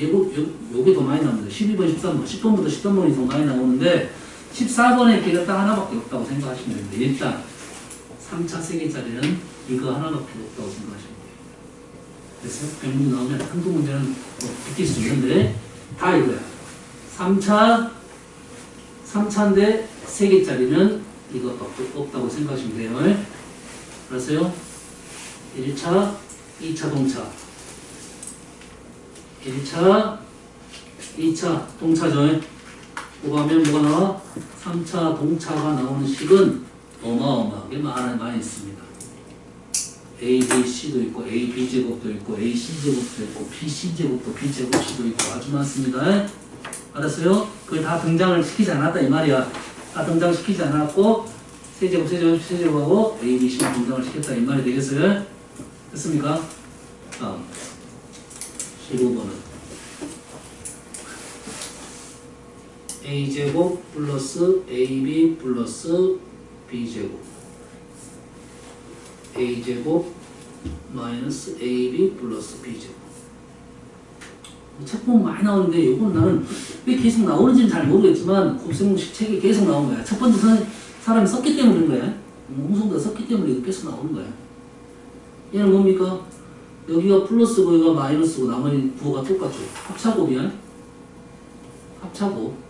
요게 더 많이 나옵니다. 12번, 13번, 10번부터 13번이 더 많이 나오는데 14번에 기회가 딱 하나밖에 없다고 생각하시면 됩니다. 일단 3차 3개짜리는 이거 하나밖에 없다고 생각하시면 돼요. 그래서 변문이 나오면 한두 문제는 뭐 비낄 수 있는데 다 이거야. 3차인데 3개짜리는 이것밖에 없다고 생각하시면 돼요. 알았어요? 1차, 2차 동차 1차, 2차 동차죠. 곱하면 뭐가 나와? 3차 동차가 나오는 식은 어마어마하게 많이 있습니다. A, B, C도 있고 A, B 제곱도 있고 A, C 제곱도 있고 B, C 제곱도 B 제곱 C도 있고 아주 많습니다. 알았어요? 그걸 다 등장을 시키지 않았다 이 말이야. 다 등장시키지 않았고 세제곱, 세제곱하고 A, B, C만 등장을 시켰다 이 말이 되겠어요? 됐습니까? 다음 15번은 A제곱 플러스 AB 플러스 B제곱 A제곱 마이너스 AB 플러스 B제곱 책 보면 많이 나오는데 이건 나는 왜 계속 나오는지는 잘 모르겠지만 곱셈공식 책에 계속 나오는 거야. 첫 번째 사람이 썼기 때문에 그런 거야. 홍성도가 썼기 때문에 이거 계속 나오는 거야. 얘는 뭡니까? 여기가 플러스고 여기가 마이너스고 나머지 부호가 똑같죠. 합차곱이야. 합차곱.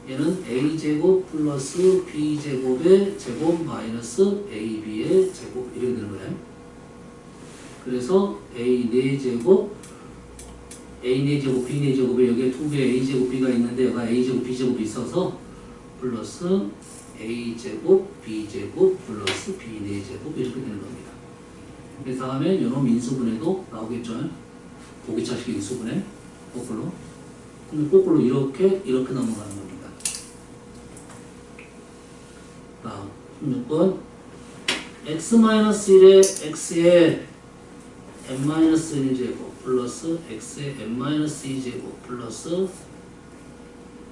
얘는 A제곱 플러스 B제곱의 제곱 마이너스 AB의 제곱 이렇게 되는 거예요. 그래서 A 4제곱 A 4제곱 B 4제곱에 여기에 2배 A제곱 B가 있는데 여기가 A제곱 B제곱이 있어서 플러스 A제곱 B제곱 플러스 B 4제곱 이렇게 되는 겁니다. 그 다음에 이런 인수분해도 나오겠죠. 고기차식 인수분해 거꾸로. 근데 거꾸로 이렇게 넘어가는 겁니다. 다음 16번 x-1에 x에 n-1제곱 플러스 x에 n-2제곱 플러스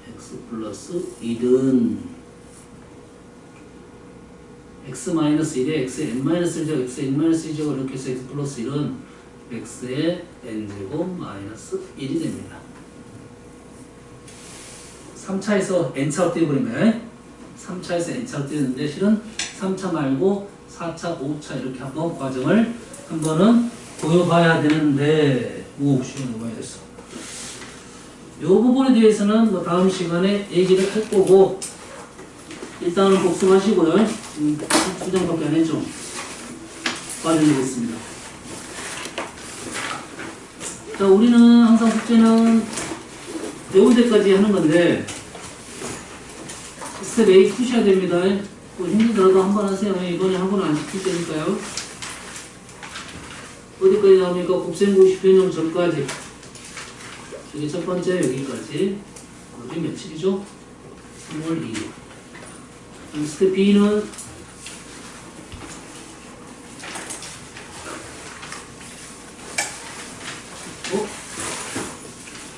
x 플러스 1은 x-1에 x에 n-1제곱 x에 n-2제곱 이렇게 해서 x 플러스 1은 x에 n제곱 마이너스 1이 됩니다. 3차에서 n차로 띄워버린 거예요. 3차에서 n차로 띄웠는데 실은 3차 말고 4차, 5차 이렇게 한번 과정을 한 번은 보여봐야 되는데 시간 너무 많이 됐어. 이 부분에 대해서는 뭐 다음 시간에 얘기를 할 거고 일단은 복습하시고요. 지금 수정밖에 안 했죠. 빠져내겠습니다. 자, 우리는 항상 숙제는 배울 때까지 하는 건데 스텝 A 푸셔야 됩니다. 뭐 힘들더라도 한번 하세요. 이번에 한 번은 안 시킬 테니까요. 어디까지 나옵니까? 곱셈90 변형 전까지. 이게 첫 번째 여기까지. 어디 며칠이죠? 3월 2일. 스텝 B는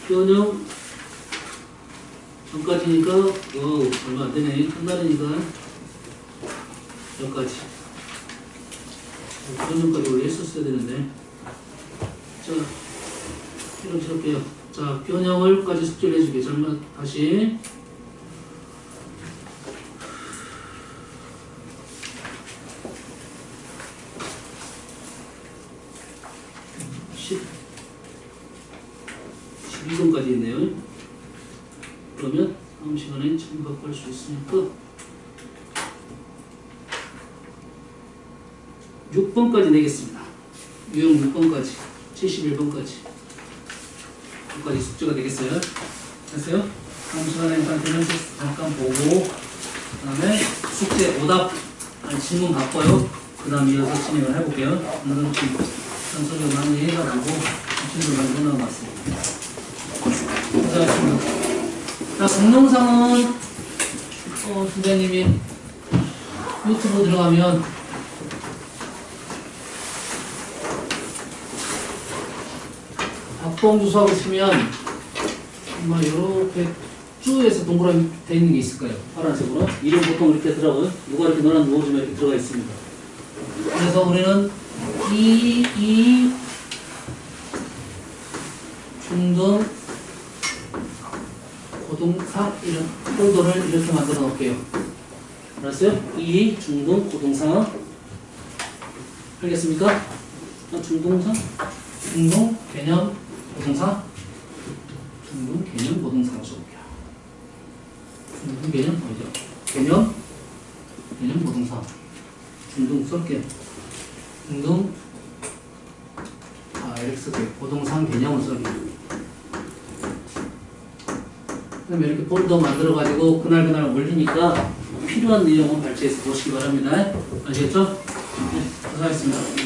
변형 전까지니까 얼마 안 되네. 끝날이니까 여기까지. 변형까지 원래 했었어야 되는데. 자, 이렇게 할게요. 자, 변형을까지 숙제를 해주게. 잘못 다시. (10) 12번까지 있네요. 그러면 다음 시간에 참고할 수 있으니까 6번까지 내겠습니다. 유형 6번까지 71번까지 여기까지 숙제가 되겠어요. 됐어요? 다음 시간에 일단 되는 잠깐 보고 그 다음에 숙제 오답 질문 바꿔요. 그 다음 이어서 진행을 해볼게요. 오늘은 좀 전설을 많이 해가지고 친구들 많이 끝나는 것 같습니다. 고생하셨습니다. 자, 동영상은 선생님이 유튜브 들어가면 박봉주 수학을 치면 아마 이렇게 쭉 해서 동그라미 돼 있는 게 있을 거예요. 파란색으로. 이름 보통 이렇게 들어가요. 누가 이렇게 노란 누워주면 이렇게 들어가 있습니다. 그래서 우리는 이 중등 고동사 이런 폴더를 이렇게 만들어 놓을게요. 알았어요? 이 중등 고동사 알겠습니까? 중동사? 중동 개념 고동사? 중동 개념 고동사로 써볼게요. 중동 개념 어디죠? 개념 고동사. 중동 쓸게요. 중동 이렇게 쓸게요. 고동상 개념을 써볼게요. 그다음에 이렇게 폴더 만들어가지고 그날 올리니까 필요한 내용은 발췌해서 보시기 바랍니다. 아시겠죠? 네, 수고하셨습니다.